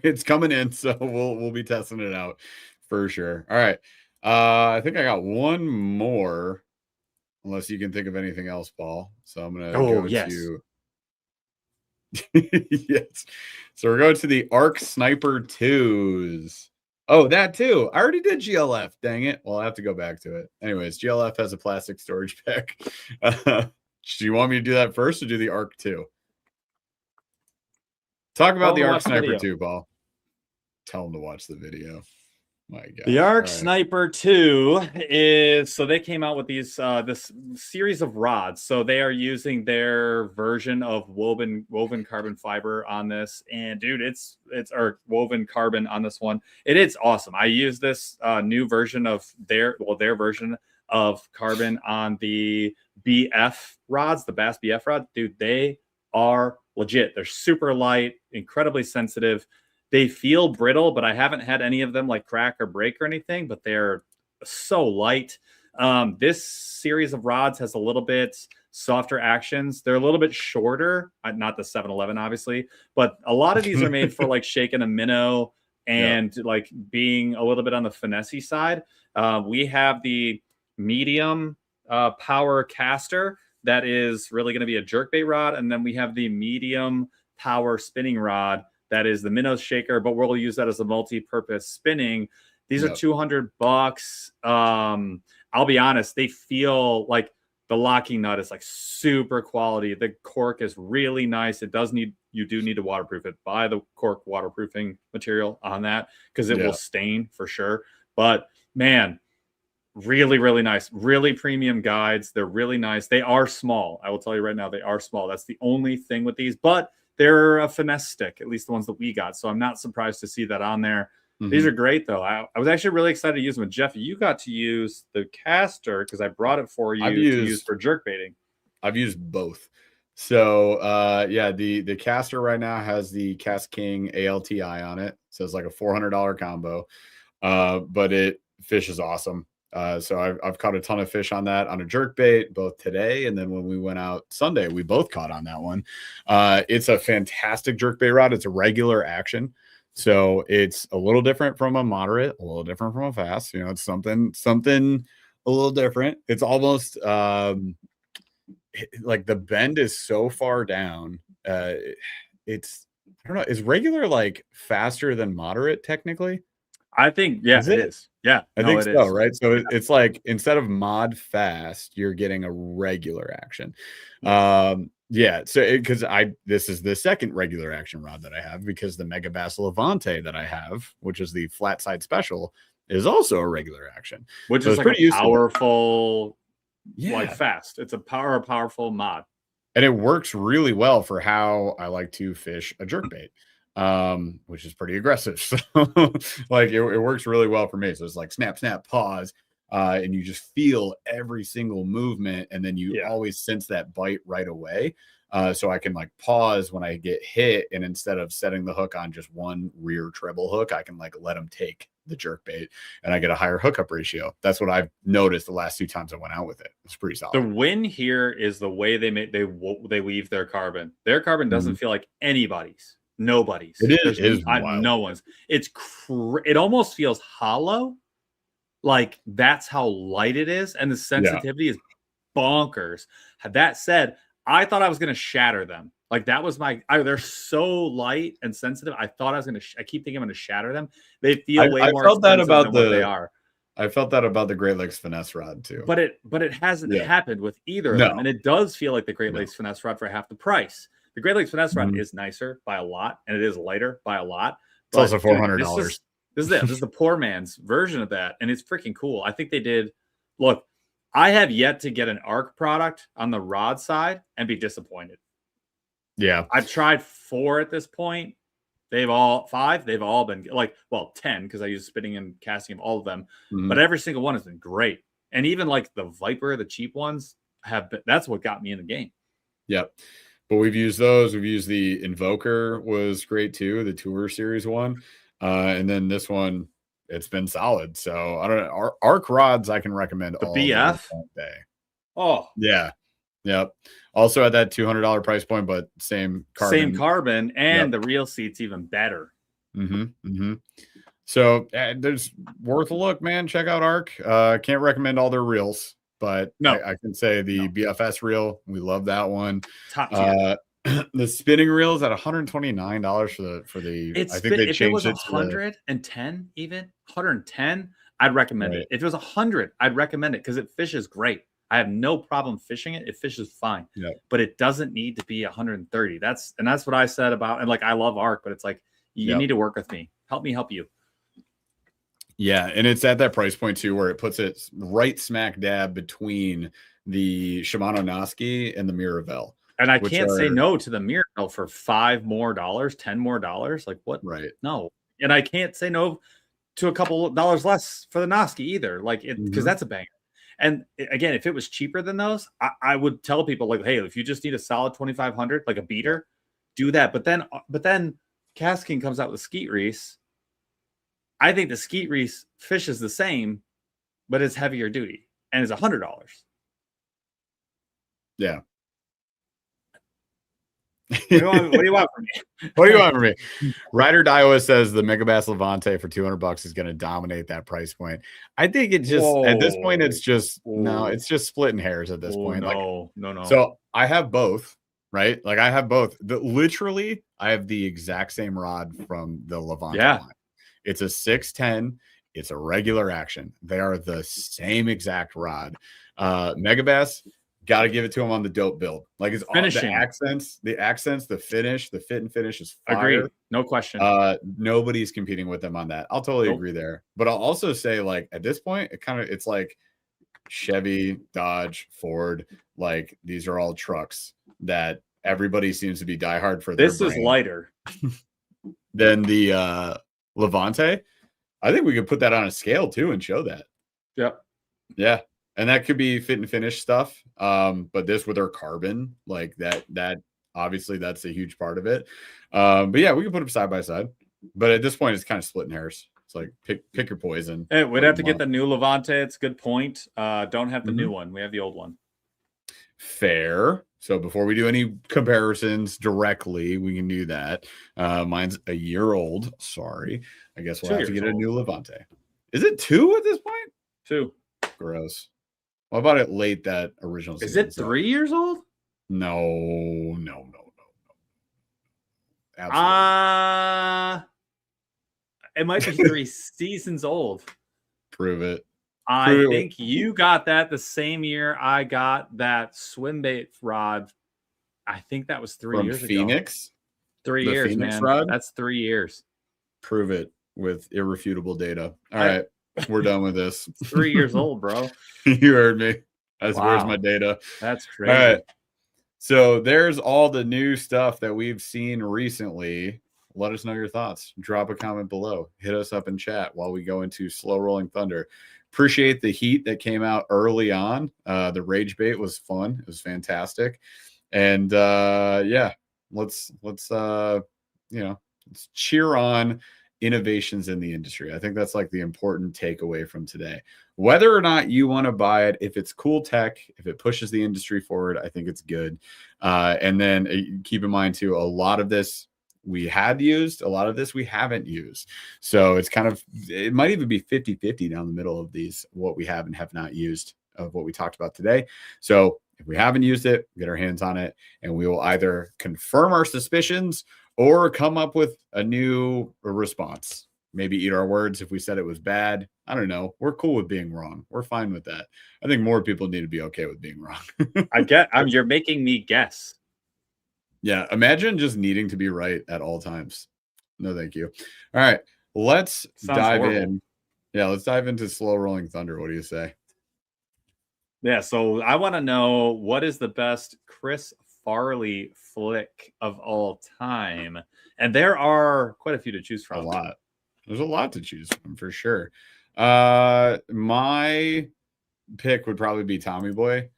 Speaker 1: It's coming in, so we'll be testing it out for sure. All right. I think I got one more, unless you can think of anything else, Paul. So I'm gonna go to yes. So we're going to the Arc Sniper 2s. Oh, that too. I already did GLF. Dang it. Well, I have to go back to it. Anyways, GLF has a plastic storage pack. Do you want me to do that first or do the Arc 2? Talk about the Arc Sniper 2, Paul. Tell them to watch the video. My God.
Speaker 2: The Arc Sniper 2 is, so they came out with these this series of rods. So they are using their version of woven carbon fiber on this, and dude, it's or woven carbon on this one. It is awesome. I use this new version of their version of carbon on the BF rods, the Bass BF rod. Dude, they are legit. They're super light, incredibly sensitive. They feel brittle, but I haven't had any of them crack or break or anything, but they're so light. This series of rods has a little bit softer actions. They're a little bit shorter, not the 711, obviously, but a lot of these are made for shaking a minnow and being a little bit on the finessey side. We have the medium power caster that is really going to be a jerkbait rod. And then we have the medium power spinning rod that is the minnow shaker, but we'll use that as a multi-purpose spinning. These are $200. I'll be honest, they feel like the locking nut is super quality. The cork is really nice. You do need to waterproof it. Buy the cork waterproofing material on that because it will stain for sure. But man, really, really nice. Really premium guides. They're really nice. They are small. I will tell you right now, they are small. That's the only thing with these, but they're a finesse stick, at least the ones that we got. So I'm not surprised to see that on there. These are great, though. I was actually really excited to use them. Jeff, you got to use the caster because I brought it for you to use for jerk baiting.
Speaker 1: I've used both. So yeah, the caster right now has the Cast King ALTI on it. So it's like a $400 combo. But it fish is awesome. So I've caught a ton of fish on that on a jerk bait both today and then when we went out Sunday, we both caught on that one. It's a fantastic jerk bait rod. It's a regular action. So it's a little different from a moderate, a little different from a fast. You know, it's something a little different. It's almost like the bend is so far down. It's I don't know. Is regular like faster than moderate technically?
Speaker 2: I think it is. Yeah,
Speaker 1: I think so. Right. So it's like instead of mod fast, you're getting a regular action. Yeah. So because this is the second regular action rod that I have because the Megabass Levante that I have, which is the flat side special, is also a regular action,
Speaker 2: which is like pretty powerful, like fast. It's a powerful mod,
Speaker 1: and it works really well for how I like to fish a jerkbait. Which is pretty aggressive. So like it works really well for me. So it's like snap, snap, pause. And you just feel every single movement. And then you always sense that bite right away. So I can like pause when I get hit. And instead of setting the hook on just one rear treble hook, I can like let them take the jerk bait and I get a higher hookup ratio. That's what I've noticed the last 2 times I went out with it. It's pretty solid.
Speaker 2: The win here is the way they weave their carbon. Their carbon doesn't feel like anybody's. Nobody's.
Speaker 1: It is
Speaker 2: no one's. It almost feels hollow. Like that's how light it is, and the sensitivity is bonkers. That said, I thought I was going to shatter them. Like that was they're so light and sensitive. I thought I was going to. I keep thinking I'm going to shatter them. They feel way more expensive than what they are.
Speaker 1: I felt that about the Great Lakes Finesse rod too.
Speaker 2: But it hasn't happened with either of them, and it does feel like the Great Lakes Finesse rod for half the price. The Great Lakes Finesse rod is nicer by a lot, and it is lighter by a lot.
Speaker 1: It's also $400.
Speaker 2: This is the poor man's version of that, and it's freaking cool. I think they did. Look, I have yet to get an ARC product on the rod side and be disappointed.
Speaker 1: Yeah,
Speaker 2: I've tried 4 at this point. They've all been like 10 because I use spinning and casting of all of them, but every single one has been great. And even like the Viper, the cheap ones have been. That's what got me in the game.
Speaker 1: Yep. But we've used those. We've used the Invoker was great too, the Tour Series one. And then this one, it's been solid. So I don't know. Arc rods I can recommend
Speaker 2: the BF
Speaker 1: day.
Speaker 2: Oh.
Speaker 1: Yeah. Yep. Also at that $200 price point, but same carbon.
Speaker 2: And the reel seat's even better.
Speaker 1: So there's worth a look, man. Check out Arc. Can't recommend all their reels. But I can say the BFS reel, we love that one.
Speaker 2: Top tier.
Speaker 1: The spinning reel is at $129 for the. I think they changed it to
Speaker 2: 110, even 110. I'd recommend it. If it was 100, I'd recommend it because it fishes great. I have no problem fishing it. It fishes fine. But it doesn't need to be 130. That's what I said about. And like I love Arc, but it's like you need to work with me. Help me help you.
Speaker 1: Yeah, and it's at that price point too, where it puts it right smack dab between the Shimano Noski and the Miravel.
Speaker 2: And I can't say no to the Miravel for $5 more, $10 more. Like what?
Speaker 1: Right.
Speaker 2: No. And I can't say no to a couple of dollars less for the Noski either. Like it because that's a banger. And again, if it was cheaper than those, I would tell people like, hey, if you just need a solid 2,500, like a beater, do that. But then Cast King comes out with Skeet Reese. I think the Skeet Reese fishes the same, but it's heavier duty and it's $100.
Speaker 1: Yeah.
Speaker 2: What do you want from me?
Speaker 1: What do you want from me? Ryder Daiwa says the Megabass Levante for $200 is going to dominate that price point. I think it just at this point it's just it's just splitting hairs at this point.
Speaker 2: No.
Speaker 1: So I have both, right? Like I have both. Literally, I have the exact same rod from the Levante line. It's a 610. It's a regular action. They are the same exact rod. Megabass, got to give it to him on the dope build. Like it's
Speaker 2: finishing.
Speaker 1: All the accents, the finish, the fit and finish is fire.
Speaker 2: Agreed. No question.
Speaker 1: Nobody's competing with them on that. I'll totally agree there. But I'll also say like at this point, it's like Chevy, Dodge, Ford, like these are all trucks that everybody seems to be diehard for their
Speaker 2: This is lighter
Speaker 1: than the Levante. I think we could put that on a scale too and show that.
Speaker 2: Yep.
Speaker 1: Yeah. And that could be fit and finish stuff. But this with our carbon, like that obviously that's a huge part of it. But yeah, we can put them side by side. But at this point, it's kind of splitting hairs. It's like pick your poison.
Speaker 2: Hey, we'd have to get the new Levante. It's a good point. Don't have the new one. We have the old one.
Speaker 1: Fair. So before we do any comparisons directly, we can do that. Mine's a year old. Sorry. I guess we'll have to get a new Levante. Is it 2 at this point?
Speaker 2: 2.
Speaker 1: Gross. What about it late that original
Speaker 2: season? Is it 3 years old?
Speaker 1: No.
Speaker 2: Absolutely. It might be 3 seasons old.
Speaker 1: Prove it.
Speaker 2: I think you got that the same year I got that swim bait rod. I think that was 3 years
Speaker 1: ago. Phoenix?
Speaker 2: 3 years, Phoenix man. Rod? That's 3 years.
Speaker 1: Prove it with irrefutable data. All right. We're done with this.
Speaker 2: 3 years old, bro.
Speaker 1: You heard me. Where's my data?
Speaker 2: That's crazy.
Speaker 1: All right. So there's all the new stuff that we've seen recently. Let us know your thoughts. Drop a comment below. Hit us up in chat while we go into Slow Rolling Thunder. Appreciate the heat that came out early on. The rage bait was fun. It was fantastic. And yeah, let's cheer on innovations in the industry. I think that's like the important takeaway from today. Whether or not you want to buy it, if it's cool tech, if it pushes the industry forward, I think it's good. And then keep in mind too, a lot of this we had used, a lot of this we haven't used. So it's kind of, it might even be 50-50 down the middle of these, what we have and have not used of what we talked about today. So if we haven't used it, get our hands on it, and we will either confirm our suspicions or come up with a new response. Maybe eat our words if we said it was bad. I don't know. We're cool with being wrong. We're fine with that. I think more people need to be okay with being wrong.
Speaker 2: You're making me guess.
Speaker 1: Yeah. Imagine just needing to be right at all times. No, thank you. All right. Let's dive in. Yeah. Let's dive into Slow Rolling Thunder. What do you say?
Speaker 2: Yeah. So I want to know, what is the best Chris Farley flick of all time? And there are quite a few to choose from.
Speaker 1: A lot. There's a lot to choose from for sure. My pick would probably be Tommy Boy,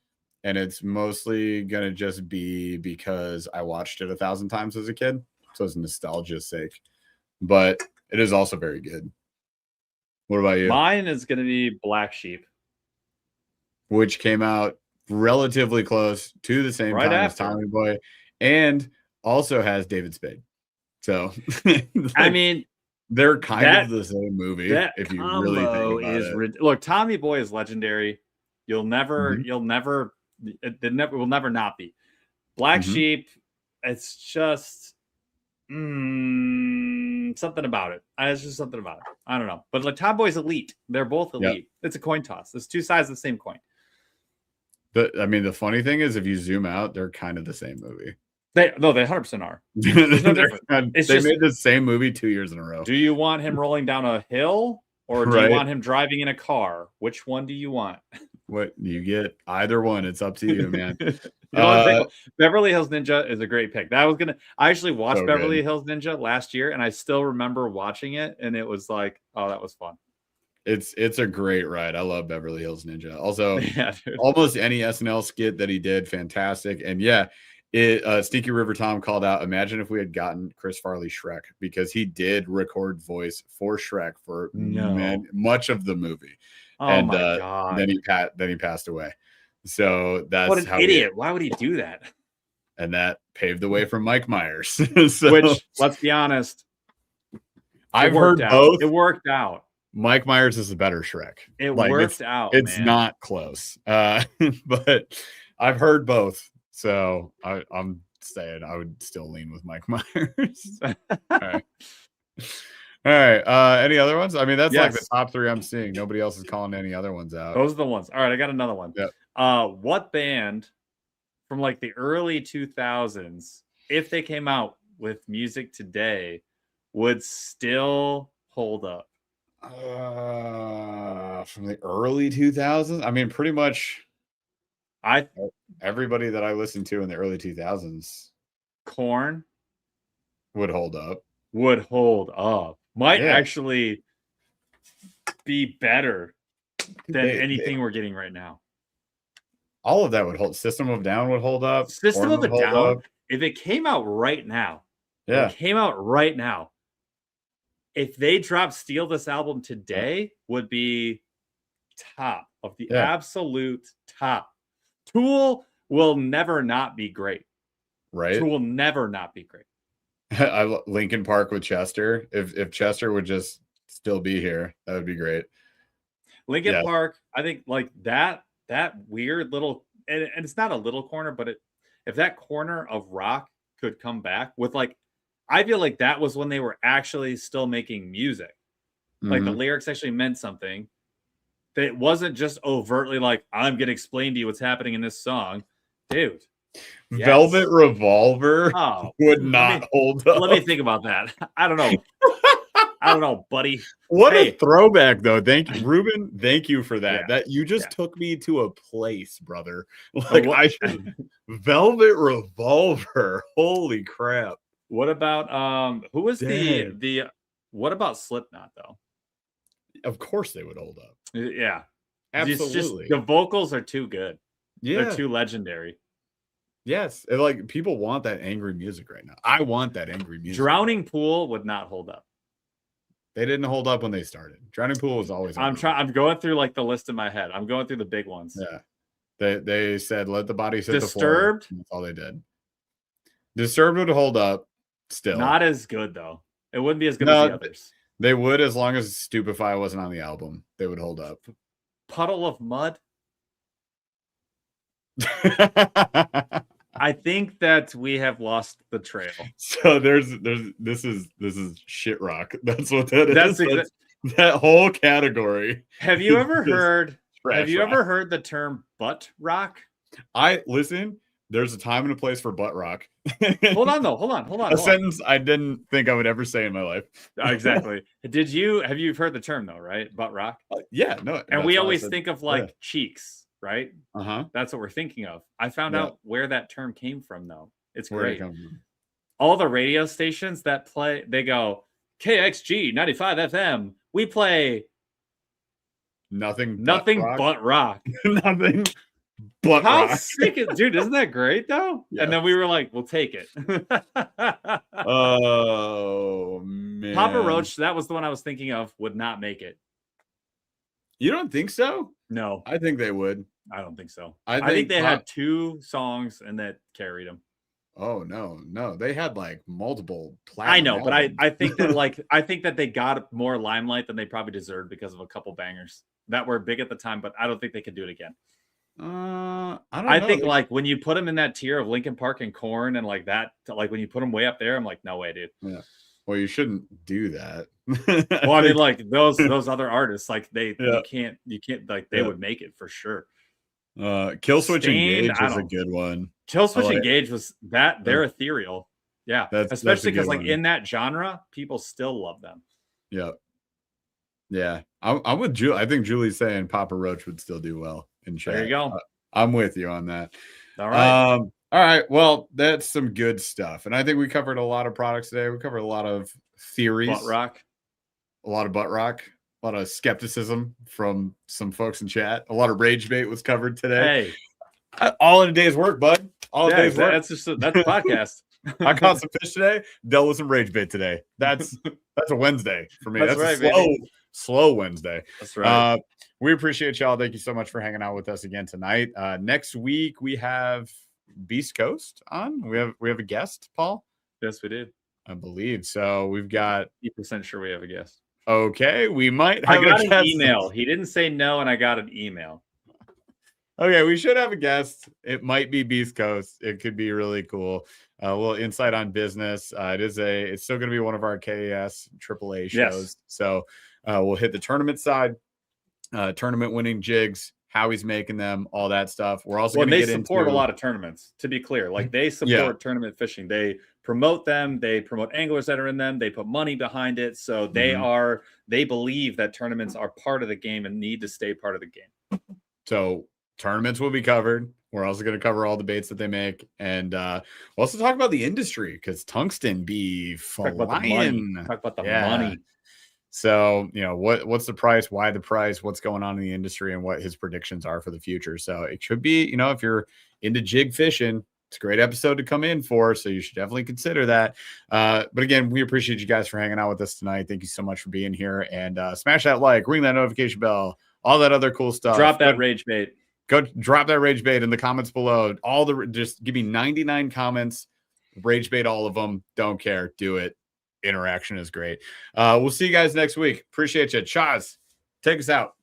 Speaker 1: and it's mostly gonna just be because I watched it 1,000 times as a kid, so it's nostalgia's sake. But it is also very good. What about you?
Speaker 2: Mine is gonna be Black Sheep,
Speaker 1: which came out relatively close to the same time as Tommy Boy, and also has David Spade. So
Speaker 2: like, I mean,
Speaker 1: they're kind of the same movie. If you really think about it.
Speaker 2: Look, Tommy Boy is legendary. You'll never, it will never not be. Black Sheep, it's just something about it. It's just something about it. I don't know. But like Tommy Boy's elite. They're both elite. Yep. It's a coin toss. It's two sides of the same coin.
Speaker 1: The funny thing is, if you zoom out, they're kind of the same movie.
Speaker 2: They 100% are. There's no difference.
Speaker 1: They made the same movie 2 years in a row.
Speaker 2: Do you want him rolling down a hill, or do you want him driving in a car? Which one do you want?
Speaker 1: What you get? Either one. It's up to you, man.
Speaker 2: Beverly Hills Ninja is a great pick. I actually watched Beverly Hills Ninja last year, and I still remember watching it, and it was like, oh, that was fun.
Speaker 1: It's a great ride. I love Beverly Hills Ninja. Also, almost any SNL skit that he did, fantastic. And yeah, Stinky River Tom called out, imagine if we had gotten Chris Farley Shrek, because he did record voice for Shrek for much of the movie.
Speaker 2: Oh, and my God.
Speaker 1: Then he passed away. So that's
Speaker 2: what an idiot. Why would he do that?
Speaker 1: And that paved the way for Mike Myers.
Speaker 2: Which, let's be honest,
Speaker 1: I've heard both.
Speaker 2: It worked out.
Speaker 1: Mike Myers is a better Shrek.
Speaker 2: It worked out.
Speaker 1: It's not close. But I've heard both. So I'm saying I would still lean with Mike Myers. All right. Any other ones? I mean, that's like the top 3 I'm seeing. Nobody else is calling any other ones out.
Speaker 2: Those are the ones. All right, I got another one.
Speaker 1: Yep.
Speaker 2: What band from like the early 2000s, if they came out with music today, would still hold up?
Speaker 1: From the early 2000s? I mean, pretty much everybody that I listened to in the early 2000s
Speaker 2: Korn
Speaker 1: would hold up.
Speaker 2: Might actually be better than anything we're getting right now.
Speaker 1: All of that would hold. System of a Down would hold up.
Speaker 2: System of a Down, if it came out right now, if they drop Steal This album today, would be top of the absolute top. Tool will never not be great.
Speaker 1: Right?
Speaker 2: Tool will never not be great.
Speaker 1: Linkin Park with Chester. If Chester would just still be here, that would be great.
Speaker 2: Linkin Park, I think like that weird little, and it's not a little corner, but if that corner of rock could come back with like, I feel like that was when they were actually still making music. Like the lyrics actually meant something. That it wasn't just overtly like, I'm going to explain to you what's happening in this song. Dude.
Speaker 1: Yes. Velvet Revolver would not hold up.
Speaker 2: Let me think about that. I don't know, buddy.
Speaker 1: What a throwback, though. Thank you, Ruben. Thank you for that. That you just took me to a place, brother. Like Velvet Revolver. Holy crap.
Speaker 2: What about who was the what about Slipknot though?
Speaker 1: Of course they would hold up.
Speaker 2: Yeah.
Speaker 1: Absolutely.
Speaker 2: The vocals are too good.
Speaker 1: Yeah.
Speaker 2: They're too legendary.
Speaker 1: Yes. Like people want that angry music right now. I want that angry music.
Speaker 2: Drowning Pool would not hold up.
Speaker 1: They didn't hold up when they started. Drowning Pool was always
Speaker 2: I'm going through like the list in my head. I'm going through the big ones.
Speaker 1: Yeah. They said let the bodies hit
Speaker 2: Disturbed.
Speaker 1: The floor. That's all they did. Disturbed would hold up still.
Speaker 2: Not as good though. It wouldn't be as good as the others.
Speaker 1: They would, as long as Stupefy wasn't on the album. They would hold up.
Speaker 2: Puddle of Mud. I think that we have lost the trail.
Speaker 1: So this is shit rock. That's what that is. That whole category.
Speaker 2: Have you ever heard the term butt rock?
Speaker 1: There's a time and a place for butt rock.
Speaker 2: Hold on.
Speaker 1: Sentence I didn't think I would ever say in my life.
Speaker 2: Exactly. Have you heard the term though, right? Butt rock?
Speaker 1: Yeah, no.
Speaker 2: And we always think of like cheeks, right?
Speaker 1: Uh-huh.
Speaker 2: That's what we're thinking of. I found out where that term came from though. It's great. All the radio stations that play, they go KXG 95 FM. We play
Speaker 1: nothing
Speaker 2: but rock.
Speaker 1: Nothing. But
Speaker 2: how
Speaker 1: rock.
Speaker 2: sick is, dude, isn't that great though? Yeah. And then we were like, we'll take it.
Speaker 1: Oh man.
Speaker 2: Papa Roach, that was the one I was thinking of, would not make it.
Speaker 1: You don't think so?
Speaker 2: No.
Speaker 1: I think they would.
Speaker 2: I don't think so.
Speaker 1: I
Speaker 2: think they had 2 songs and that carried them.
Speaker 1: Oh no. They had like multiple
Speaker 2: platinum. I know, albums. But I think that I think that they got more limelight than they probably deserved because of a couple bangers that were big at the time, but I don't think they could do it again.
Speaker 1: I
Speaker 2: think like when you put them in that tier of Linkin Park and Korn and like that, like when you put them way up there, I'm like, no way, dude.
Speaker 1: Yeah. Well, you shouldn't do that.
Speaker 2: Well, I mean, like those other artists, like you can't like they would make it for sure.
Speaker 1: Killswitch Engage was a good one.
Speaker 2: Killswitch Engage was that they're ethereal. Yeah, especially because like in that genre, people still love them.
Speaker 1: Yeah. Yeah, I'm with Julie. I think Julie's saying Papa Roach would still do well in chat.
Speaker 2: There you go.
Speaker 1: I'm with you on that.
Speaker 2: All right.
Speaker 1: All right. Well, that's some good stuff. And I think we covered a lot of products today. We covered a lot of theories.
Speaker 2: Butt rock.
Speaker 1: A lot of butt rock. A lot of skepticism from some folks in chat. A lot of rage bait was covered today.
Speaker 2: Hey.
Speaker 1: All in a day's work, bud. All in a day's work.
Speaker 2: That's a podcast.
Speaker 1: I caught some fish today. Dealt with some rage bait today. That's a Wednesday for me. That's right, a slow Wednesday.
Speaker 2: That's right.
Speaker 1: We appreciate y'all. Thank you so much for hanging out with us again tonight. Next week we have Beast Coast on. We have a guest, Paul.
Speaker 2: Yes, we do.
Speaker 1: I believe so. We've got
Speaker 2: 80% sure we have a guest.
Speaker 1: Okay, we might have
Speaker 2: I got an email. He didn't say no, and I got an email.
Speaker 1: Okay, we should have a guest. It might be Beast Coast. It could be really cool. A little insight on business. It's still going to be one of our KAS AAA shows.
Speaker 2: Yes.
Speaker 1: So we'll hit the tournament side, tournament winning jigs, how he's making them, all that stuff. We're also going to get into...
Speaker 2: They support a lot of tournaments, to be clear. Like they support tournament fishing. They promote them. They promote anglers that are in them. They put money behind it. So they believe that tournaments are part of the game and need to stay part of the game.
Speaker 1: So tournaments will be covered. We're also going to cover all the baits that they make, and we'll also talk about the industry because tungsten be flying.
Speaker 2: Talk about the money.
Speaker 1: So, what's the price, why the price, what's going on in the industry, and what his predictions are for the future. So it should be, if you're into jig fishing, it's a great episode to come in for. So you should definitely consider that. But again, we appreciate you guys for hanging out with us tonight. Thank you so much for being here, and smash that like, ring that notification bell, all that other cool stuff.
Speaker 2: Drop that rage bait.
Speaker 1: Go drop that rage bait in the comments below. Just give me 99 comments, rage bait all of them. Don't care. Do it. Interaction is great. We'll see you guys next week. Appreciate you. Chaz, take us out.